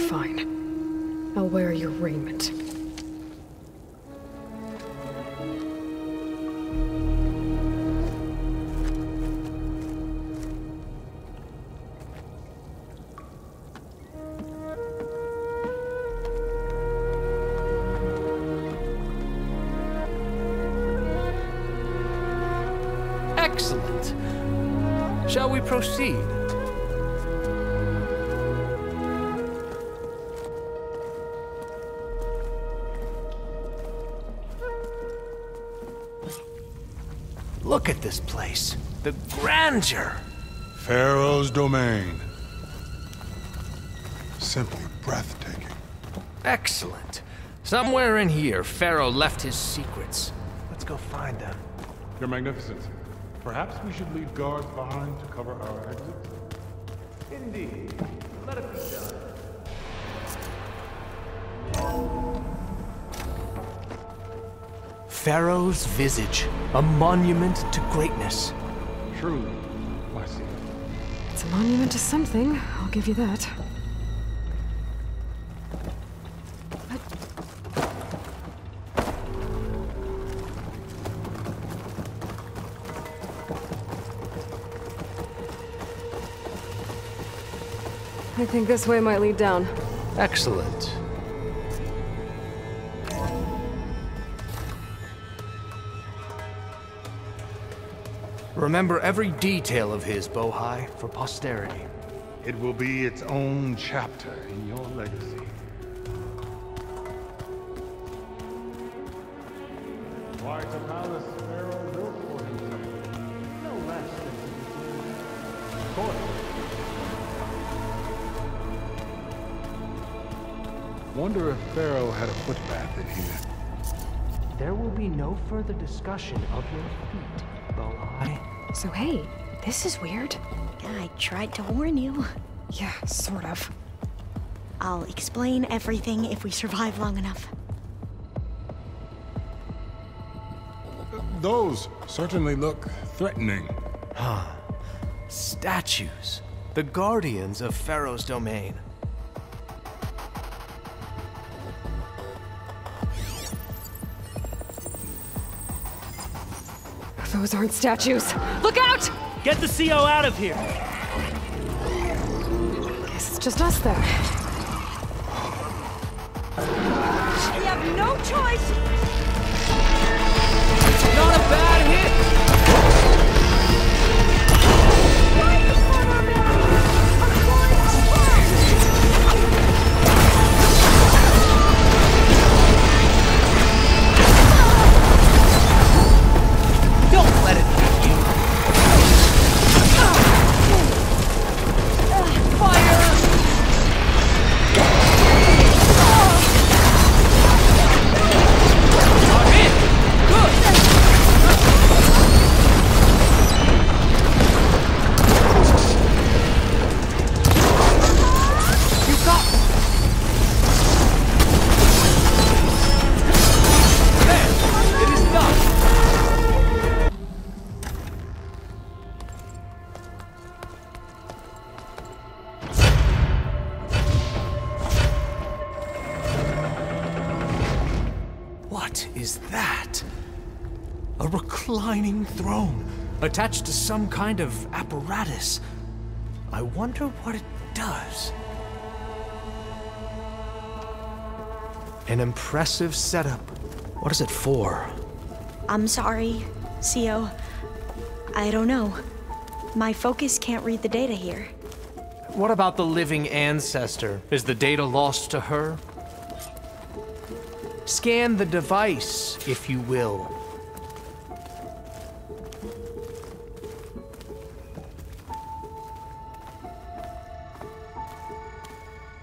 Fine. I'll wear your raiment. Excellent. Shall we proceed? Look at this place. The grandeur. Pharaoh's domain. Simply breathtaking. Excellent. Somewhere in here, Pharaoh left his secrets. Let's go find them. Your Magnificence, perhaps we should leave guards behind to cover our exit? Indeed. Let it be done. Pharaoh's visage, a monument to greatness. Truly, my son. It's a monument to something, I'll give you that. I think this way might lead down. Excellent. Remember every detail of his, Bohai, for posterity. It will be its own chapter in your legacy. Quite a palace Pharaoh built for himself. No less than his court. Wonder if Pharaoh had a footbath in here. There will be no further discussion of your feet, Bohai. So hey, this is weird. I tried to warn you. Yeah, sort of. I'll explain everything if we survive long enough. Those certainly look threatening. Statues. The guardians of Pharaoh's domain. Those aren't statues. Look out! Get the CO out of here! Guess it's just us then. We have no choice! Not a bad hit! Don't let it hit you! What is that? A reclining throne, attached to some kind of apparatus. I wonder what it does. An impressive setup. What is it for? I'm sorry, CO. I don't know. My focus can't read the data here. What about the living ancestor? Is the data lost to her? Scan the device, if you will.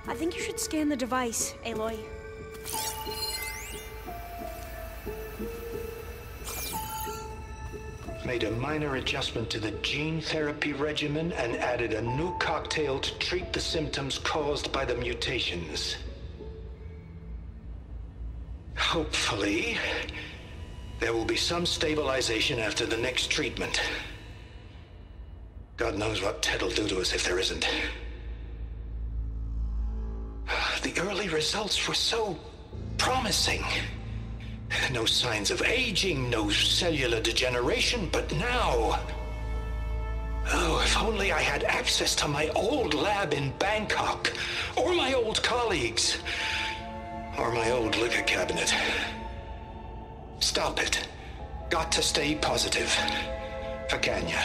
I think you should scan the device, Aloy. Made a minor adjustment to the gene therapy regimen and added a new cocktail to treat the symptoms caused by the mutations. Hopefully, there will be some stabilization after the next treatment. God knows what Ted'll do to us if there isn't. The early results were so promising. No signs of aging, no cellular degeneration, but now... Oh, if only I had access to my old lab in Bangkok, or my old colleagues, or my old liquor cabinet. Stop it. Got to stay positive. For Kanya.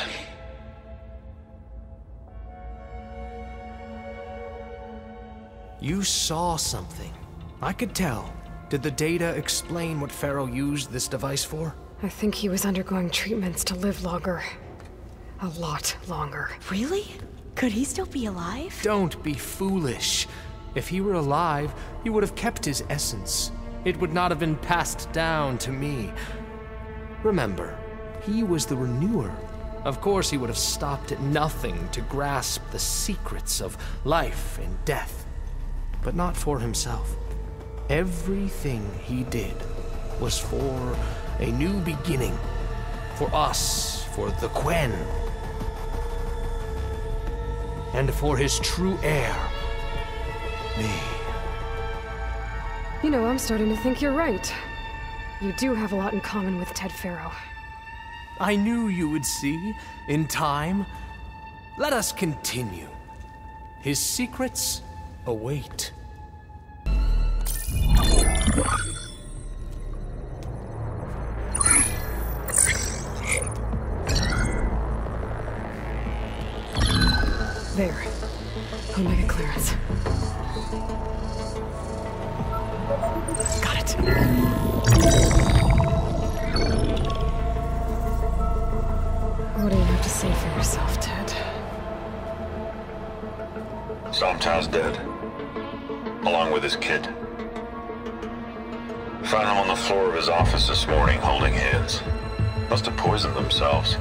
You saw something. I could tell. Did the data explain what Pharaoh used this device for? I think he was undergoing treatments to live longer. A lot longer. Really? Could he still be alive? Don't be foolish. If he were alive, he would have kept his essence. It would not have been passed down to me. Remember, he was the renewer. Of course, he would have stopped at nothing to grasp the secrets of life and death. But not for himself. Everything he did was for a new beginning. For us, for the Quen. And for his true heir, me. You know, I'm starting to think you're right. You do have a lot in common with Ted Pharaoh. I knew you would see, in time. Let us continue. His secrets await. There. Omega clearance. Got it. What do you have to say for yourself, Ted? Sometimes dead. Along with his kid. Found them on the floor of his office this morning, holding hands. Must have poisoned themselves.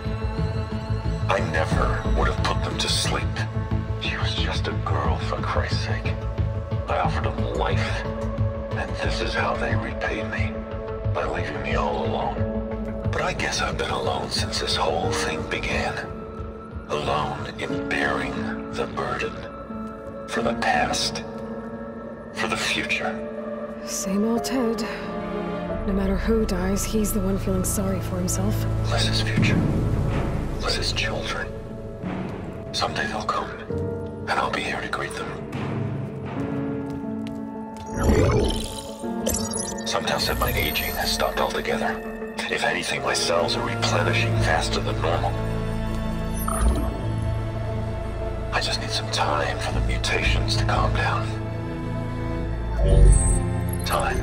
I never would have put them to sleep. She was just a girl, for Christ's sake. I offered them life, and this is how they repaid me, by leaving me all alone. But I guess I've been alone since this whole thing began. Alone in bearing the burden. For the past. For the future. Same old Ted. No matter who dies, he's the one feeling sorry for himself. Liz's future. Liz's children. Someday they'll come, and I'll be here to greet them. Some tell said my aging has stopped altogether. If anything, my cells are replenishing faster than normal. I just need some time for the mutations to calm down. Time.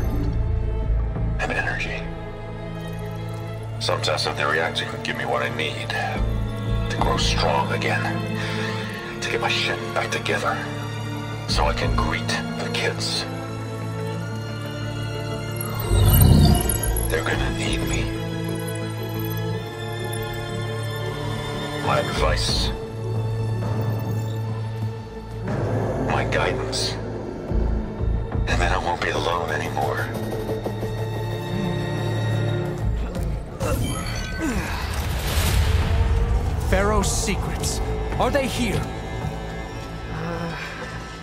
And energy. Some tests of the reactor can give me what I need. To grow strong again. To get my shit back together. So I can greet the kids. They're gonna need me. My advice. My guidance. And then I won't be alone anymore. Pharaoh's secrets. Are they here?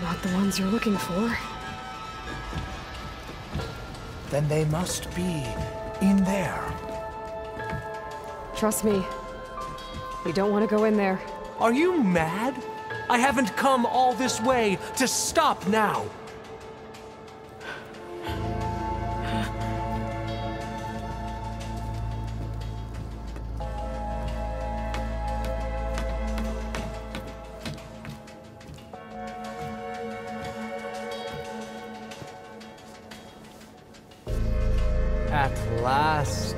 Not the ones you're looking for. Then they must be in there. Trust me. You don't want to go in there. Are you mad? I haven't come all this way to stop now. At last,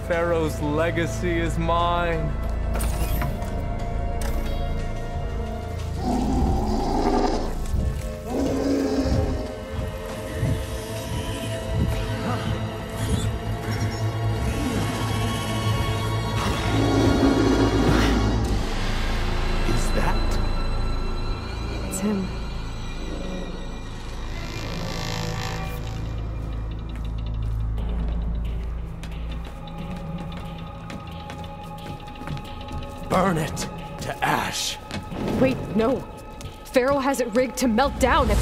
Pharaoh's legacy is mine. Is that? It's him. Burn it to ash. Wait, no. Pharaoh has it rigged to melt down if...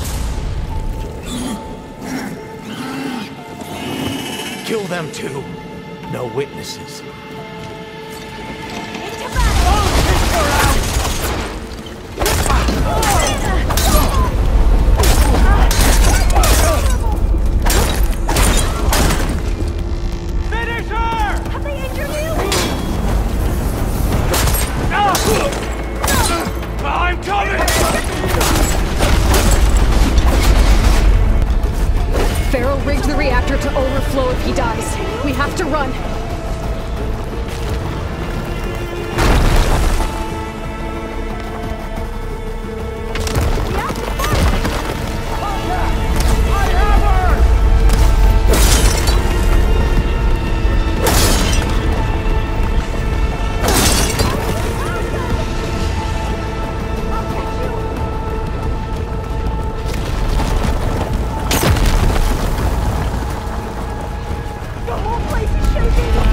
Kill them too. No witnesses. Finish her! Have they injured you? I'm coming! Pharaoh rigged the reactor to overflow if he dies. We have to run. The whole place is shaking!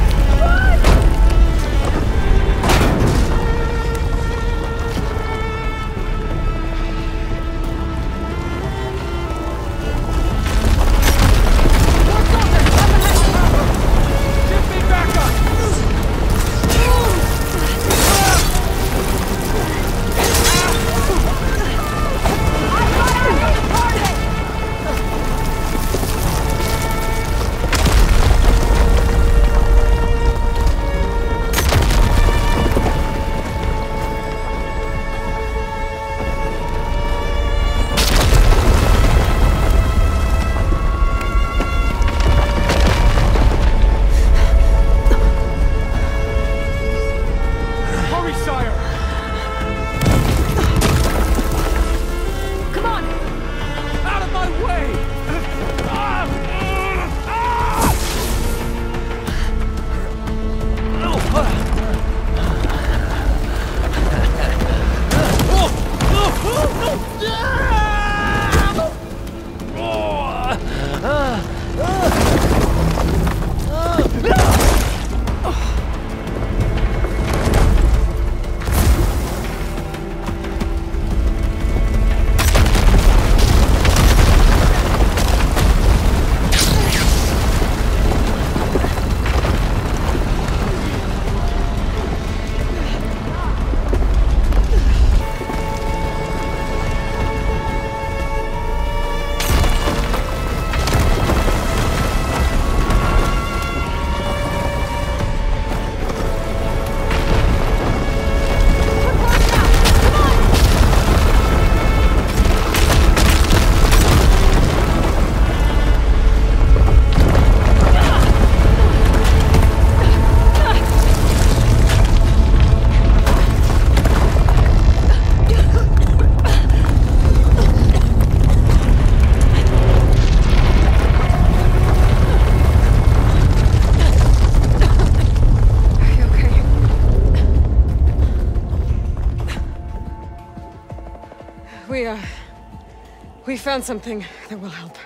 We found something that will help.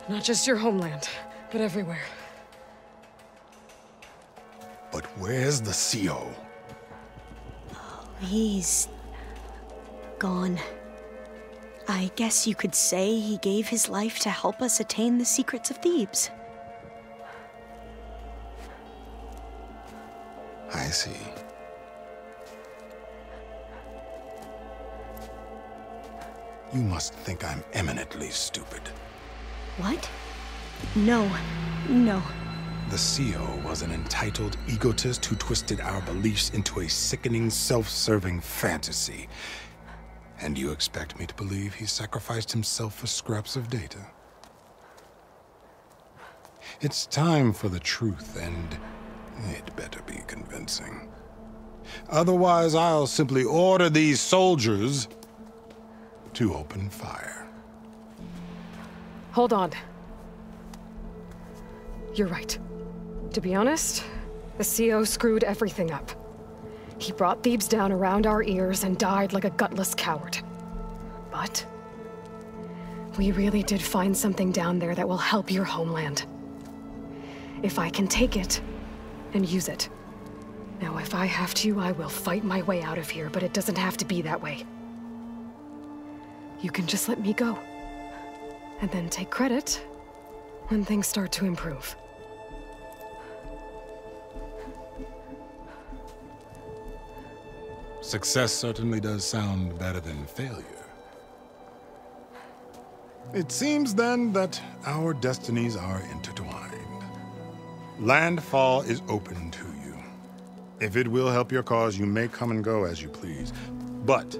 Not just your homeland, but everywhere. But where's the CO? He's gone. I guess you could say he gave his life to help us attain the secrets of Thebes. I see. You must think I'm eminently stupid. What? No. No. The CO was an entitled egotist who twisted our beliefs into a sickening, self-serving fantasy. And you expect me to believe he sacrificed himself for scraps of data? It's time for the truth, and it better be convincing. Otherwise, I'll simply order these soldiers to open fire. Hold on. You're right. To be honest, the CO screwed everything up. He brought Thebes down around our ears and died like a gutless coward. But we really did find something down there that will help your homeland. If I can take it and use it. Now, if I have to, I will fight my way out of here, but it doesn't have to be that way. You can just let me go. And then take credit when things start to improve. Success certainly does sound better than failure. It seems then that our destinies are intertwined. Landfall is open to you. If it will help your cause, you may come and go as you please. But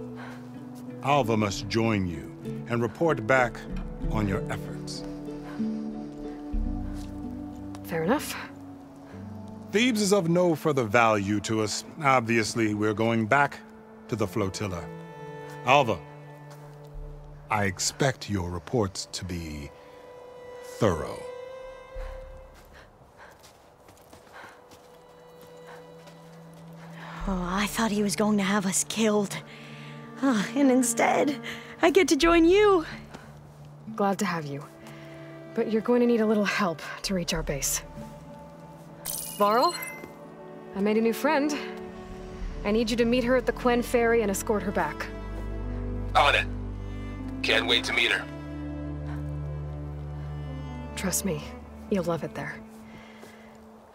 Alva must join you and report back on your efforts. Fair enough. Thebes is of no further value to us. Obviously, we're going back to the flotilla. Alva, I expect your reports to be thorough. Oh, I thought he was going to have us killed. And instead, I get to join you. Glad to have you. But you're going to need a little help to reach our base. Varl, I made a new friend. I need you to meet her at the Quen Ferry and escort her back. On it. Can't wait to meet her. Trust me, you'll love it there.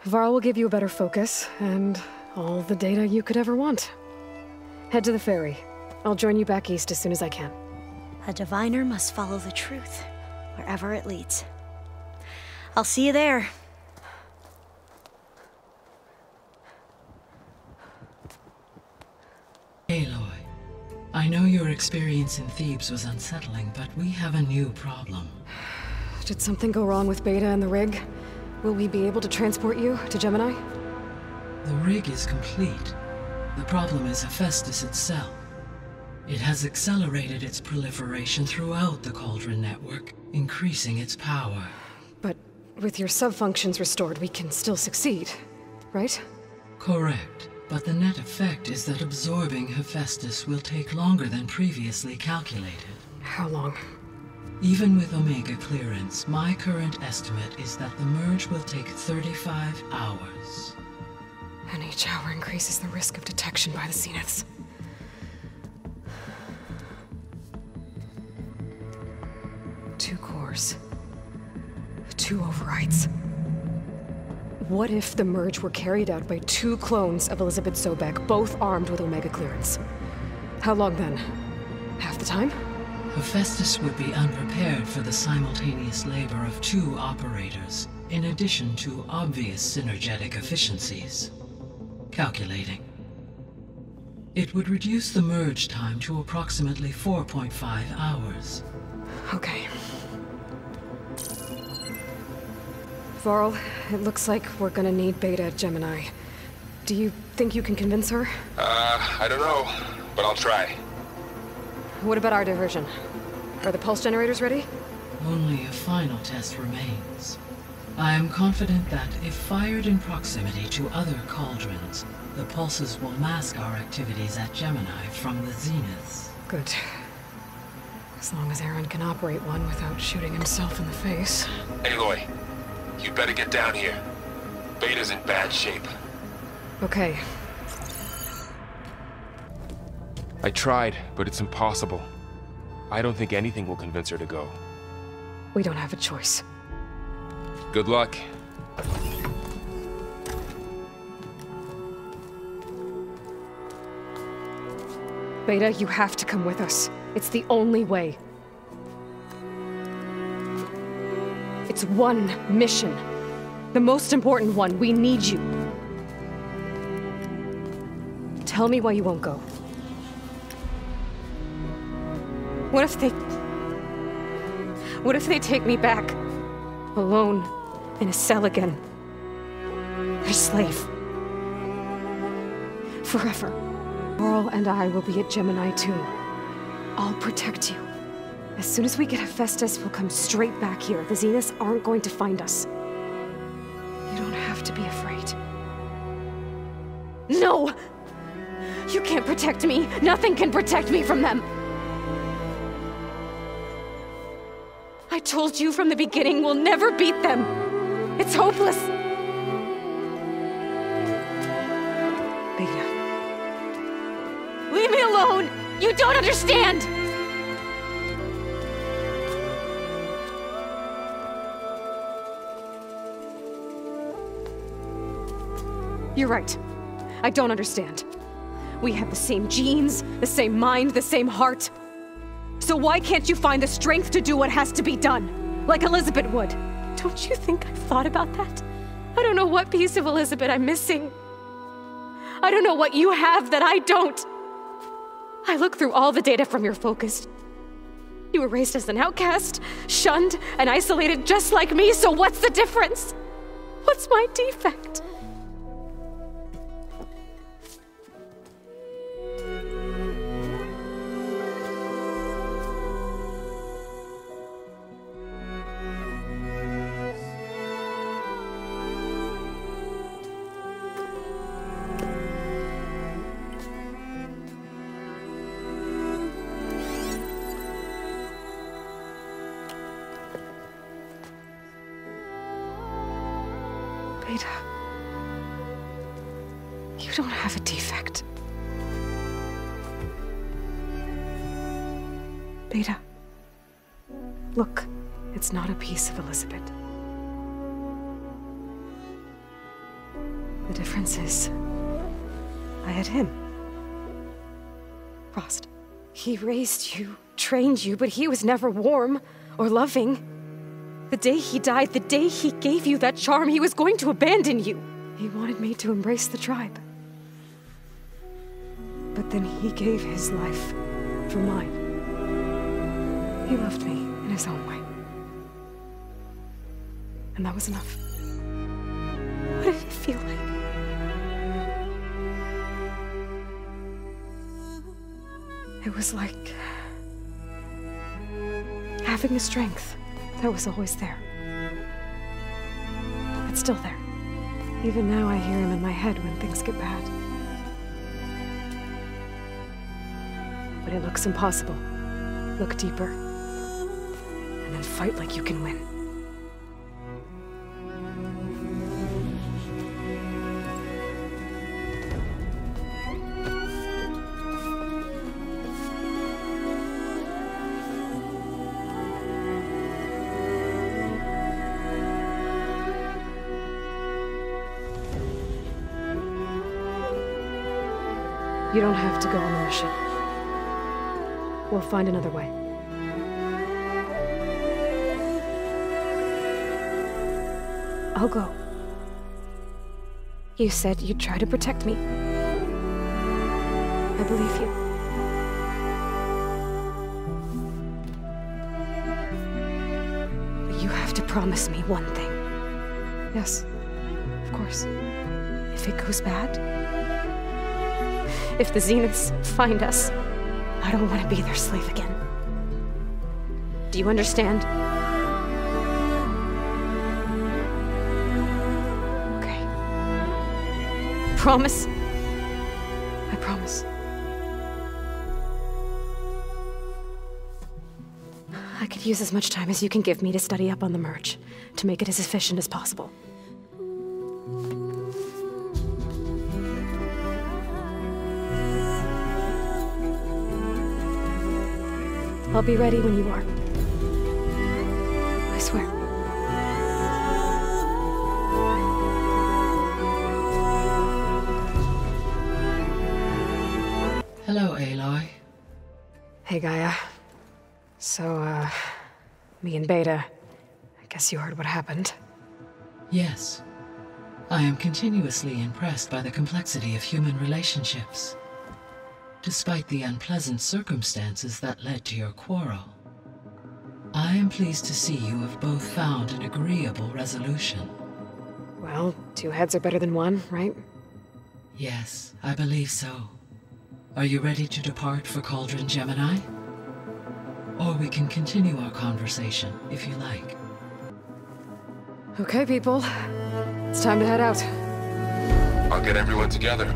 Varl will give you a better focus, and all the data you could ever want. Head to the ferry. I'll join you back east as soon as I can. A diviner must follow the truth, wherever it leads. I'll see you there. Aloy, I know your experience in Thebes was unsettling, but we have a new problem. Did something go wrong with Beta and the rig? Will we be able to transport you to Gemini? The rig is complete. The problem is Hephaestus itself. It has accelerated its proliferation throughout the Cauldron network, increasing its power. But with your sub-functions restored, we can still succeed, right? Correct. But the net effect is that absorbing Hephaestus will take longer than previously calculated. How long? Even with Omega clearance, my current estimate is that the merge will take 35 hours. And each hour increases the risk of detection by the Zeniths. Two cores. Two overrides. What if the merge were carried out by two clones of Elizabeth Sobek, both armed with Omega clearance? How long then? Half the time? Hephaestus would be unprepared for the simultaneous labor of two operators, in addition to obvious synergetic efficiencies. Calculating. It would reduce the merge time to approximately 4.5 hours. Okay. Varl, it looks like we're gonna need Beta at Gemini. Do you think you can convince her? I don't know, but I'll try. What about our diversion? Are the pulse generators ready? Only a final test remains. I am confident that if fired in proximity to other cauldrons, the pulses will mask our activities at Gemini from the zeniths. Good. As long as Aaron can operate one without shooting himself in the face. Aloy, you better get down here. Beta's in bad shape. Okay. I tried, but it's impossible. I don't think anything will convince her to go. We don't have a choice. Good luck. Beta, you have to come with us. It's the only way. It's one mission. The most important one. We need you. Tell me why you won't go. What if they take me back? Alone, in a cell again. A slave. Forever. Laurel and I will be at Gemini too. I'll protect you. As soon as we get Hephaestus, we'll come straight back here. The Zeniths aren't going to find us. You don't have to be afraid. No! You can't protect me. Nothing can protect me from them. I told you from the beginning, we'll never beat them. It's hopeless. Beta. Leave me alone! You don't understand! You're right. I don't understand. We have the same genes, the same mind, the same heart. So why can't you find the strength to do what has to be done? Like Elizabeth would. Don't you think I've thought about that? I don't know what piece of Elizabeth I'm missing. I don't know what you have that I don't. I looked through all the data from your focus. You were raised as an outcast, shunned, and isolated just like me, so what's the difference? What's my defect? Beta, you don't have a defect. Beta, look, it's not a piece of Elizabeth. The difference is, I had him. Frost. He raised you, trained you, but he was never warm or loving. The day he died, the day he gave you that charm, he was going to abandon you. He wanted me to embrace the tribe. But then he gave his life for mine. He loved me in his own way. And that was enough. What did it feel like? It was like having the strength that was always there. It's still there. Even now I hear him in my head when things get bad. But it looks impossible. Look deeper. And then fight like you can win. You don't have to go on the mission. We'll find another way. I'll go. You said you'd try to protect me. I believe you. But you have to promise me one thing. Yes, of course. If it goes bad, if the Zeniths find us, I don't want to be their slave again. Do you understand? Okay. Promise? I promise. I could use as much time as you can give me to study up on the merge, to make it as efficient as possible. I'll be ready when you are. I swear. Hello, Aloy. Hey, Gaia. So, me and Beta, I guess you heard what happened. Yes. I am continuously impressed by the complexity of human relationships. Despite the unpleasant circumstances that led to your quarrel, I am pleased to see you have both found an agreeable resolution. Well, 2 heads are better than 1, right? Yes, I believe so. Are you ready to depart for Cauldron Gemini? Or we can continue our conversation, if you like. Okay, people. It's time to head out. I'll get everyone together.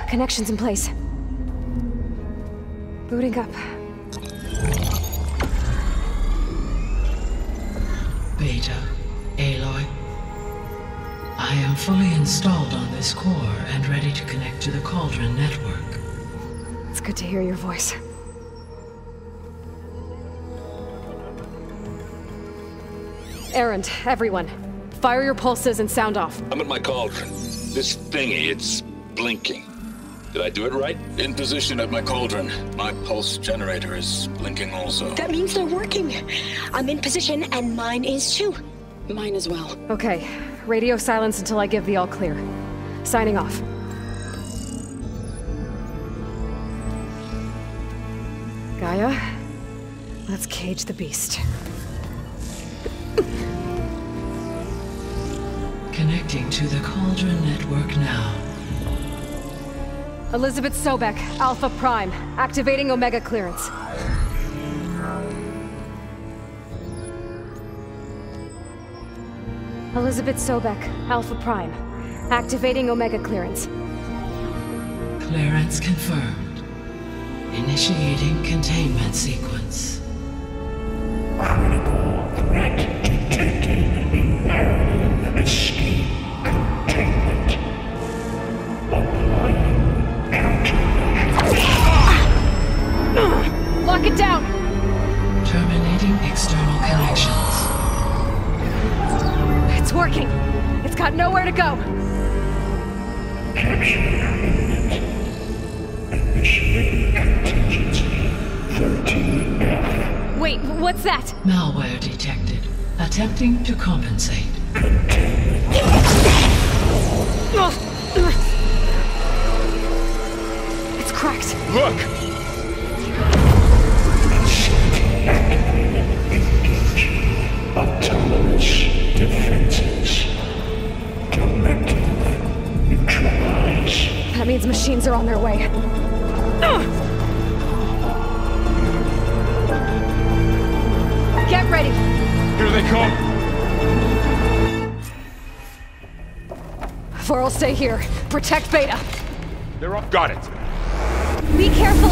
Connections in place. Booting up. Beta, Aloy. I am fully installed on this core and ready to connect to the Cauldron network. It's good to hear your voice. Errand, everyone. Fire your pulses and sound off. I'm at my cauldron. This thingy, it's blinking. Did I do it right? In position at my cauldron. My pulse generator is blinking also. That means they're working. I'm in position and mine is too. Mine as well. Okay. Radio silence until I give the all clear. Signing off. Gaia, let's cage the beast. Connecting to the Cauldron network now. Elizabeth Sobek, Alpha Prime, activating Omega clearance. Elizabeth Sobek, Alpha Prime, activating Omega clearance. Clearance confirmed. Initiating containment sequence. Critical threat detected. Inherent escape containment. Applying countermeasures. Lock it down! Terminating external connections. It's working. It's got nowhere to go. Capture imminent. Initiating contingency 13F. Wait, what's that? Malware detected. Attempting to compensate. It's cracked. Look! Engaging autonomous defenses. Directive neutralize. That means machines are on their way. Get ready! Here they come! Vor'll stay here. Protect Beta. They're up. Got it. Be careful!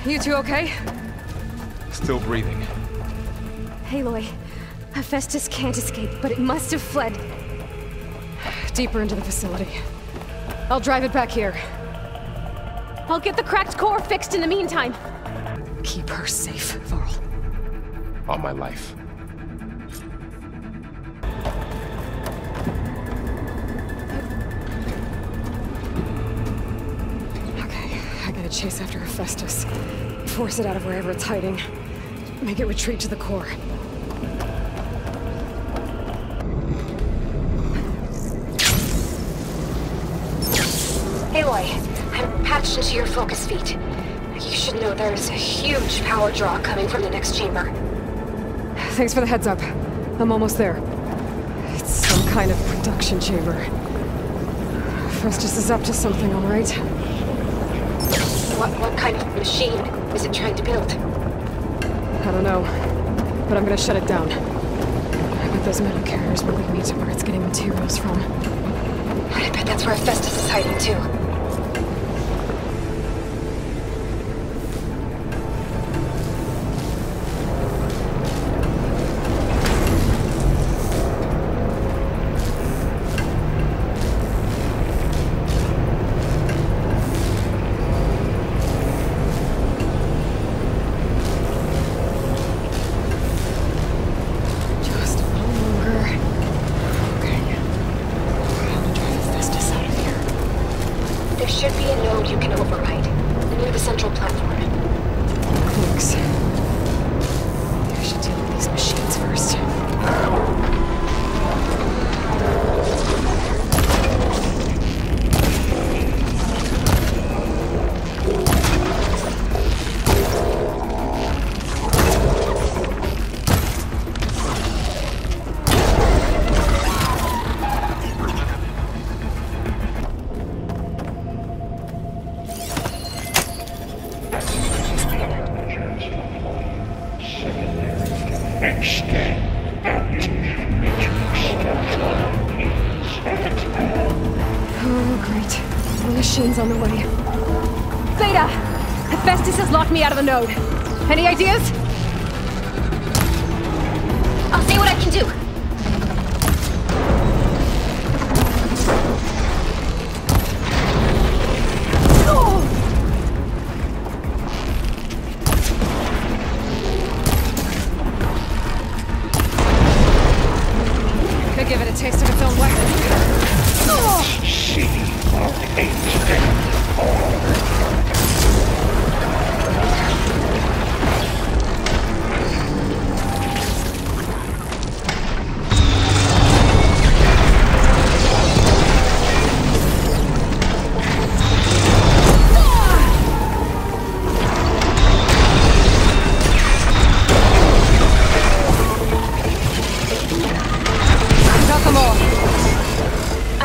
You two okay? Still breathing. Aloy, Hephaestus can't escape, but it must have fled. Deeper into the facility. I'll drive it back here. I'll get the cracked core fixed in the meantime. Keep her safe, Varl. On my life. Okay, I gotta chase after Hephaestus. Force it out of wherever it's hiding. Make it retreat to the core. Aloy, I'm patched into your focus feed. You should know there's a huge power draw coming from the next chamber. Thanks for the heads up. I'm almost there. It's some kind of production chamber. Hephaestus is up to something, all right? What kind of machine is it trying to build? I don't know, but I'm gonna shut it down. I bet those metal carriers will lead me to where it's getting materials from. I bet that's where Hephaestus is hiding too. On the way. Beta! Hephaestus has locked me out of the node. Any ideas? I'll see what I can do. Could give it a taste of its own weapon.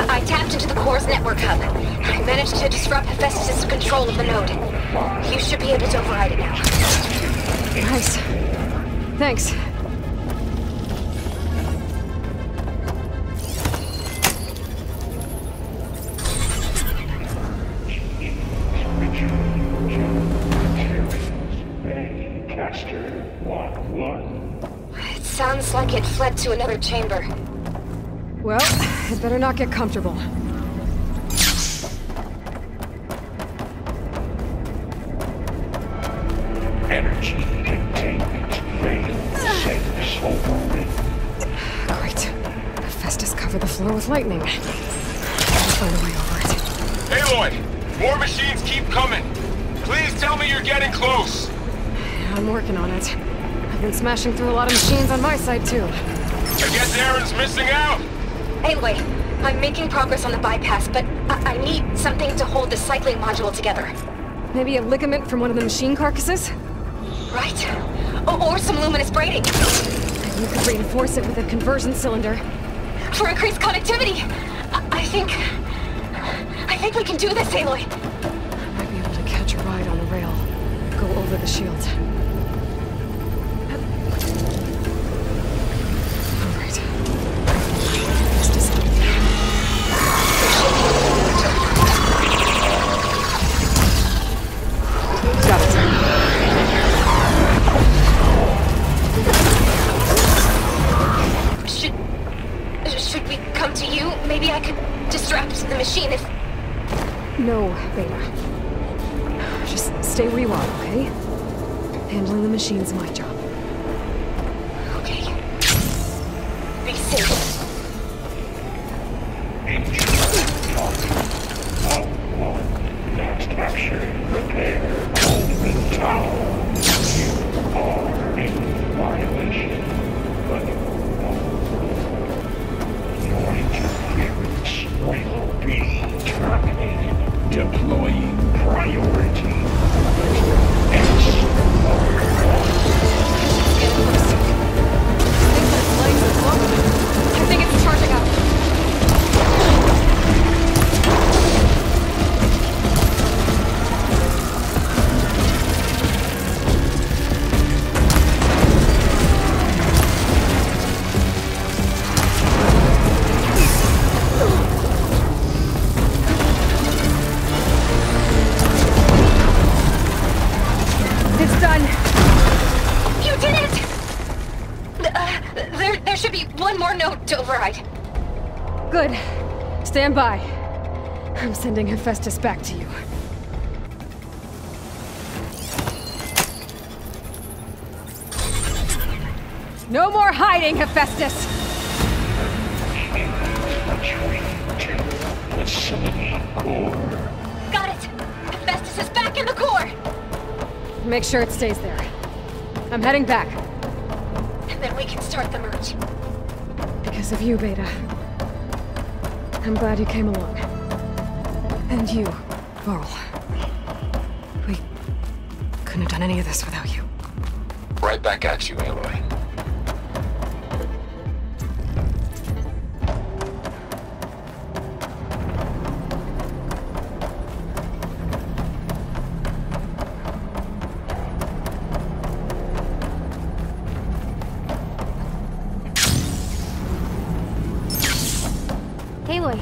I tapped into the core's network hub. I managed to disrupt Hephaestus' control of the node. You should be able to override it now. Nice. Thanks. It sounds like it fled to another chamber. Well, it better not get comfortable. Energy containment rate 6 overrate. Great. Hephaestus covered the floor with lightning. I'll find a way over it. Aloy! More machines keep coming! Please tell me you're getting close! I'm working on it. I've been smashing through a lot of machines on my side, too. I guess Aaron's missing out! Anyway, I'm making progress on the bypass, but I need something to hold the cycling module together. Maybe a ligament from one of the machine carcasses? Right. Or some luminous braiding. You could reinforce it with a conversion cylinder. For increased connectivity! I think we can do this, Aloy. I might be able to catch a ride on the rail. Go over the shield. Got it. machine if... No, Beta. Just stay where you are, okay? Handling the machine's my job. Okay. Be safe. Next capture, prepare, hold the tower. You are in violation, but your interference will be terminated. Deploying priority. I think it's charging up. It's done. You did it! There should be one more note to override. Good. Stand by. I'm sending Hephaestus back to you. No more hiding, Hephaestus! Got it! Hephaestus is back in the core! Make sure it stays there. I'm heading back. And then we can start the merge. Because of you, Beta. I'm glad you came along. And you, Varl. We couldn't have done any of this without you. Right back at you, Aloy. Aloy,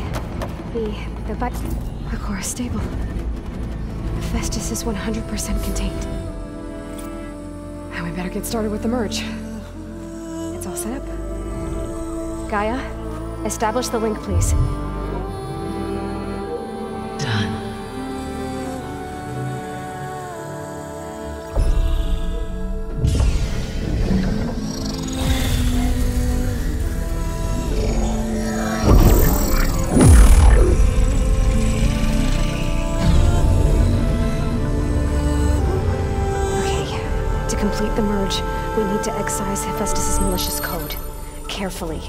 the core is stable. Hephaestus is 100% contained. And we better get started with the merge. It's all set up. Gaia, establish the link, please. Done. To complete the merge, we need to excise Hephaestus' malicious code. Carefully.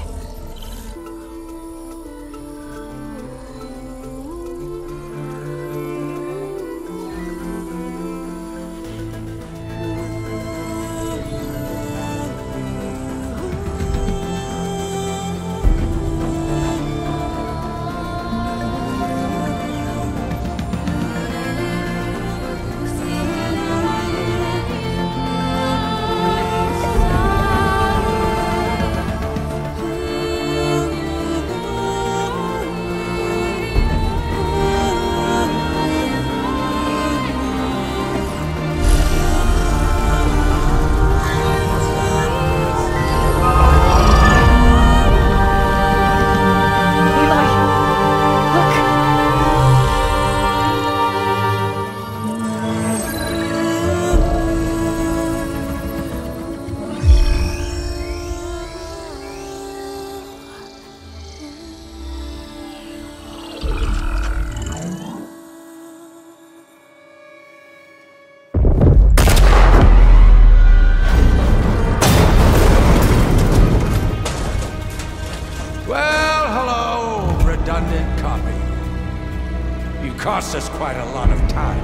Costs us quite a lot of time.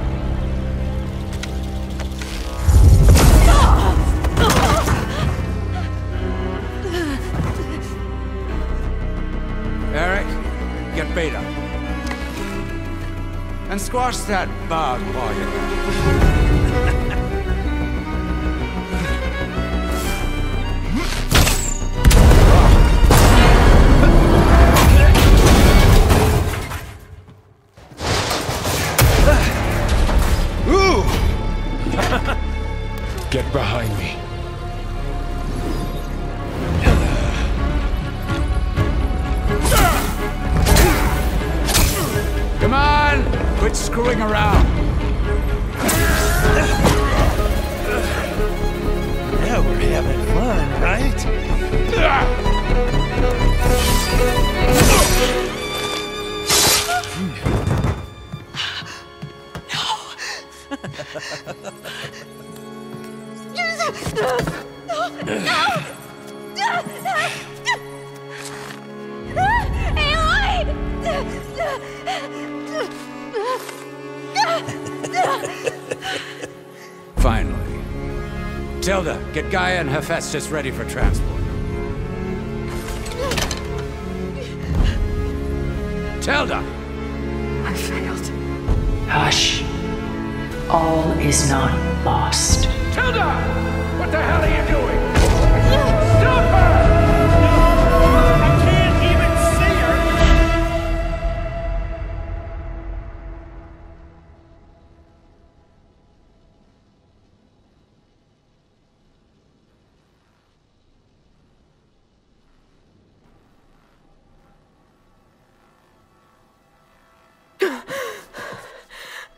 Eric, get Beta. And squash that bug while you're at it. Get behind me. man! Quit screwing around! Yeah, we're having fun, right? Finally. Tilda, get Gaia and Hephaestus ready for transport. Tilda! I failed. Hush. All is not lost. Tilda! What the hell are you doing? Stop her! I can't even see her!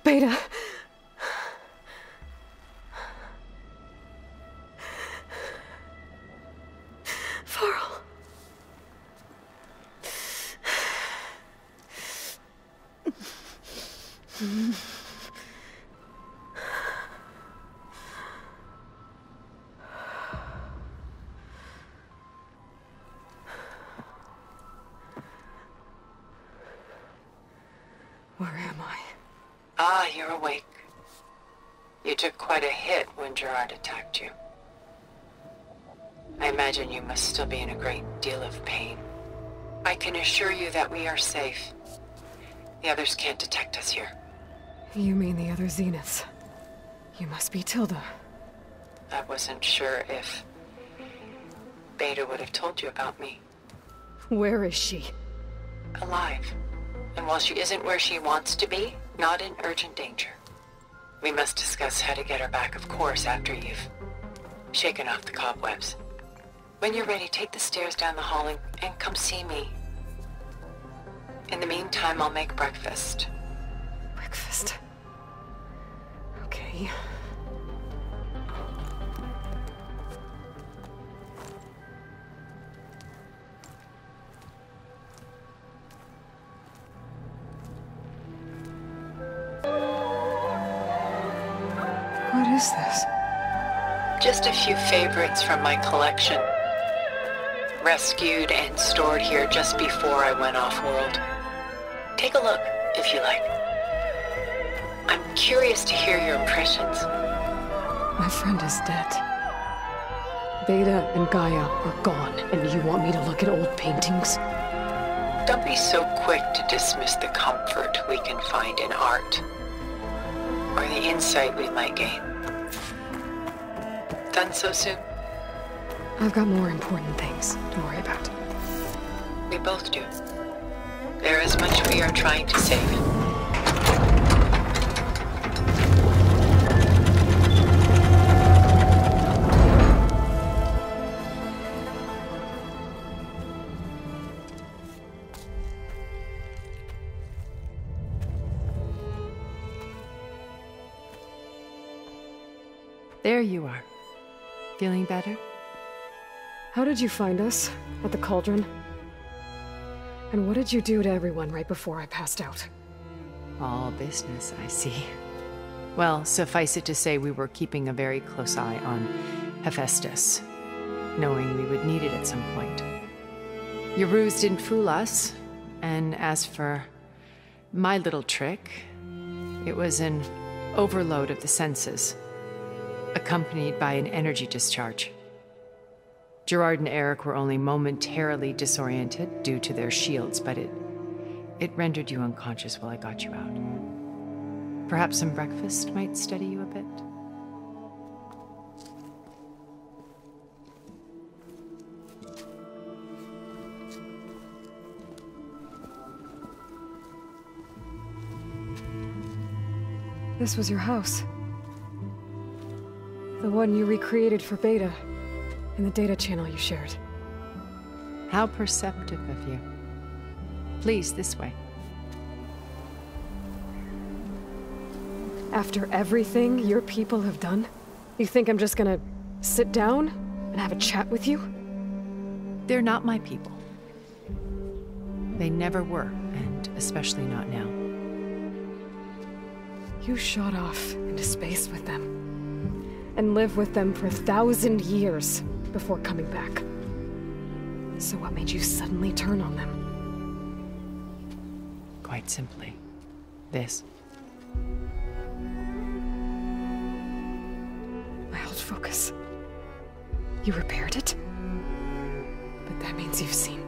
Beta. Farrell. Where am I? Ah, you're awake. You took quite a hit when Gerard attacked you. I imagine you must still be in a great deal of pain. I can assure you that we are safe. The others can't detect us here. You mean the other Zeniths? You must be Tilda. I wasn't sure if Beta would have told you about me. Where is she? Alive. And while she isn't where she wants to be, not in urgent danger. We must discuss how to get her back, of course, after you've shaken off the cobwebs. When you're ready, take the stairs down the hall and come see me. In the meantime, I'll make breakfast. Breakfast? Okay. What is this? Just a few favorites from my collection. Rescued and stored here just before I went off-world. Take a look, if you like. I'm curious to hear your impressions. My friend is dead. Beta and Gaia are gone, and you want me to look at old paintings? Don't be so quick to dismiss the comfort we can find in art, or the insight we might gain. Done so soon? I've got more important things to worry about. We both do. There is much we are trying to save. There you are. Feeling better? How did you find us? At the cauldron? And what did you do to everyone right before I passed out? All business, I see. Well, suffice it to say we were keeping a very close eye on Hephaestus, knowing we would need it at some point. Your ruse didn't fool us, and as for my little trick, it was an overload of the senses, accompanied by an energy discharge. Gerard and Eric were only momentarily disoriented due to their shields, but it rendered you unconscious while I got you out. Perhaps some breakfast might steady you a bit? This was your house. The one you recreated for Beta, in the data channel you shared. How perceptive of you. Please, this way. After everything your people have done? You think I'm just gonna sit down and have a chat with you? They're not my people. They never were, and especially not now. You shot off into space with them, and lived with them for 1,000 years before coming back. So what made you suddenly turn on them? Quite simply, this. My old focus. You repaired it? But that means you've seen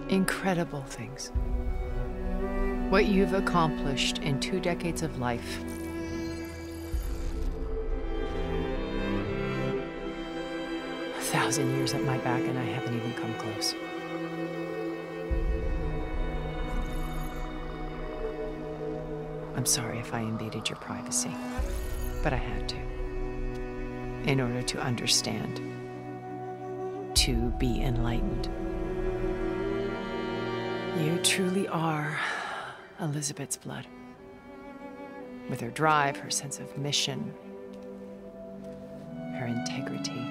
incredible things. What you've accomplished in 2 decades of life. A 1,000 years at my back and I haven't even come close. I'm sorry if I invaded your privacy, but I had to. In order to understand. To be enlightened. You truly are Elizabeth's blood. With her drive, her sense of mission, her integrity.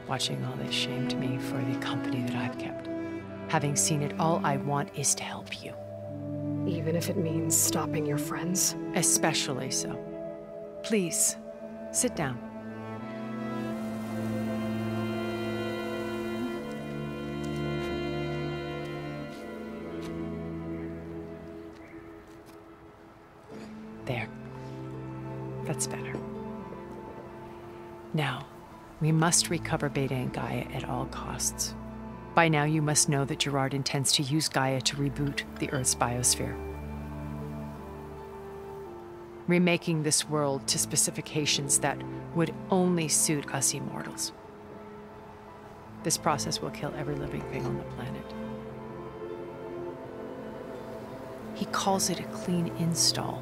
Watching all this shamed me for the company that I've kept. Having seen it, all I want is to help you. Even if it means stopping your friends? Especially so. Please, sit down. There. That's better. Now, we must recover Beta and Gaia at all costs. By now, you must know that Gerard intends to use Gaia to reboot the Earth's biosphere. Remaking this world to specifications that would only suit us immortals. This process will kill every living thing on the planet. He calls it a clean install.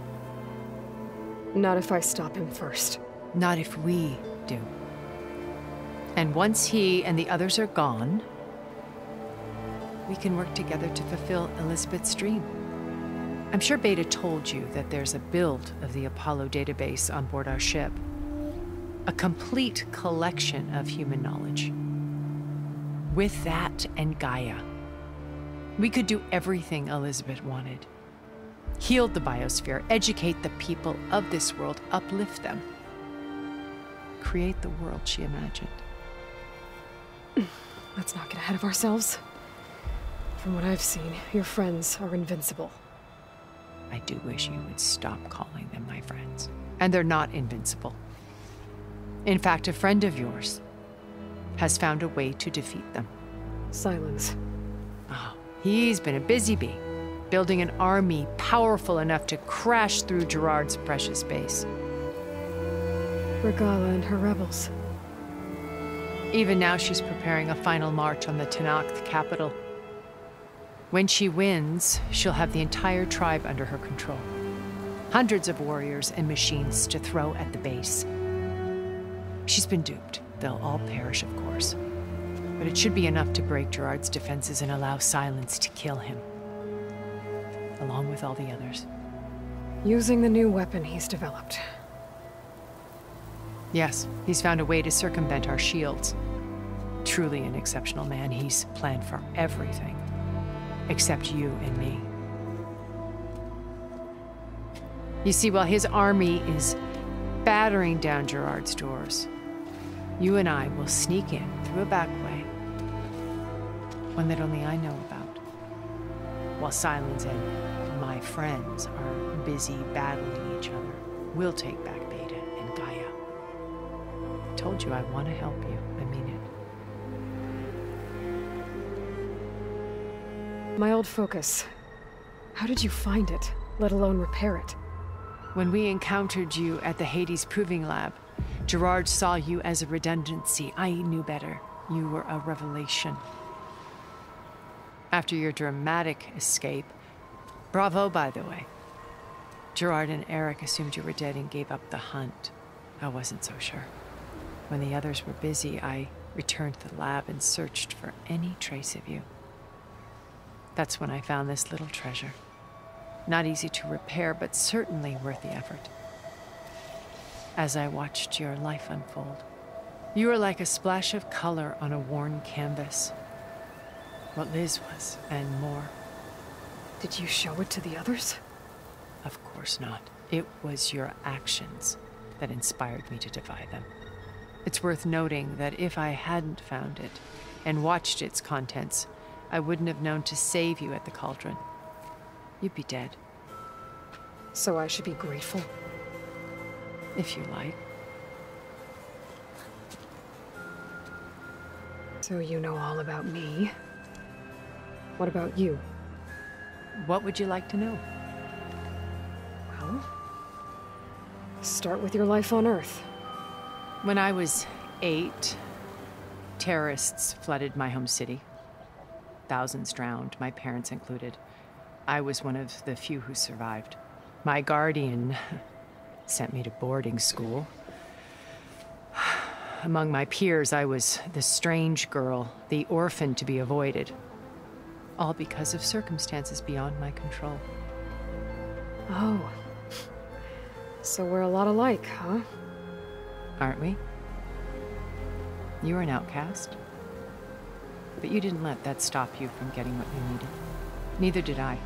Not if I stop him first. Not if we do. And once he and the others are gone, we can work together to fulfill Elizabeth's dream. I'm sure Beta told you that there's a build of the Apollo database on board our ship. A complete collection of human knowledge. With that and Gaia, we could do everything Elizabeth wanted. Heal the biosphere, educate the people of this world, uplift them. Create the world she imagined. Let's not get ahead of ourselves. From what I've seen, your friends are invincible. I do wish you would stop calling them my friends. And they're not invincible. In fact, a friend of yours has found a way to defeat them. Silence. Oh, he's been a busy bee, building an army powerful enough to crash through Gerard's precious base. Regala and her rebels. Even now, she's preparing a final march on the Tenakth capital. When she wins, she'll have the entire tribe under her control. Hundreds of warriors and machines to throw at the base. She's been duped. They'll all perish, of course. But it should be enough to break Gerard's defenses and allow Silence to kill him. Along with all the others. Using the new weapon he's developed. Yes, he's found a way to circumvent our shields. Truly an exceptional man. He's planned for everything. Except you and me. You see, while his army is battering down Gerard's doors, you and I will sneak in through a back way. One that only I know about. While Silence and my friends are busy battling each other, we'll take back Beta and Gaia. I told you I want to help you. I mean it. My old focus. How did you find it, let alone repair it? When we encountered you at the Hades Proving Lab, Gerard saw you as a redundancy. I knew better. You were a revelation. After your dramatic escape, bravo, by the way. Gerard and Eric assumed you were dead and gave up the hunt. I wasn't so sure. When the others were busy, I returned to the lab and searched for any trace of you. That's when I found this little treasure. Not easy to repair, but certainly worth the effort. As I watched your life unfold, you were like a splash of color on a worn canvas. What Liz was, and more. Did you show it to the others? Of course not. It was your actions that inspired me to defy them. It's worth noting that if I hadn't found it and watched its contents, I wouldn't have known to save you at the cauldron. You'd be dead. So I should be grateful? If you like. So you know all about me. What about you? What would you like to know? Well, start with your life on Earth. When I was 8, terrorists flooded my home city. Thousands drowned, my parents included. I was one of the few who survived. My guardian sent me to boarding school. Among my peers, I was the strange girl, the orphan to be avoided. All because of circumstances beyond my control. Oh. So we're a lot alike, huh? Aren't we? You were an outcast. But you didn't let that stop you from getting what you needed. Neither did I.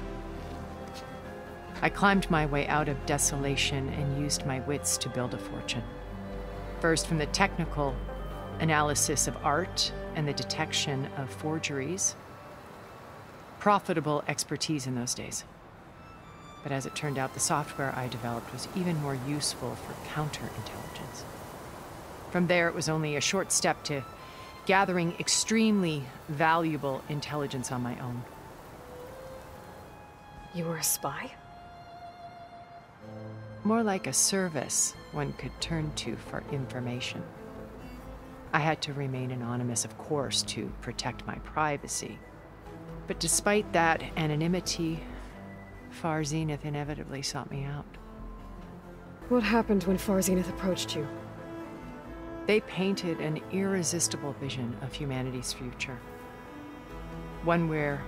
I climbed my way out of desolation and used my wits to build a fortune. First, from the technical analysis of art and the detection of forgeries. Profitable expertise in those days. But as it turned out, the software I developed was even more useful for counterintelligence. From there, it was only a short step to gathering extremely valuable intelligence on my own. You were a spy? More like a service one could turn to for information. I had to remain anonymous, of course, to protect my privacy. But despite that anonymity, Far Zenith inevitably sought me out. What happened when Far Zenith approached you? They painted an irresistible vision of humanity's future. One where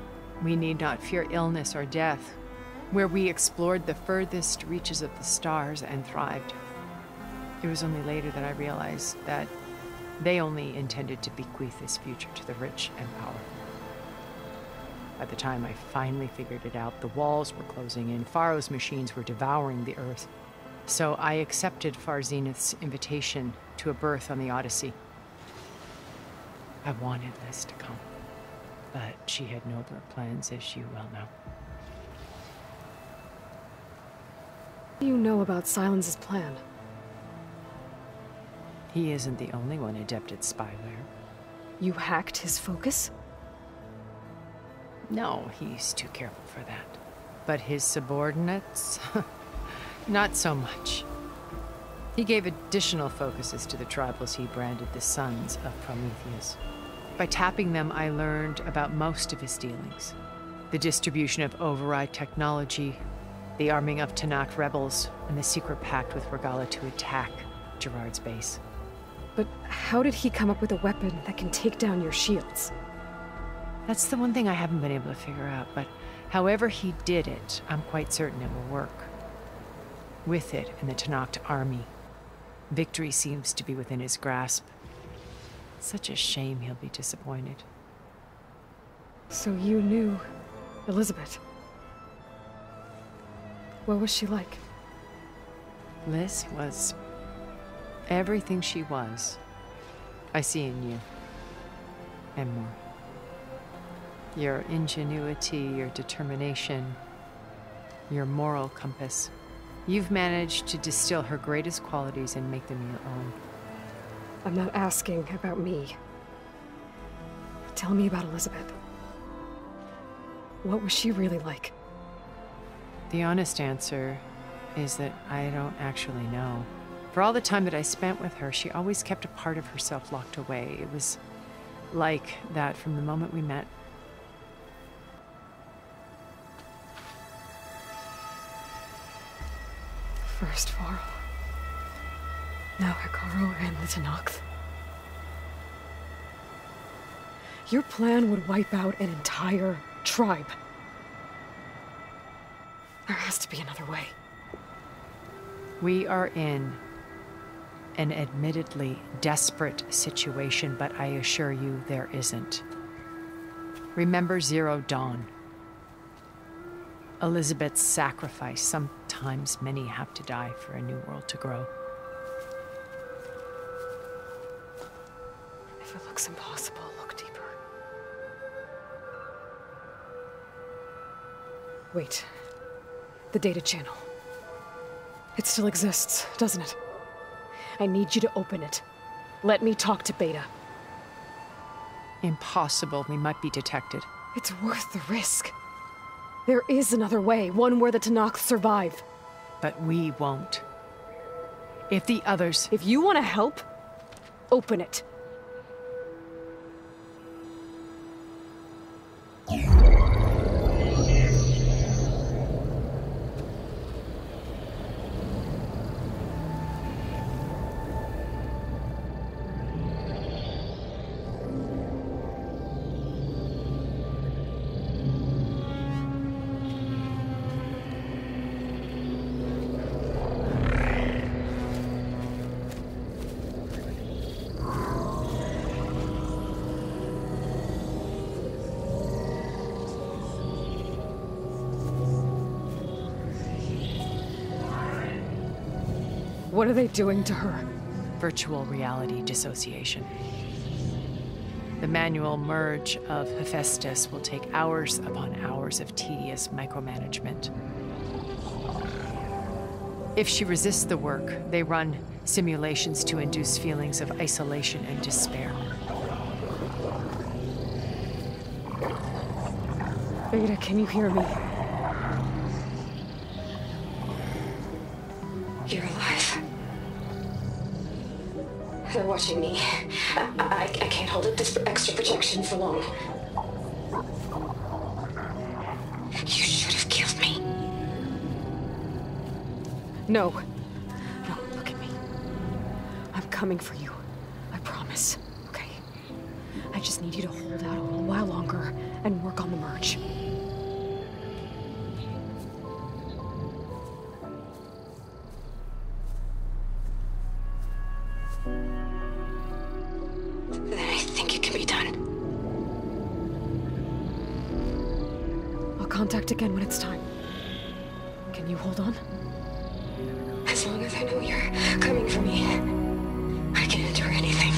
we need not fear illness or death, where we explored the furthest reaches of the stars and thrived. It was only later that I realized that they only intended to bequeath this future to the rich and powerful. By the time I finally figured it out, the walls were closing in, Pharaoh's machines were devouring the Earth. So I accepted Far Zenith's invitation to a berth on the Odyssey. I wanted Liz to come, but she had nobler plans, as you well know. What do you know about Silence's plan? He isn't the only one adept at spyware. You hacked his focus? No, he's too careful for that. But his subordinates? Not so much. He gave additional focuses to the tribals he branded the Sons of Prometheus. By tapping them, I learned about most of his dealings. The distribution of override technology, the arming of Tanakh rebels, and the secret pact with Regala to attack Gerard's base. But how did he come up with a weapon that can take down your shields? That's the one thing I haven't been able to figure out, but however he did it, I'm quite certain it will work. With it and the Tanakh army, victory seems to be within his grasp. Such a shame he'll be disappointed. So you knew Elizabeth. What was she like? Liz was everything she was. I see in you. And more. Your ingenuity, your determination, your moral compass. You've managed to distill her greatest qualities and make them your own. I'm not asking about me. Tell me about Elizabeth. What was she really like? The honest answer is that I don't actually know. For all the time that I spent with her, she always kept a part of herself locked away. It was like that from the moment we met. First Pharaoh, now Hikaru and the Tanakh. Your plan would wipe out an entire tribe. There has to be another way. We are in an admittedly desperate situation, but I assure you there isn't. Remember Zero Dawn. Elizabeth's sacrifice. Sometimes many have to die for a new world to grow. If it looks impossible, look deeper. Wait. The data channel. It still exists, doesn't it? I need you to open it. Let me talk to Beta. Impossible. We might be detected. It's worth the risk. There is another way, one where the Tanakh survive. But we won't. If the others... If you want to help, open it. What are they doing to her? Virtual reality dissociation. The manual merge of Hephaestus will take hours upon hours of tedious micromanagement. If she resists the work, they run simulations to induce feelings of isolation and despair. Beta, can you hear me? You're alive. They're watching me. I can't hold up this extra projection for long. You should have killed me. No. No, look at me. I'm coming for you. I promise. Okay? I just need you to hold out a little while longer and work on the merge. Then I think it can be done. I'll contact again when it's time. Can you hold on? As long as I know you're coming for me, I can endure anything.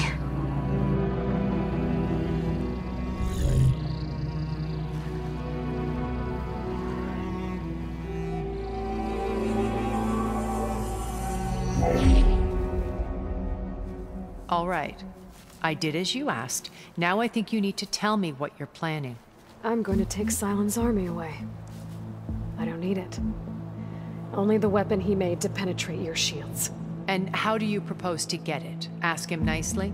All right. I did as you asked. Now I think you need to tell me what you're planning. I'm going to take Silent's army away. I don't need it. Only the weapon he made to penetrate your shields. And how do you propose to get it? Ask him nicely?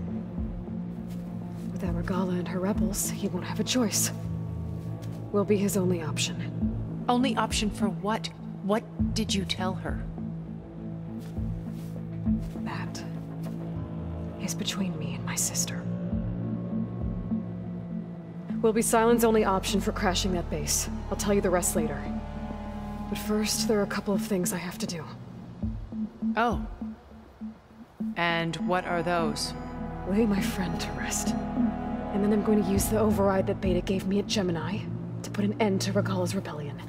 Without Regala and her rebels, he won't have a choice. We'll be his only option. Only option for what? What did you tell her? That is between me and my sister. Will be Silent's only option for crashing that base. I'll tell you the rest later. But first, there are a couple of things I have to do. Oh. And what are those? Lay my friend to rest. And then I'm going to use the override that Beta gave me at Gemini to put an end to Regala's rebellion.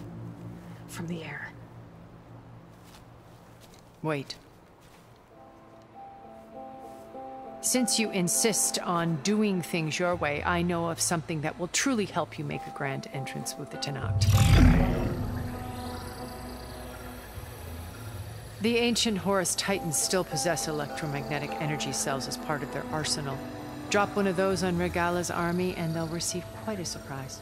From the air. Wait. Since you insist on doing things your way, I know of something that will truly help you make a grand entrance with the Tanakh. The ancient Horus Titans still possess electromagnetic energy cells as part of their arsenal. Drop one of those on Regala's army and they'll receive quite a surprise.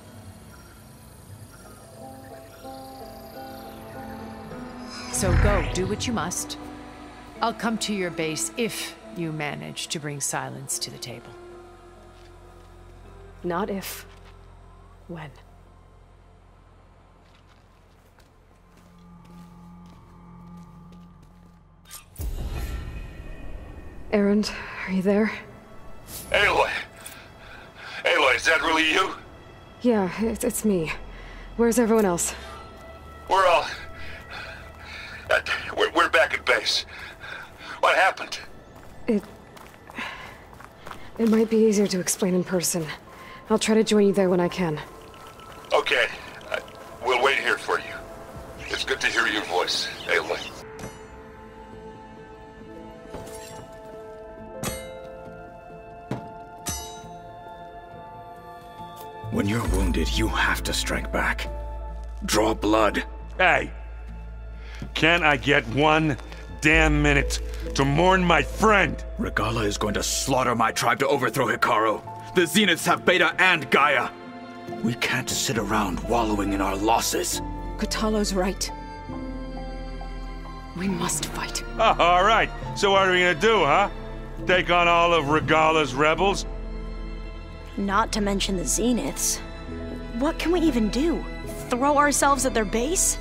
So go, do what you must. I'll come to your base if you manage to bring Silence to the table. Not if. When. Erend, are you there? Aloy! Aloy, is that really you? Yeah, it's me. Where's everyone else? We're all What happened? It might be easier to explain in person. I'll try to join you there when I can. Okay. We'll wait here for you. It's good to hear your voice, Aloy. When you're wounded, you have to strike back. Draw blood. Hey! Can't I get 1 damn minute to mourn my friend? Regala is going to slaughter my tribe to overthrow Hikaru. The Zeniths have Beta and Gaia. We can't sit around wallowing in our losses. Kotalo's right. We must fight. Oh, all right. So what are we gonna do, huh? Take on all of Regala's rebels? Not to mention the Zeniths. What can we even do? Throw ourselves at their base?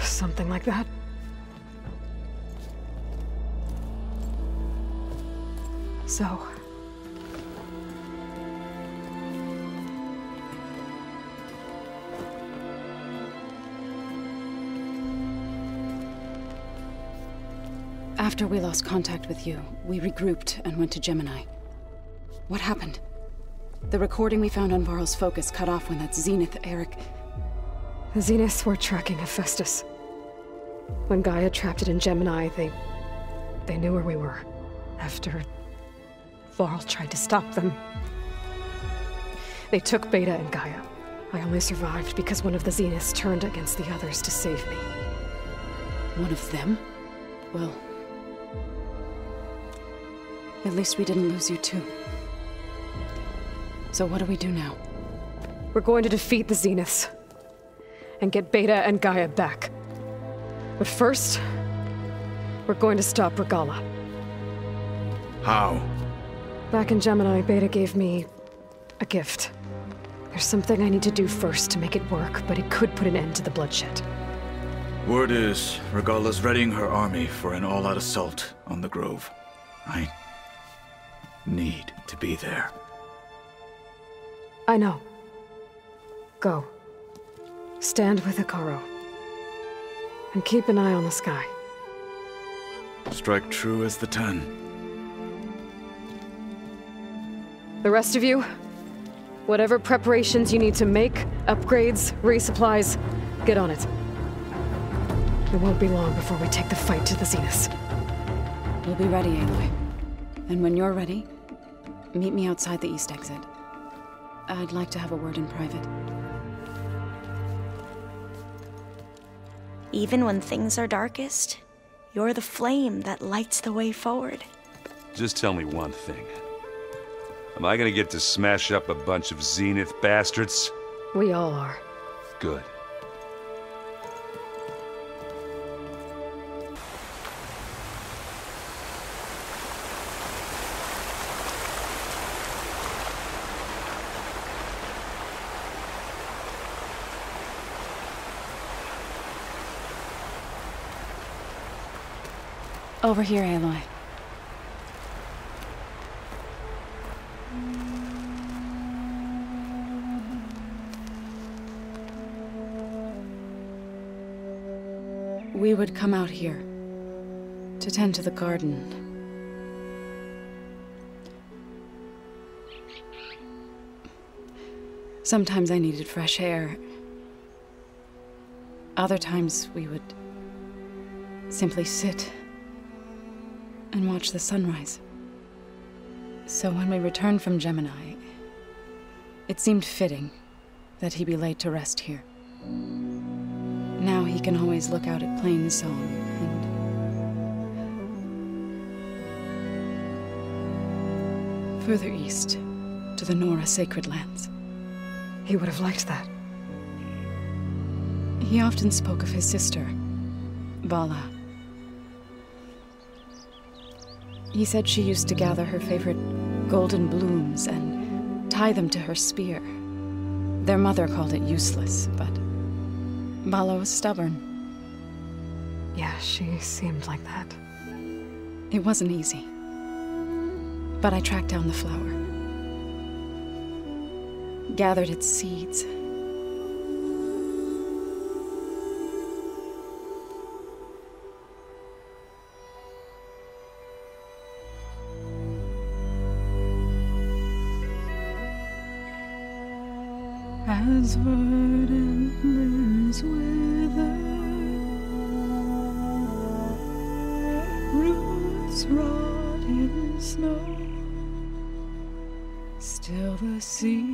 Something like that. So... After we lost contact with you, we regrouped and went to Gemini. What happened? The recording we found on Varl's focus cut off when that Zenith, Eric... The Zeniths were tracking Hephaestus. When Gaia trapped it in Gemini, they knew where we were. After Varl tried to stop them. They took Beta and Gaia. I only survived because one of the Zeniths turned against the others to save me. One of them? Well... at least we didn't lose you too. So what do we do now? We're going to defeat the Zeniths. And get Beta and Gaia back. But first, we're going to stop Regala. How? Back in Gemini, Beta gave me a gift. There's something I need to do first to make it work, but it could put an end to the bloodshed. Word is, Regala's readying her army for an all-out assault on the Grove. I need to be there. I know. Go. Stand with Hikaru. And keep an eye on the sky. Strike true as the 10. The rest of you, whatever preparations you need to make, upgrades, resupplies, get on it. It won't be long before we take the fight to the Zeniths. We'll be ready, Aloy. And when you're ready, meet me outside the east exit. I'd like to have a word in private. Even when things are darkest, you're the flame that lights the way forward. Just tell me one thing. Am I gonna get to smash up a bunch of Zenith bastards? We all are. Good. Over here, Aloy. We would come out here to tend to the garden. Sometimes I needed fresh air. Other times we would simply sit and watch the sunrise. So when we returned from Gemini, it seemed fitting that he be laid to rest here. Now he can always look out at Plains Song and further east to the Nora Sacred Lands. He would have liked that. He often spoke of his sister, Vala. He said she used to gather her favorite golden blooms and tie them to her spear. Their mother called it useless, but Vala was stubborn. Yeah, she seemed like that. It wasn't easy. But I tracked down the flower. Gathered its seeds. as verdant limbs wither, roots rot in snow, still the sea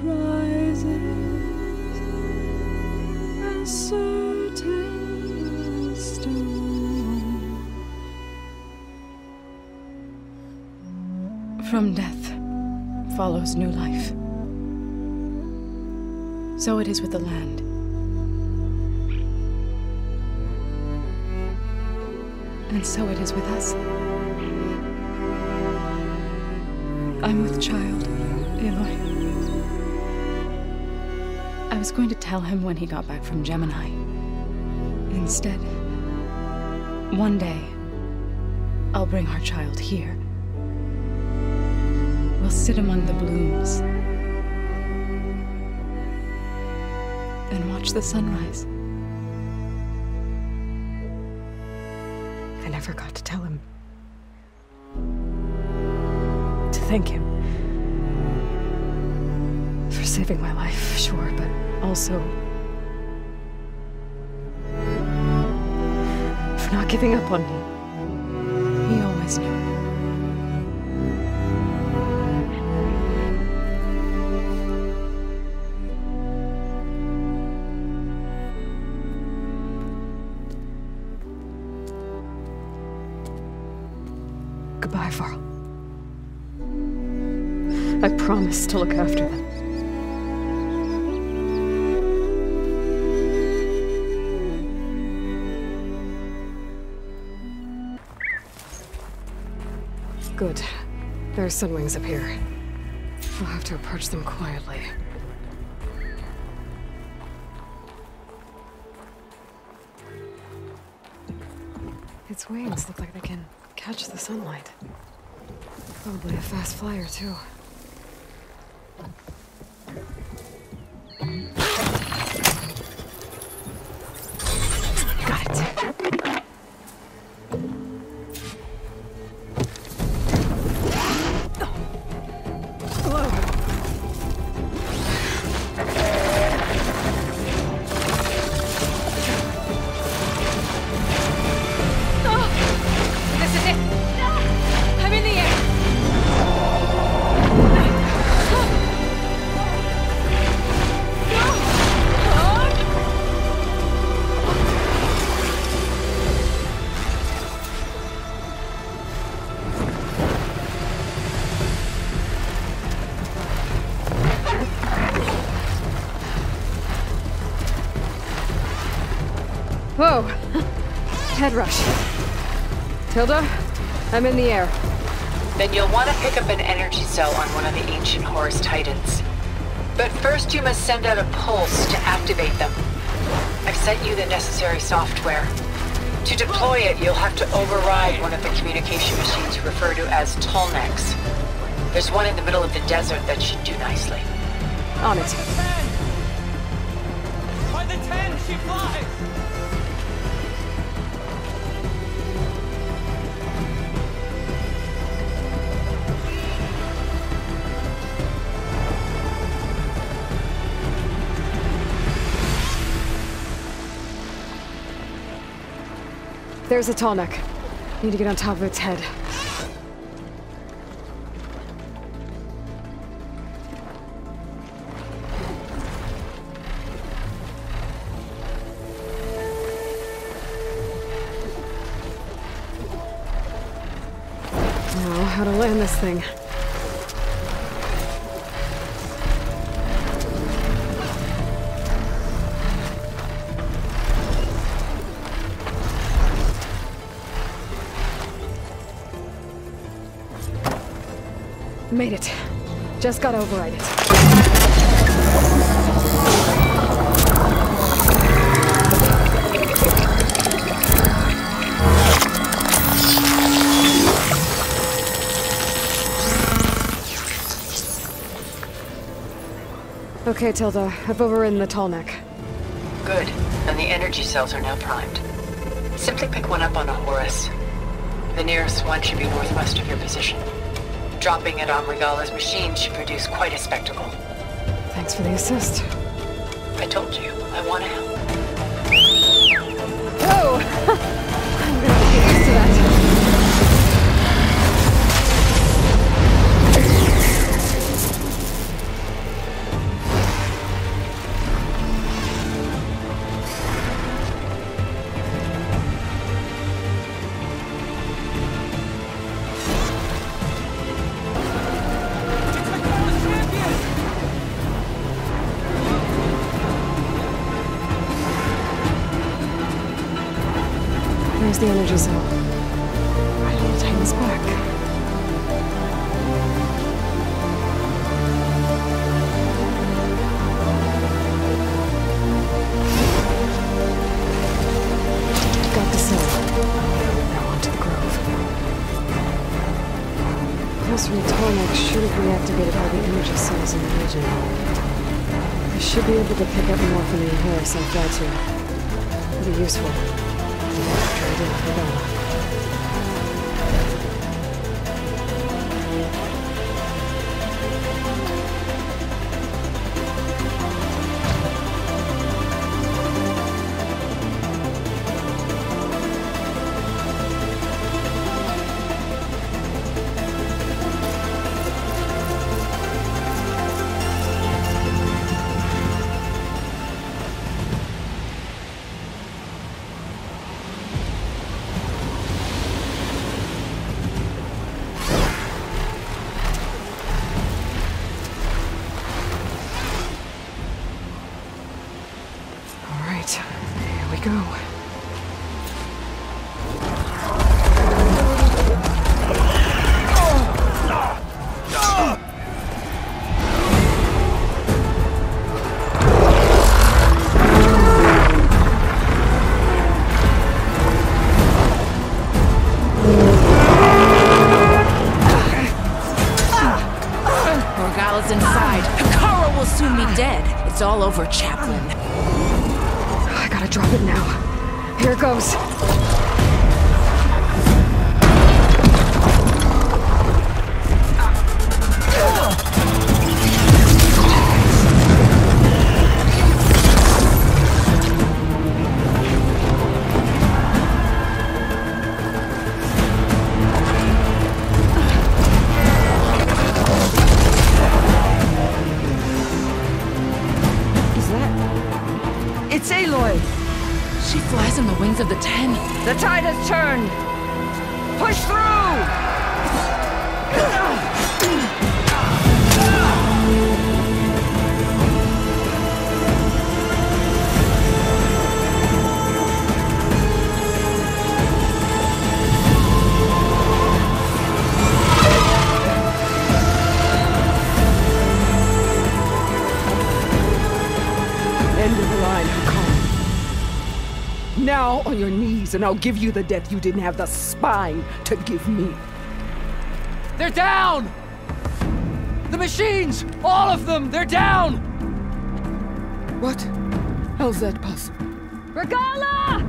rises as certain as stone. From death follows new life. So it is with the land. And so it is with us. I'm with child, Aloy. I was going to tell him when he got back from Gemini. Instead, one day, I'll bring our child here. We'll sit among the blooms and watch the sunrise. I never got to tell him. To thank him. For saving my life, sure, but also for not giving up on me. He always knew. Goodbye, Varl. I promise to look after them. Good. There are sunwings up here. I'll have to approach them quietly. Its wings look like they can catch the sunlight. Probably a fast flyer, too. Got it. Whoa! Head rush. Tilda, I'm in the air. Then you'll want to pick up an energy cell on one of the ancient Horus Titans. But first you must send out a pulse to activate them. I've sent you the necessary software. To deploy it, you'll have to override one of the communication machines you refer to as Tolnecs. There's one in the middle of the desert that should do nicely. On it. By the 10, she flies! There's a Tolnec. Need to get on top of its head. Now, how to land this thing. Made it. Just gotta override it. Okay, Tilda. I've overridden the Tolnec. Good. And the energy cells are now primed. Simply pick one up on a Horus. The nearest one should be northwest of your position. Dropping it on Regala's machine should produce quite a spectacle. Thanks for the assist. I told you, I want to help. Oh! I'm gonna get used to that. Where's the energy cell? I don't want to time this back. Got the cell. Now onto the grove. Pulse from Tonic should have reactivated all the energy cells in the region. I should be able to pick up more from the Harris I've got to. It'll be useful. After I did for Bella. Here we go. Morgala's inside. Hikara will soon be dead. It's all over, Chaplain. I gotta drop it now. Here it goes. It's Aloy! She flies on the wings of the Ten. The tide has turned! Push through! End of the line, Hikara. Now on your knees, and I'll give you the death you didn't have the spine to give me. They're down! The machines! All of them! They're down! What? How's that possible? Regala!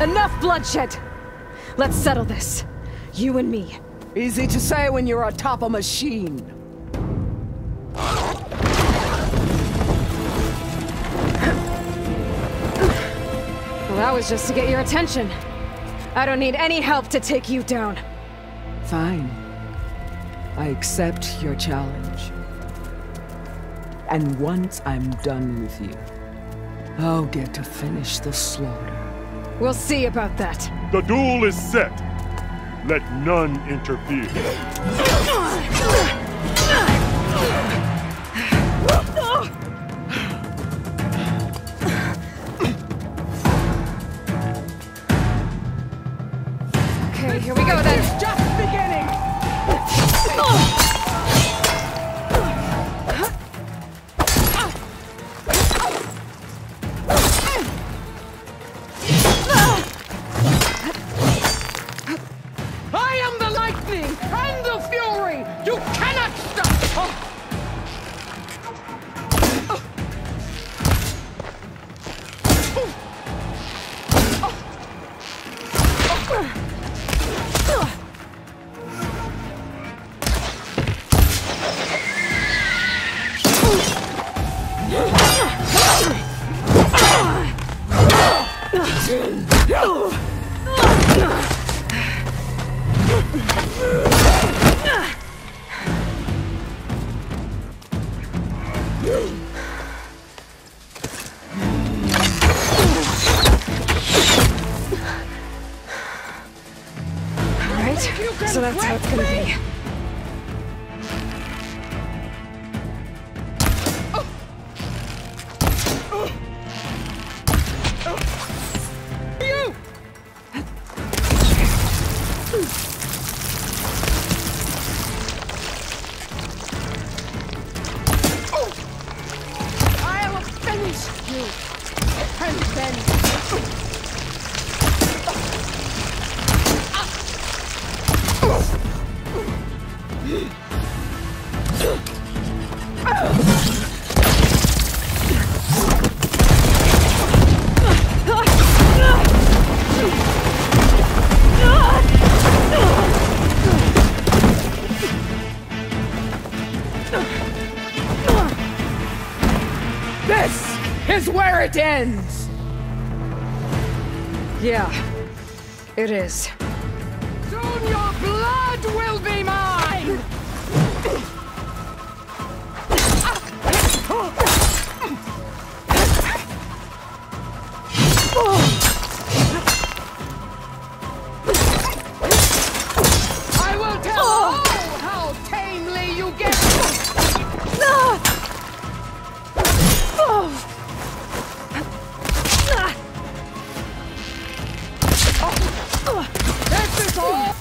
Enough bloodshed! Let's settle this. You and me. Easy to say when you're atop a machine. Well, that was just to get your attention. I don't need any help to take you down. Fine. I accept your challenge. And once I'm done with you, I'll get to finish the slaughter. We'll see about that. The duel is set. Let none interfere. Okay, here we go then. It's just beginning! I am the lightning and the fury! You can't So that's how it's gonna be. You! I'll finish you! And then... This is where it ends! Yeah, it is. Soon your blood will be mine! I will tell all how tamely you get. This is all.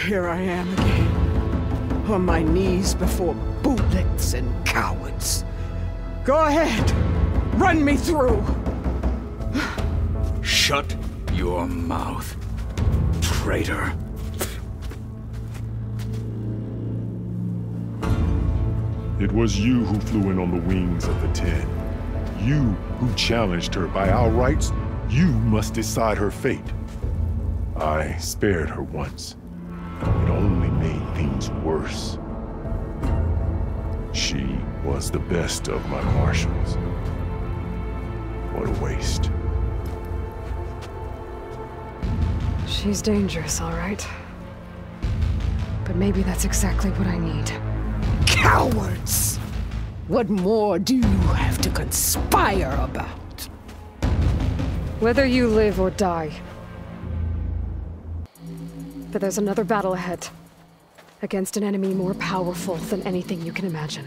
Here I am again, on my knees before bootlicks and cowards. Go ahead, run me through. Shut your mouth, traitor. It was you who flew in on the wings of the 10. You who challenged her by our rights. You must decide her fate. I spared her once. It only made things worse. She was the best of my marshals. What a waste. She's dangerous, all right. But maybe that's exactly what I need. Cowards! What more do you have to conspire about? Whether you live or die. But there's another battle ahead. Against an enemy more powerful than anything you can imagine.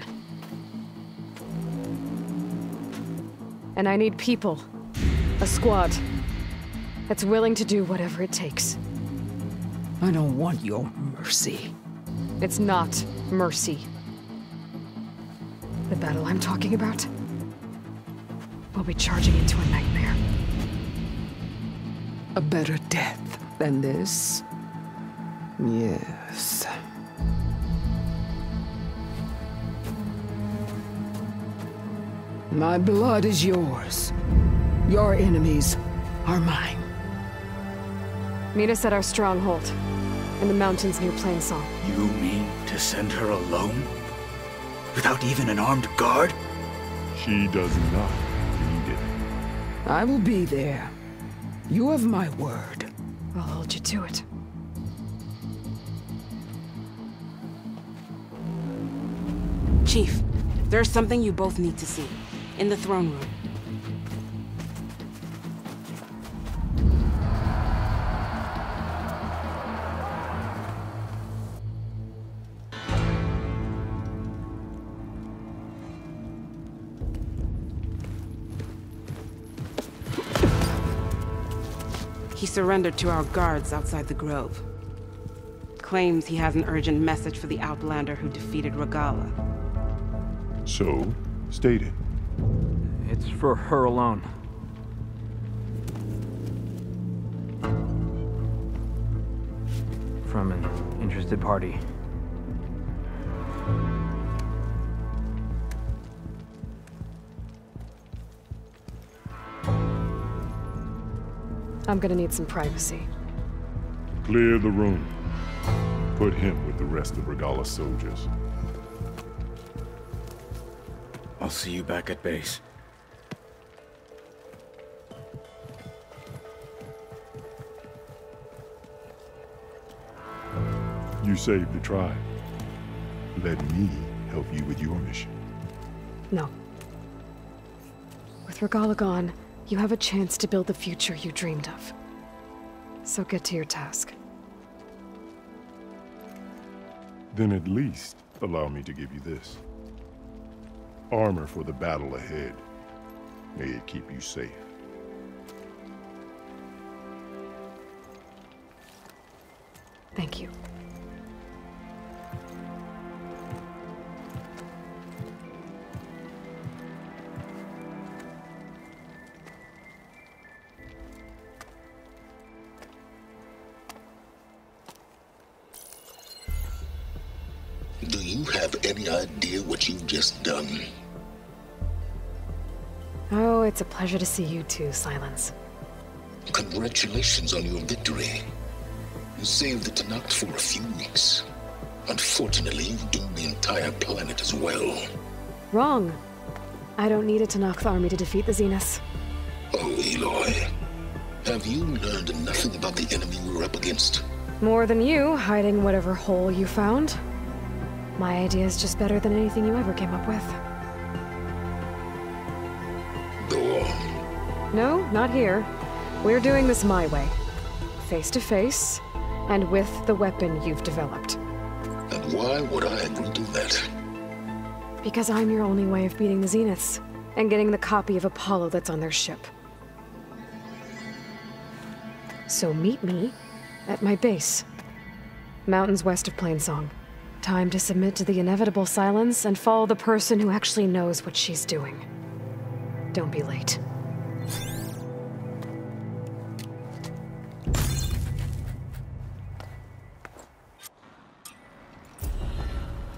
And I need people. A squad. That's willing to do whatever it takes. I don't want your mercy. It's not mercy. The battle I'm talking about will be charging into a nightmare. A better death than this? Yes. My blood is yours. Your enemies are mine. Meet us at our stronghold, in the mountains near Plainsong. You mean to send her alone? Without even an armed guard? She does not need it. I will be there. You have my word. I'll hold you to it. Chief, there's something you both need to see. In the throne room. He surrendered to our guards outside the grove. Claims he has an urgent message for the Outlander who defeated Regala. So, state it. It's for her alone. From an interested party. I'm gonna need some privacy. Clear the room. Put him with the rest of Regalla's soldiers. I'll see you back at base. You saved the tribe. Let me help you with your mission. No. With Regalla gone, you have a chance to build the future you dreamed of. So get to your task. Then at least allow me to give you this. Armor for the battle ahead. May it keep you safe. Thank you. Do you have any idea what you've just done? Oh, it's a pleasure to see you too, Silence. Congratulations on your victory. You saved the Tanakh for a few weeks. Unfortunately, you've doomed the entire planet as well. Wrong. I don't need a Tanakh army to defeat the Zeniths. Oh, Aloy. Have you learned nothing about the enemy we're up against? More than you, hiding whatever hole you found. My idea is just better than anything you ever came up with. Go on. No, not here. We're doing this my way. Face to face, and with the weapon you've developed. And why would I agree to that? Because I'm your only way of beating the Zeniths, and getting the copy of Apollo that's on their ship. So meet me at my base. Mountains west of Plainsong. Time to submit to the inevitable silence and follow the person who actually knows what she's doing. Don't be late.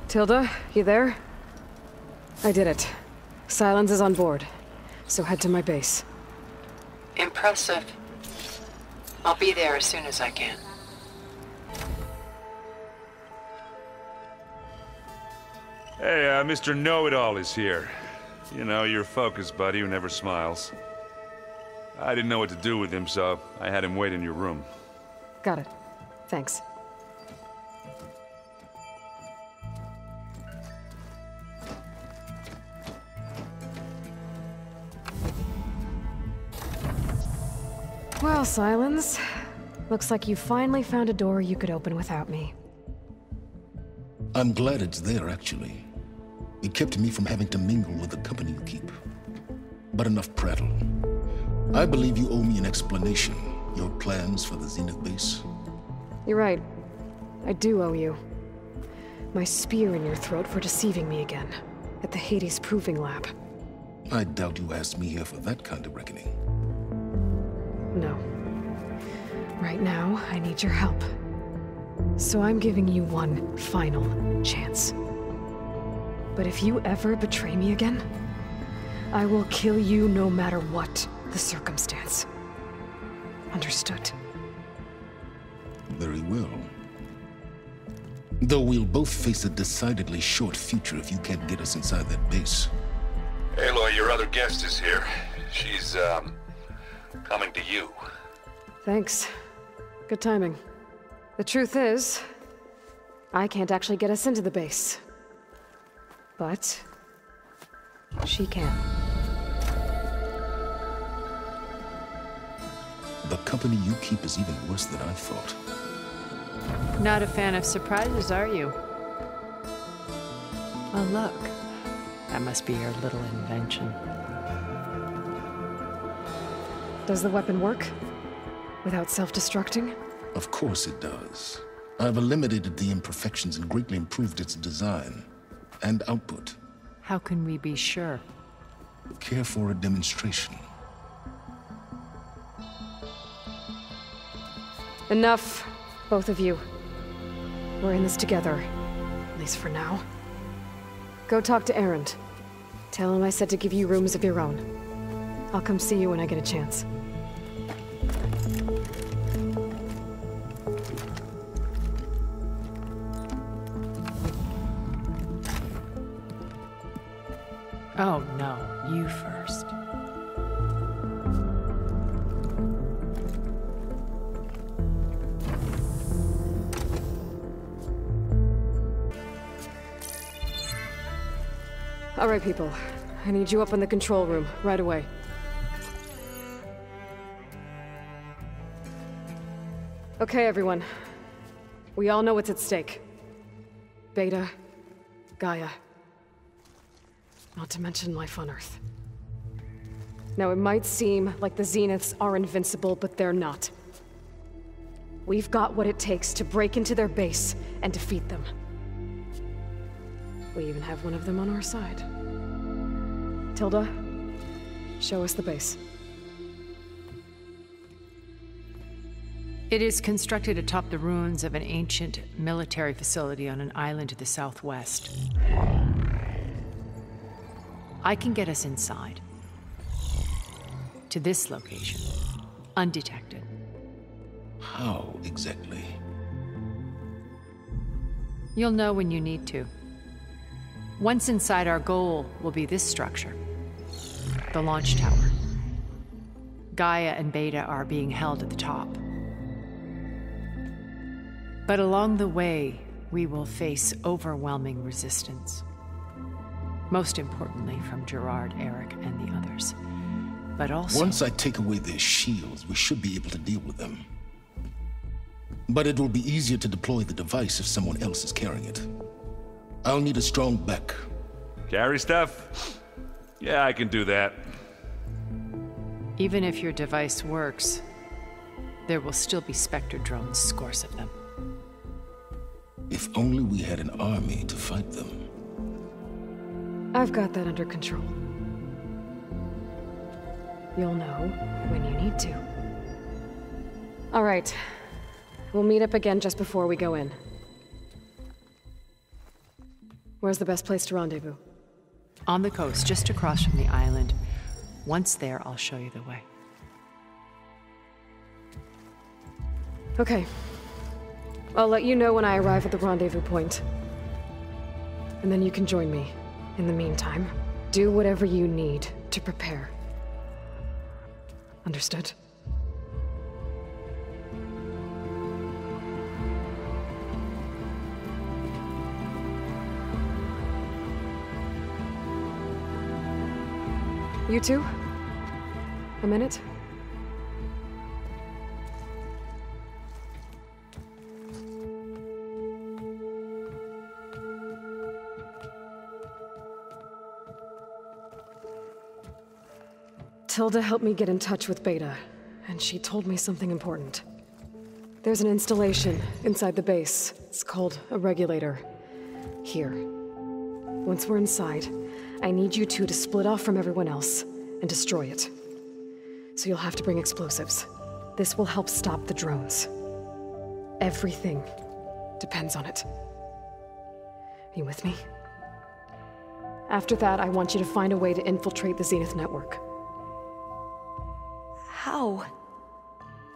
Tilda, you there? I did it. Silence is on board, so head to my base. Impressive. I'll be there as soon as I can. Hey, Mr. Know-It-All is here. You know, your focus buddy who never smiles. I didn't know what to do with him, so I had him wait in your room. Got it. Thanks. Well, Silence. Looks like you finally found a door you could open without me. I'm glad it's there, actually. It kept me from having to mingle with the company you keep. But enough prattle. I believe you owe me an explanation. Your plans for the Zenith base? You're right. I do owe you. My spear in your throat for deceiving me again. At the Hades Proving Lab. I doubt you asked me here for that kind of reckoning. No. Right now, I need your help. So I'm giving you one final chance. But if you ever betray me again, I will kill you no matter what the circumstance. Understood? Very well. Though we'll both face a decidedly short future if you can't get us inside that base. Aloy, your other guest is here. She's, coming to you. Thanks. Good timing. The truth is, I can't actually get us into the base. But she can. The company you keep is even worse than I thought. Not a fan of surprises, are you? Oh, look. That must be your little invention. Does the weapon work? Without self-destructing? Of course it does. I've eliminated the imperfections and greatly improved its design and output. How can we be sure? Care for a demonstration? Enough, both of you. We're in this together, at least for now. Go talk to Erend. Tell him I said to give you rooms of your own. I'll come see you when I get a chance. Oh, no. You first. All right, people. I need you up in the control room, right away. Okay, everyone. We all know what's at stake. Beta, Gaia. Not to mention life on Earth. Now, it might seem like the Zeniths are invincible, but they're not. We've got what it takes to break into their base and defeat them. We even have one of them on our side. Tilda, show us the base. It is constructed atop the ruins of an ancient military facility on an island to the southwest. I can get us inside. To this location, undetected. How exactly? You'll know when you need to. Once inside, our goal will be this structure. The launch tower. Gaia and Beta are being held at the top. But along the way, we will face overwhelming resistance. Most importantly from Gerard, Eric, and the others. But also... Once I take away their shields, we should be able to deal with them. But it will be easier to deploy the device if someone else is carrying it. I'll need a strong back. Carry stuff? Yeah, I can do that. Even if your device works, there will still be Spectre drones, scores of them. If only we had an army to fight them. I've got that under control. You'll know when you need to. All right. We'll meet up again just before we go in. Where's the best place to rendezvous? On the coast, just across from the island. Once there, I'll show you the way. Okay. I'll let you know when I arrive at the rendezvous point. And then you can join me. In the meantime, do whatever you need to prepare. Understood? You two? A minute? Tilda helped me get in touch with Beta, and she told me something important. There's an installation inside the base. It's called a regulator. Here. Once we're inside, I need you two to split off from everyone else and destroy it. So you'll have to bring explosives. This will help stop the drones. Everything depends on it. Are you with me? After that, I want you to find a way to infiltrate the Zenith network. How?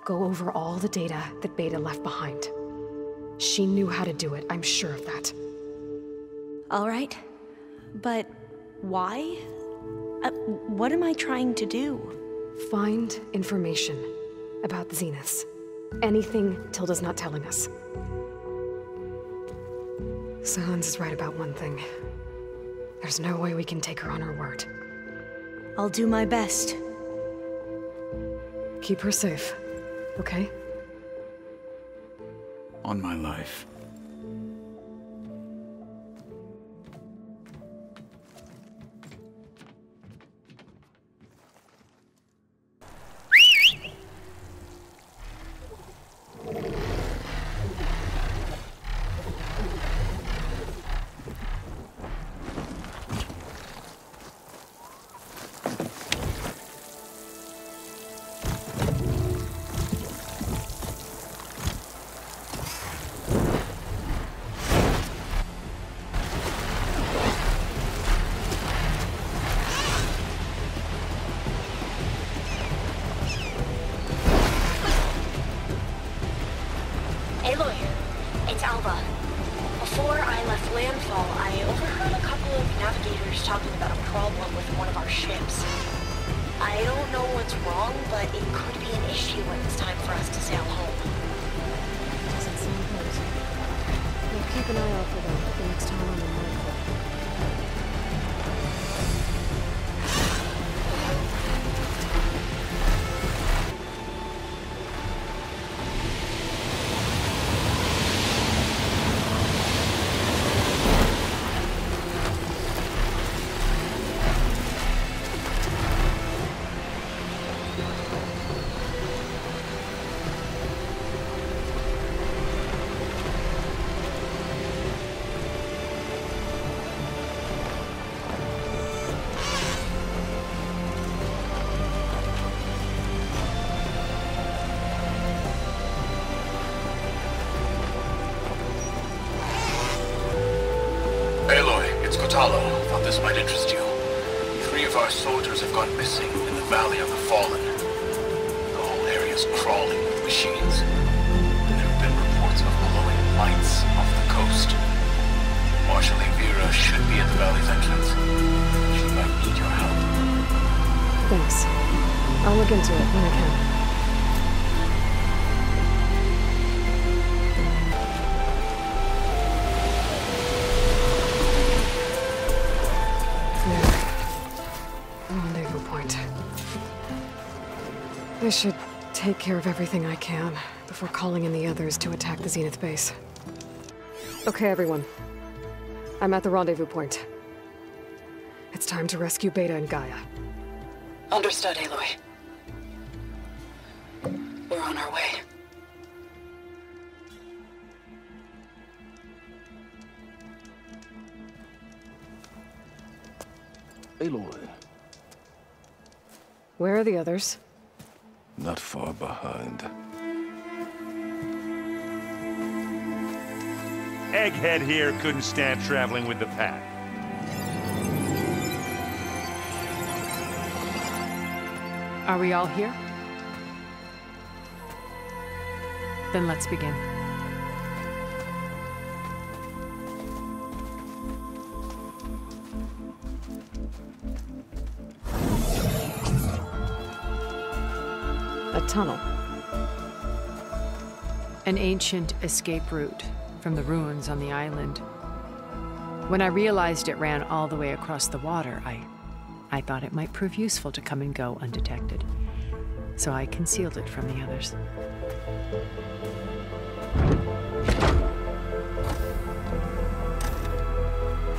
Go over all the data that Beta left behind. She knew how to do it, I'm sure of that. All right. But why? What am I trying to do? Find information about the Zeniths. Anything Tilda's not telling us. Silence is right about one thing. There's no way we can take her on her word. I'll do my best. Keep her safe, okay? On my life. navigator's talking about a problem with one of our ships. I don't know what's wrong, but it could be an issue when it's time for us to sail home. Doesn't seem good. We'll keep an eye out for them the next time I'm in Michael. Thought this might interest you. 3 of our soldiers have gone missing in the Valley of the Fallen. The whole area's crawling with machines. And there have been reports of glowing lights off the coast. Marshal Vera should be at the valley's entrance. She might need your help. Thanks. I'll look into it when I can. I should take care of everything I can before calling in the others to attack the Zenith base. Okay, everyone. I'm at the rendezvous point. It's time to rescue Beta and Gaia. Understood, Aloy. We're on our way. Aloy. Where are the others? Not far behind. Egghead here couldn't stand traveling with the pack. Are we all here? Then let's begin. A tunnel. An ancient escape route from the ruins on the island. When I realized it ran all the way across the water, I thought it might prove useful to come and go undetected. So I concealed it from the others.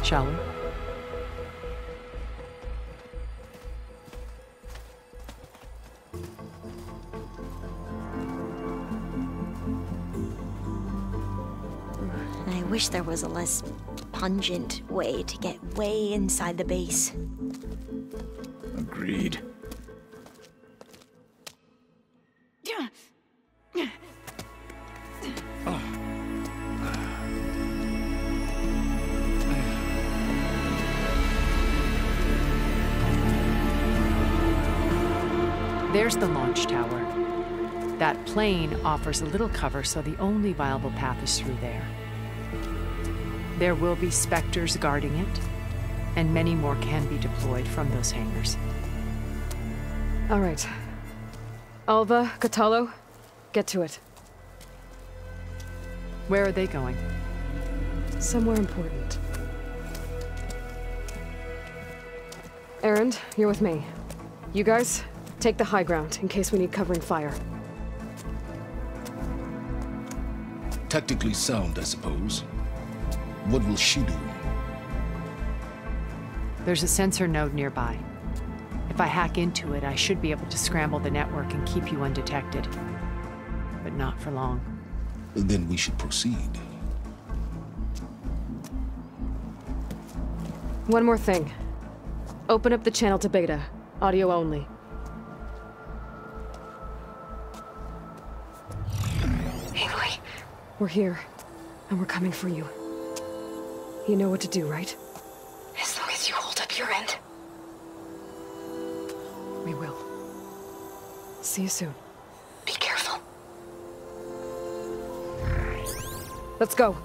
Shall we? I wish there was a less pungent way to get way inside the base. Agreed. There's the launch tower. That plane offers a little cover, so the only viable path is through there. There will be Spectres guarding it, and many more can be deployed from those hangars. All right. Alva, Catalo, get to it. Where are they going? Somewhere important. Erend, you're with me. You guys, take the high ground in case we need covering fire. Tactically sound, I suppose. What will she do? There's a sensor node nearby. If I hack into it, I should be able to scramble the network and keep you undetected. But not for long. Then we should proceed. One more thing. Open up the channel to Beta. Audio only. Aloy. We're here, and we're coming for you. You know what to do, right? As long as you hold up your end. We will. See you soon. Be careful. Let's go.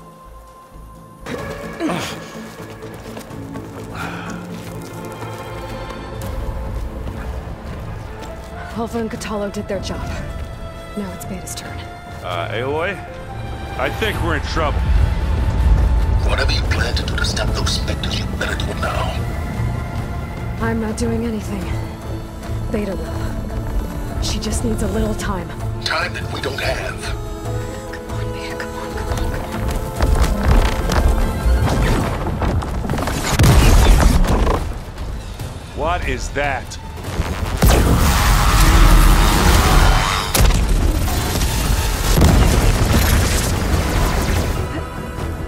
Alpha and Catalo did their job. Now it's Beta's turn. Aloy? I think we're in trouble. Whatever you plan to do to stop those specters, you better do it now. I'm not doing anything. Beta will. She just needs a little time. Time that we don't have. Come on, Beta, come on, come on. What is that?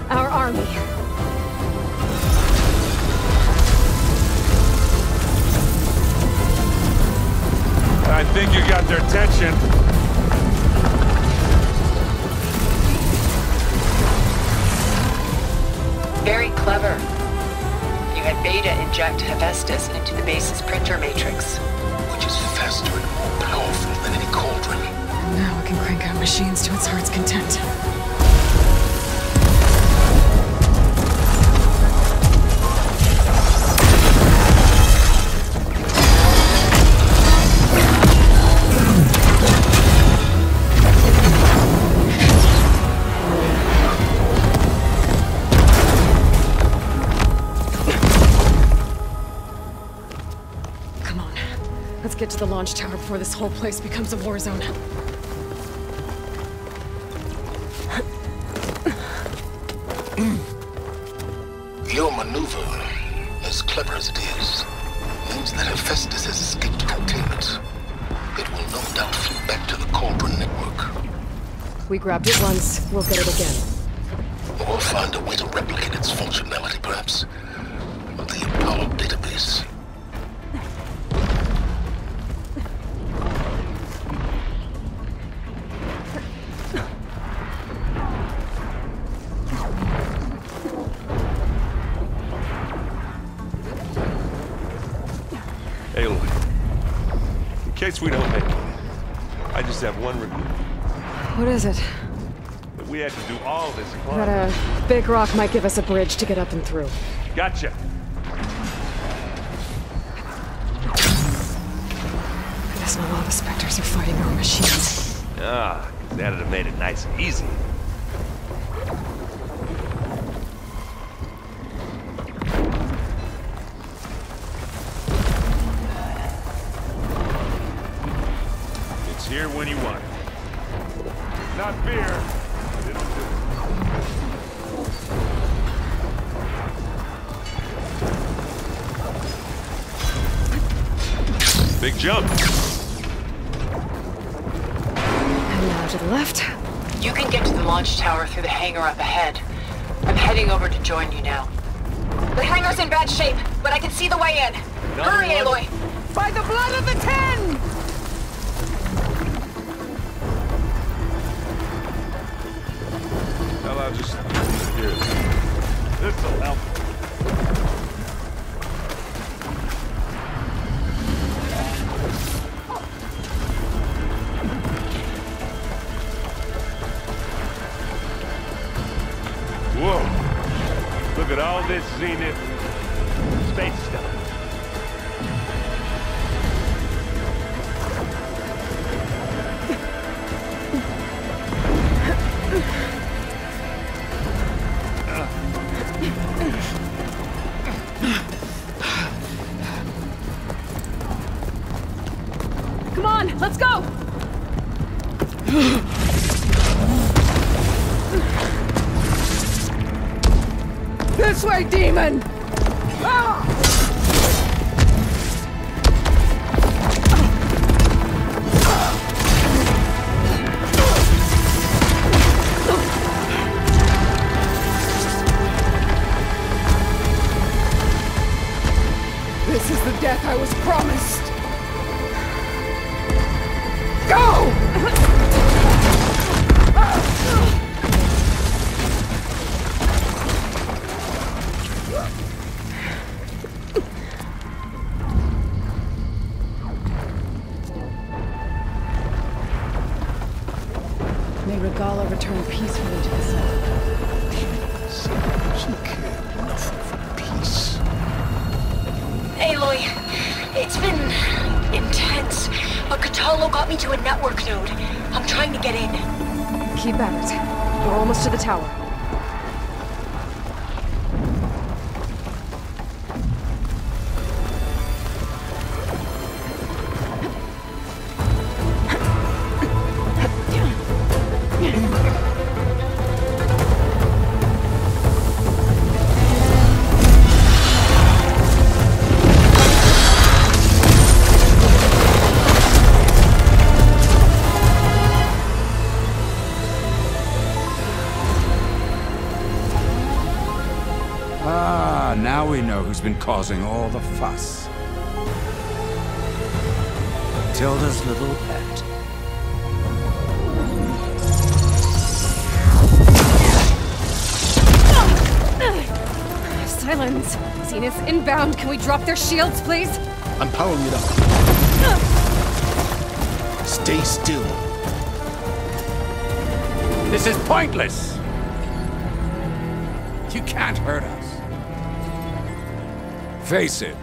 Our army. I think you got their attention. Very clever. You had Beta inject Hephaestus into the base's printer matrix. Which is faster and more powerful than any cauldron. Now it can crank out machines to its heart's content. Get to the launch tower before this whole place becomes a war zone. Your maneuver, as clever as it is, means that Hephaestus has escaped containment. It will no doubt flee back to the Cauldron network. We grabbed it once, we'll get it again. Or find a way to replicate its functionality, perhaps. The Apollo database. In case we don't make it, I just have one review. What is it? That we had to do all this That a big rock might give us a bridge to get up and through. Gotcha. Guess not all the specters are fighting our machines. Ah, that'd have made it nice and easy. Here when you want it. Not fear. Big jump. And now to the left. You can get to the launch tower through the hangar up ahead. I'm heading over to join you now. The hangar's in bad shape, but I can see the way in. Hurry, Aloy! By the blood of the Ten! I'll just here. This'll help. Whoa! Look at all this Zenith space stuff. Come on, let's go! This way, demon! Ah! This is the death I was promised. Go! May Regala return peacefully to the sun. She cared nothing for peace. Aloy, it's been intense. But Katalo got me to a network node. I'm trying to get in. Keep at it. We're almost to the tower. Now we know who's been causing all the fuss. Tilda's little pet. Silence! Zenith's inbound. Can we drop their shields, please? I'm powering it up. Stay still. This is pointless! You can't hurt us. Face it,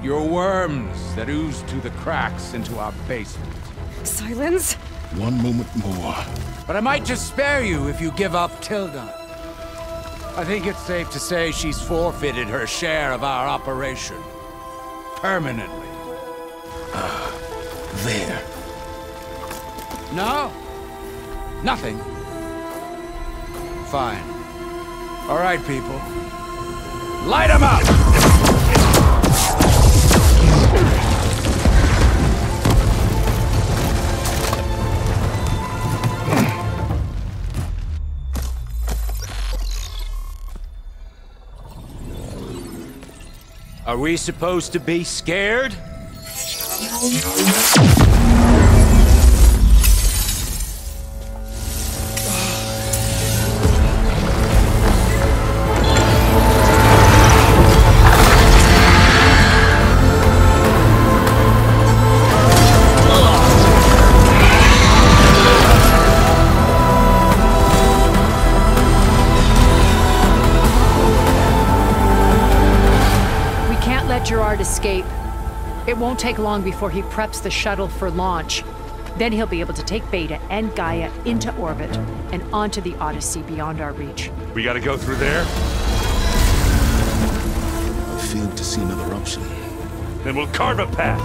you're worms that ooze through the cracks into our basement. Silence? One moment more. But I might just spare you if you give up Tilda. I think it's safe to say she's forfeited her share of our operation. Permanently. There. No? Nothing. Fine. All right, people. Light 'em up! Are we supposed to be scared? Gerard escape. It won't take long before he preps the shuttle for launch. Then he'll be able to take Beta and Gaia into orbit and onto the Odyssey beyond our reach. We gotta go through there? I failed to see another option. Then we'll carve a path.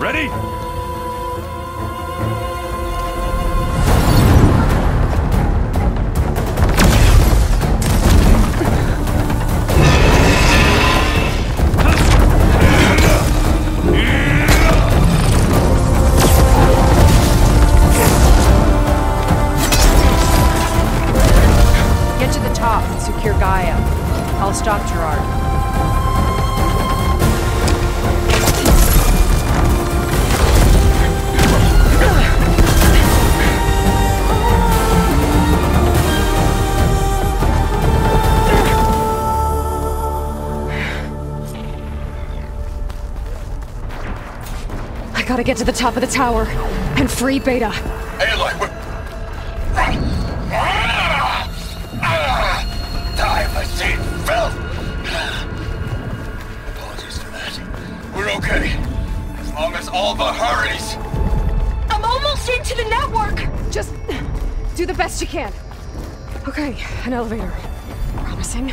Ready? I'll stop Gerard. I gotta get to the top of the tower and free Beta. Hey, look, we're... Time machine filth! Apologies for that. We're okay. As long as Alva hurries. I'm almost into the network! Just do the best you can. Okay, an elevator. Promising.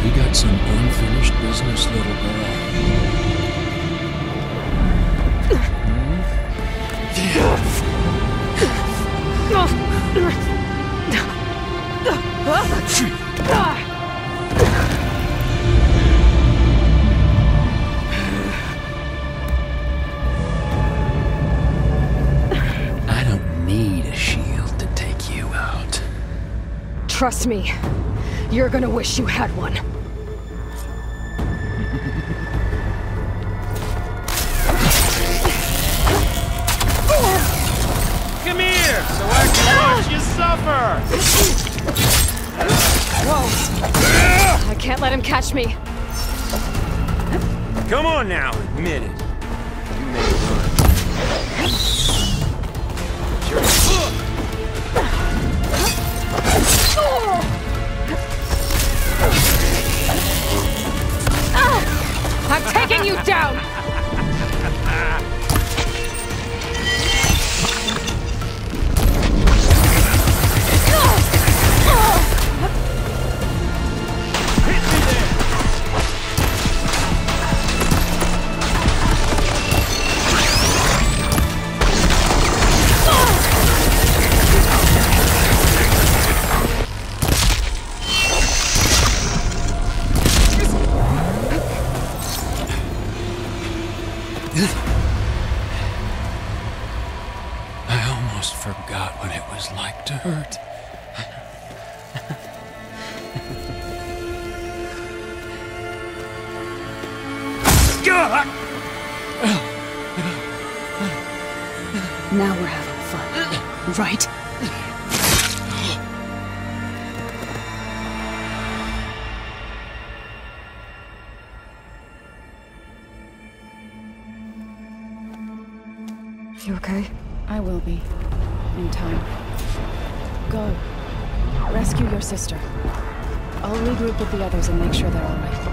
We got some unfinished business, little girl. I don't need a shield to take you out. Trust me, you're gonna wish you had one. Come here, so I can watch you suffer! Whoa! I can't let him catch me. Come on now, admit it. You made it run. I'm taking you down! I almost forgot what it was like to hurt. Now we're having fun, right? You okay? I will be. In time. Go. Rescue your sister. I'll regroup with the others and make sure they're all right.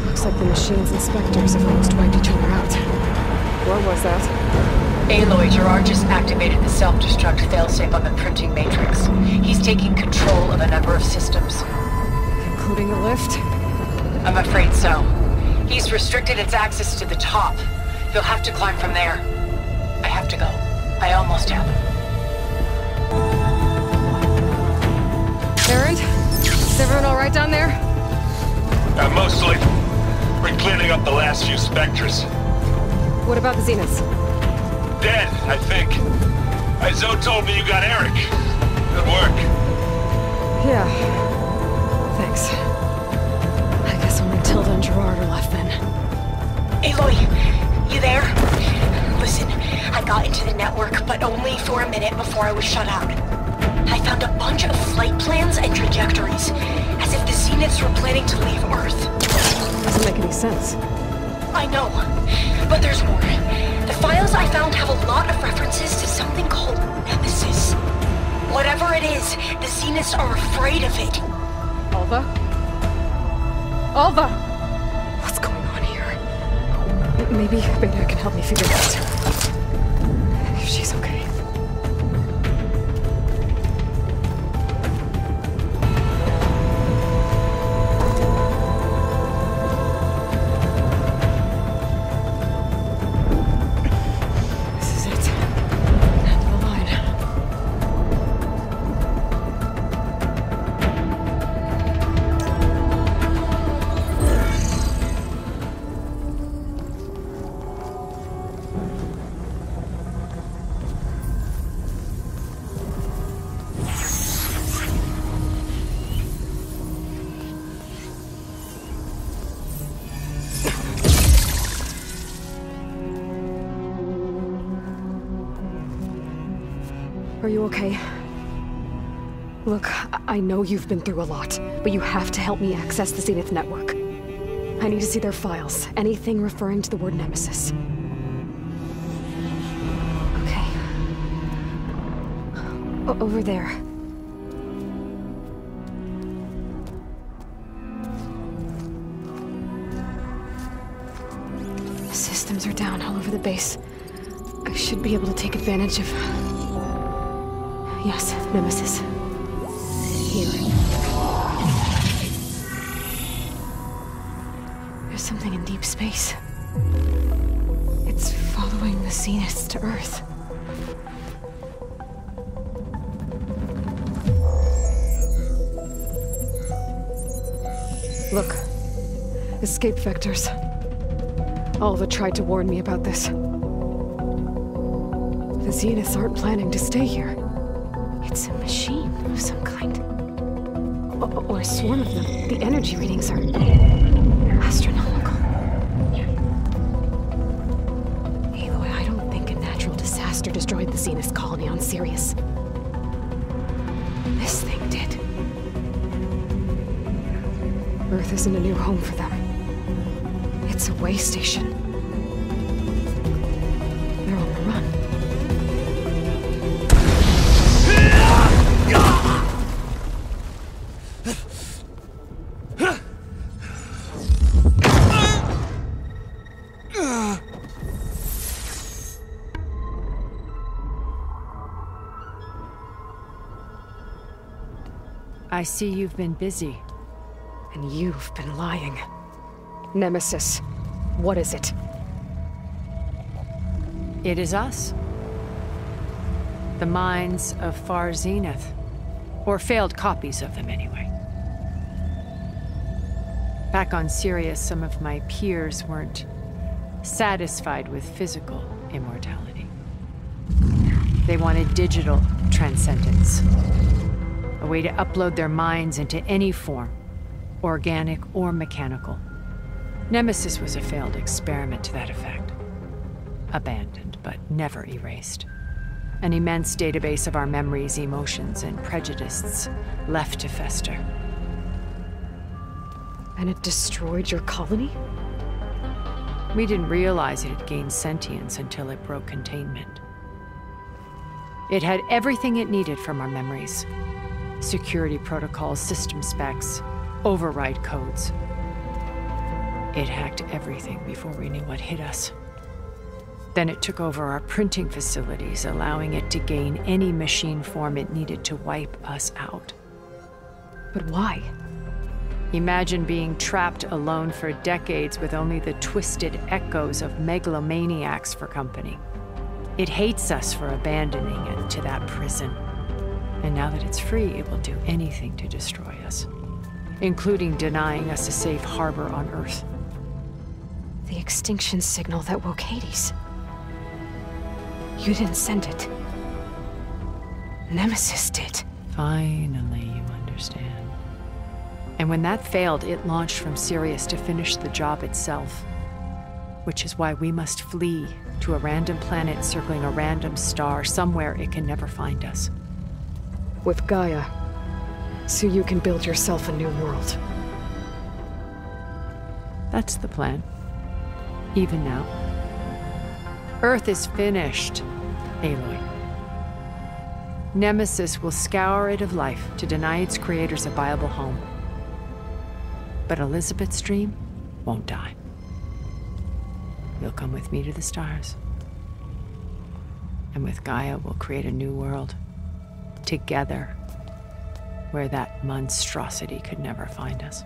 Looks like the machine's inspectors have almost wiped each other out. What was that? Aloy, Gerard just activated the self-destruct failsafe on the printing matrix. He's taking control of a number of systems. Including the lift? I'm afraid so. He's restricted its access to the top. You'll have to climb from there. I have to go. I almost have. Errant? Is everyone all right down there? Mostly. We're cleaning up the last few specters. What about the Zeniths? Dead, I think. Zoe told me you got Eric. Good work. Yeah. Thanks. I guess only Tilda and Gerard are left then. Aloy, you there? Listen, I got into the network, but only for a minute before I was shut out. I found a bunch of flight plans and trajectories, as if the Zeniths were planning to leave Earth. Doesn't make any sense. I know, but there's more. The files I found have a lot of references to something called Nemesis. Whatever it is, the Zeniths are afraid of it. Alva? Alva! What's going on here? Maybe Beta can help me figure it out. If she's okay. Are you okay? Look, I know you've been through a lot, but you have to help me access the Zenith network. I need to see their files, anything referring to the word Nemesis. Okay. Over there. Systems are down all over the base. I should be able to take advantage of... Yes, Nemesis. Here. There's something in deep space. It's following the Zeniths to Earth. Look. Escape vectors. Alva tried to warn me about this. The Zeniths aren't planning to stay here. It's a machine of some kind. Or a swarm of them. The energy readings are... astronomical. Earth isn't a new home for them. It's a way station. They're on the run. I see you've been busy. And you've been lying. Nemesis, what is it? It is us. The minds of Far Zenith. Or failed copies of them, anyway. Back on Sirius, some of my peers weren't satisfied with physical immortality. They wanted digital transcendence. A way to upload their minds into any form, organic or mechanical. Nemesis was a failed experiment to that effect. Abandoned, but never erased. An immense database of our memories, emotions, and prejudices left to fester. And it destroyed your colony? We didn't realize it had gained sentience until it broke containment. It had everything it needed from our memories. Security protocols, system specs, override codes. It hacked everything before we knew what hit us. Then it took over our printing facilities, allowing it to gain any machine form it needed to wipe us out. But why? Imagine being trapped alone for decades with only the twisted echoes of megalomaniacs for company. It hates us for abandoning it to that prison. And now that it's free, it will do anything to destroy us, including denying us a safe harbor on Earth. The extinction signal that woke Hades. You didn't send it. Nemesis did. Finally, you understand. And when that failed, it launched from Sirius to finish the job itself. Which is why we must flee to a random planet circling a random star, somewhere it can never find us. With Gaia, so you can build yourself a new world. That's the plan. Even now. Earth is finished, Aloy. Nemesis will scour it of life to deny its creators a viable home. But Elizabeth's dream won't die. You'll come with me to the stars. And with Gaia, we'll create a new world. Together, where that monstrosity could never find us.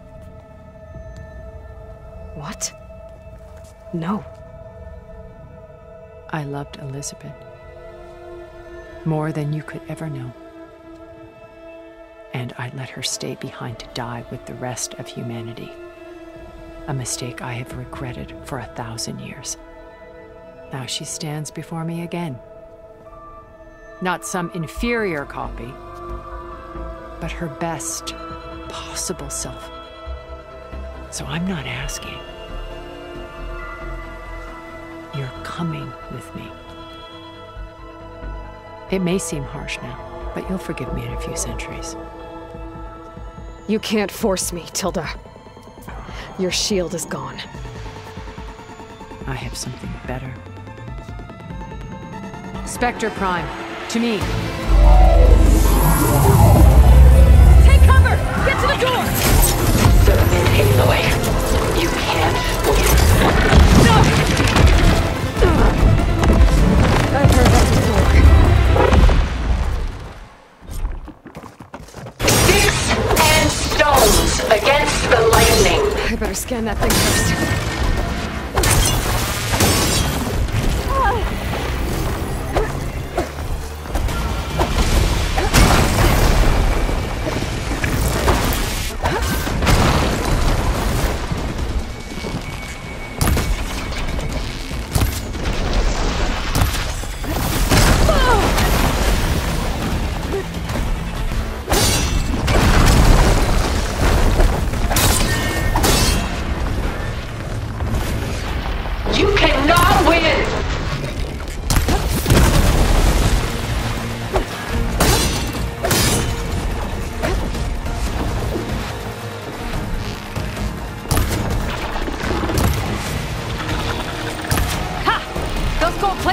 What? No. I loved Elizabeth. More than you could ever know. And I let her stay behind to die with the rest of humanity. A mistake I have regretted for 1,000 years. Now she stands before me again. Not some inferior copy, but her best possible self. So I'm not asking. You're coming with me. It may seem harsh now, but you'll forgive me in a few centuries. You can't force me, Tilda. Your shield is gone. I have something better. Spectre Prime, to me. Take cover! Get to the door! Submit, Aloy. You can't win. No! I've heard that before. Sticks and stones against the lightning. I better scan that thing first.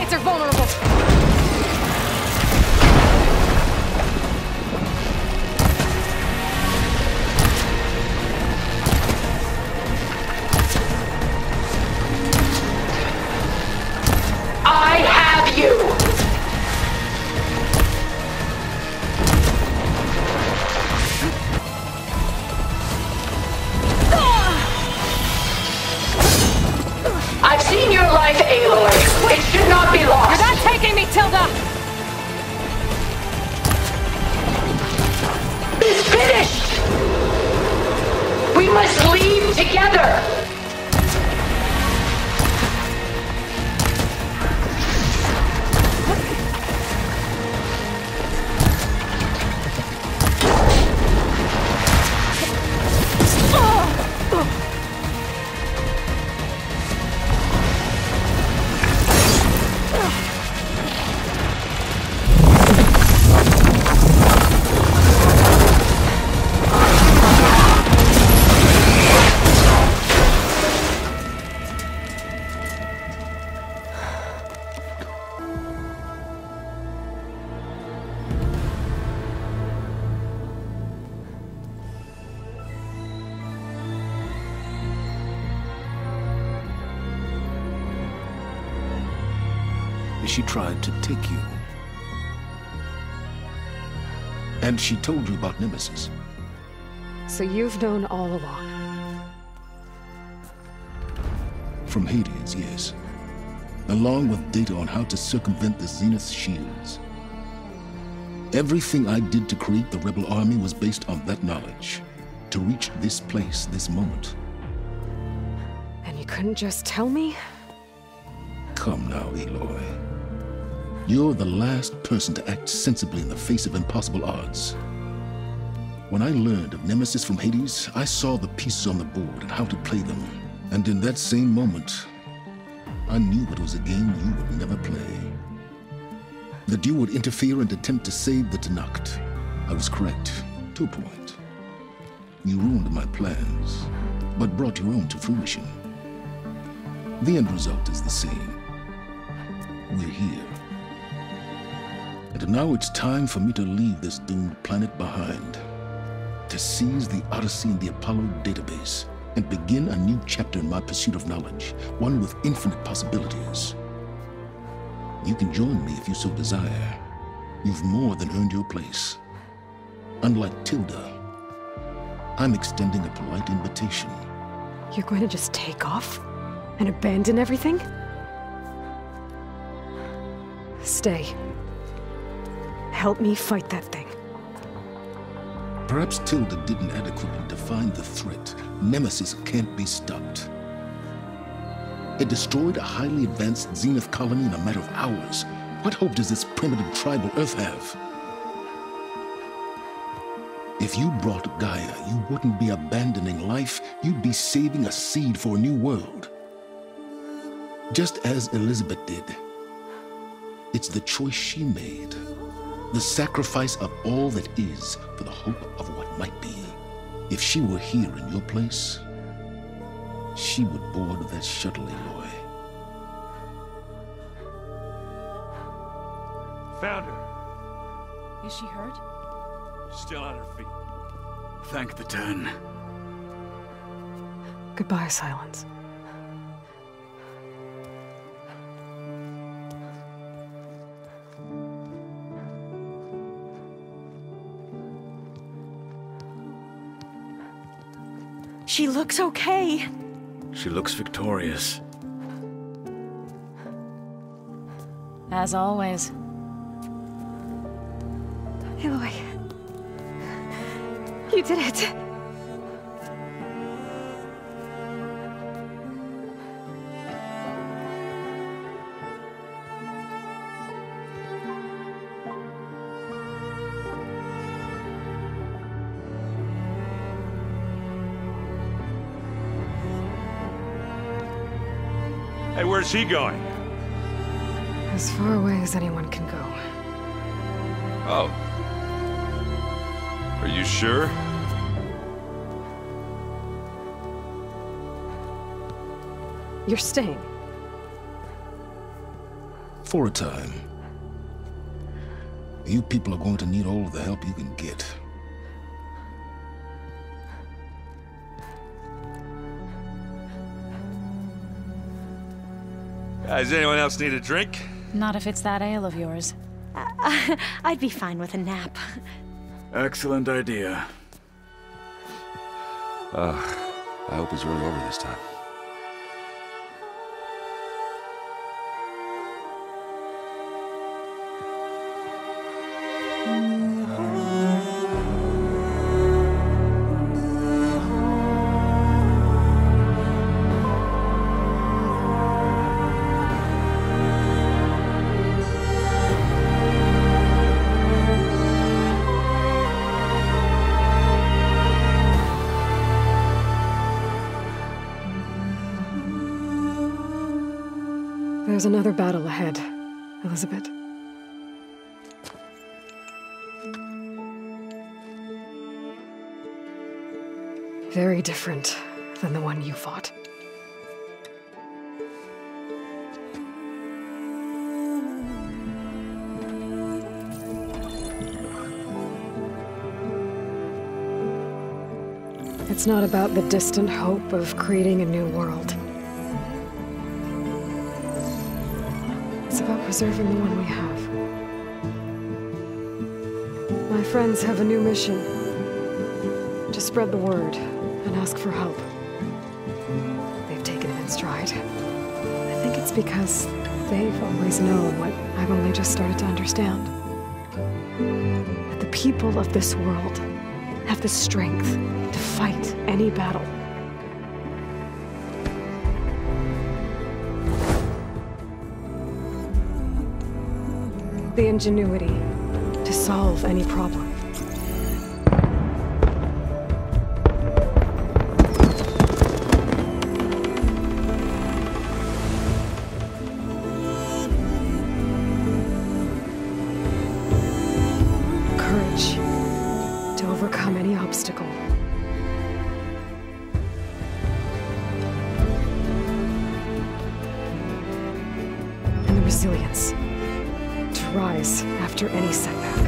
sites are vulnerable! I have you! I've seen your life, Aloy. It should not be lost. You're not taking me, Tilda! It's finished! We must leave together! She tried to take you. And she told you about Nemesis. So you've known all along? From Hades, yes. Along with data on how to circumvent the Zenith's shields. Everything I did to create the Rebel Army was based on that knowledge. To reach this place, this moment. And you couldn't just tell me? Come now, Aloy. You're the last person to act sensibly in the face of impossible odds. When I learned of Nemesis from Hades, I saw the pieces on the board and how to play them. And in that same moment, I knew it was a game you would never play. That you would interfere and attempt to save the Tenakth. I was correct, to a point. You ruined my plans, but brought your own to fruition. The end result is the same. We're here. And now it's time for me to leave this doomed planet behind. To seize the Odyssey and the Apollo database, and begin a new chapter in my pursuit of knowledge, one with infinite possibilities. You can join me if you so desire. You've more than earned your place. Unlike Tilda, I'm extending a polite invitation. You're going to just take off? And abandon everything? Stay. Help me fight that thing. Perhaps Tilda didn't adequately define the threat. Nemesis can't be stopped. It destroyed a highly advanced Zenith colony in a matter of hours. What hope does this primitive tribal Earth have? If you brought Gaia, you wouldn't be abandoning life, you'd be saving a seed for a new world. Just as Elizabeth did. It's the choice she made. The sacrifice of all that is for the hope of what might be. If she were here in your place, she would board that shuttle, Aloy. Found her. Is she hurt? Still on her feet. Thank the Ten. Goodbye, Silence. She looks okay. She looks victorious. As always. Aloy. You did it. Hey, where's he going? As far away as anyone can go. Oh. Are you sure? You're staying. For a time. You people are going to need all of the help you can get. Does anyone else need a drink? Not if it's that ale of yours. I'd be fine with a nap. Excellent idea. I hope it's really over this time. There's another battle ahead, Elizabeth. Very different than the one you fought. It's not about the distant hope of creating a new world. It's about preserving the one we have. My friends have a new mission. To spread the word and ask for help. They've taken it in stride. I think it's because they've always known what I've only just started to understand. That the people of this world have the strength to fight any battle. The ingenuity to solve any problem. Courage to overcome any obstacle. And the resilience rise after any setback.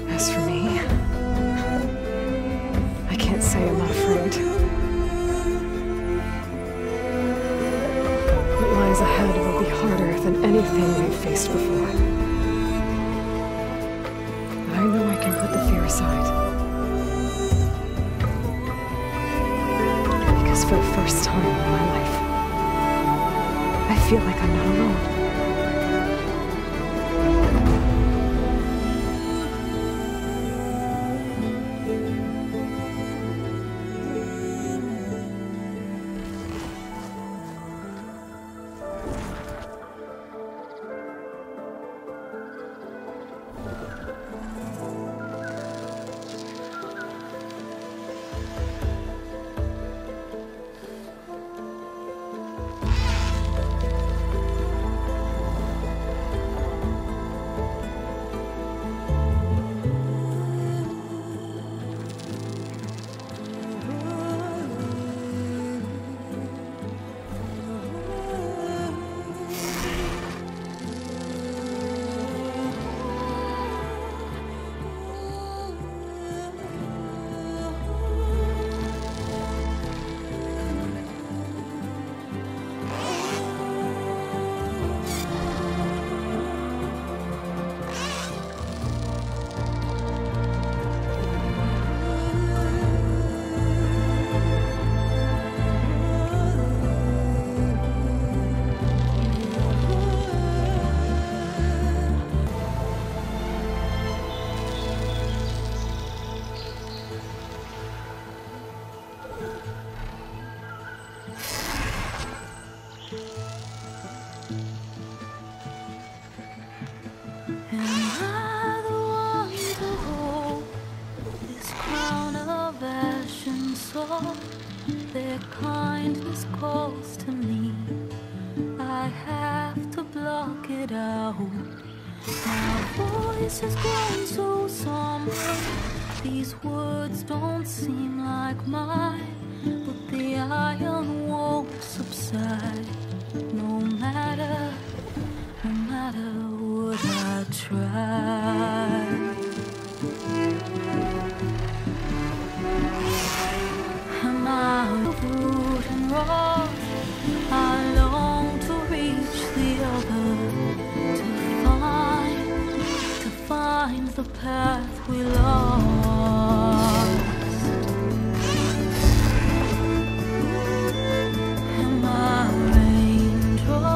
As for me, I can't say I'm not afraid. What lies ahead will be harder than anything we've faced before. But I know I can put the fear aside. Because for the first time in my life, I feel like I'm not alone. Their kindness calls to me. I have to block it out. My voice has grown so somber. These words don't seem like mine, but the iron won't subside. no matter what I try. Am I root and rot? I long to reach the other, to find the path we lost. Am I raindrops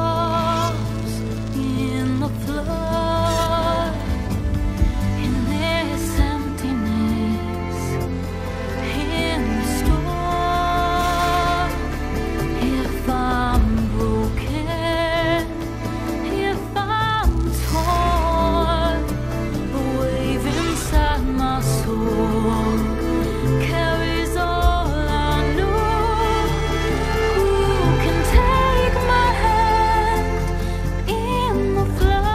in the flood, in this emptiness, in the storm? If I'm broken, if I'm torn, the wave inside my soul carries all I know. Who can take my hand in the flood.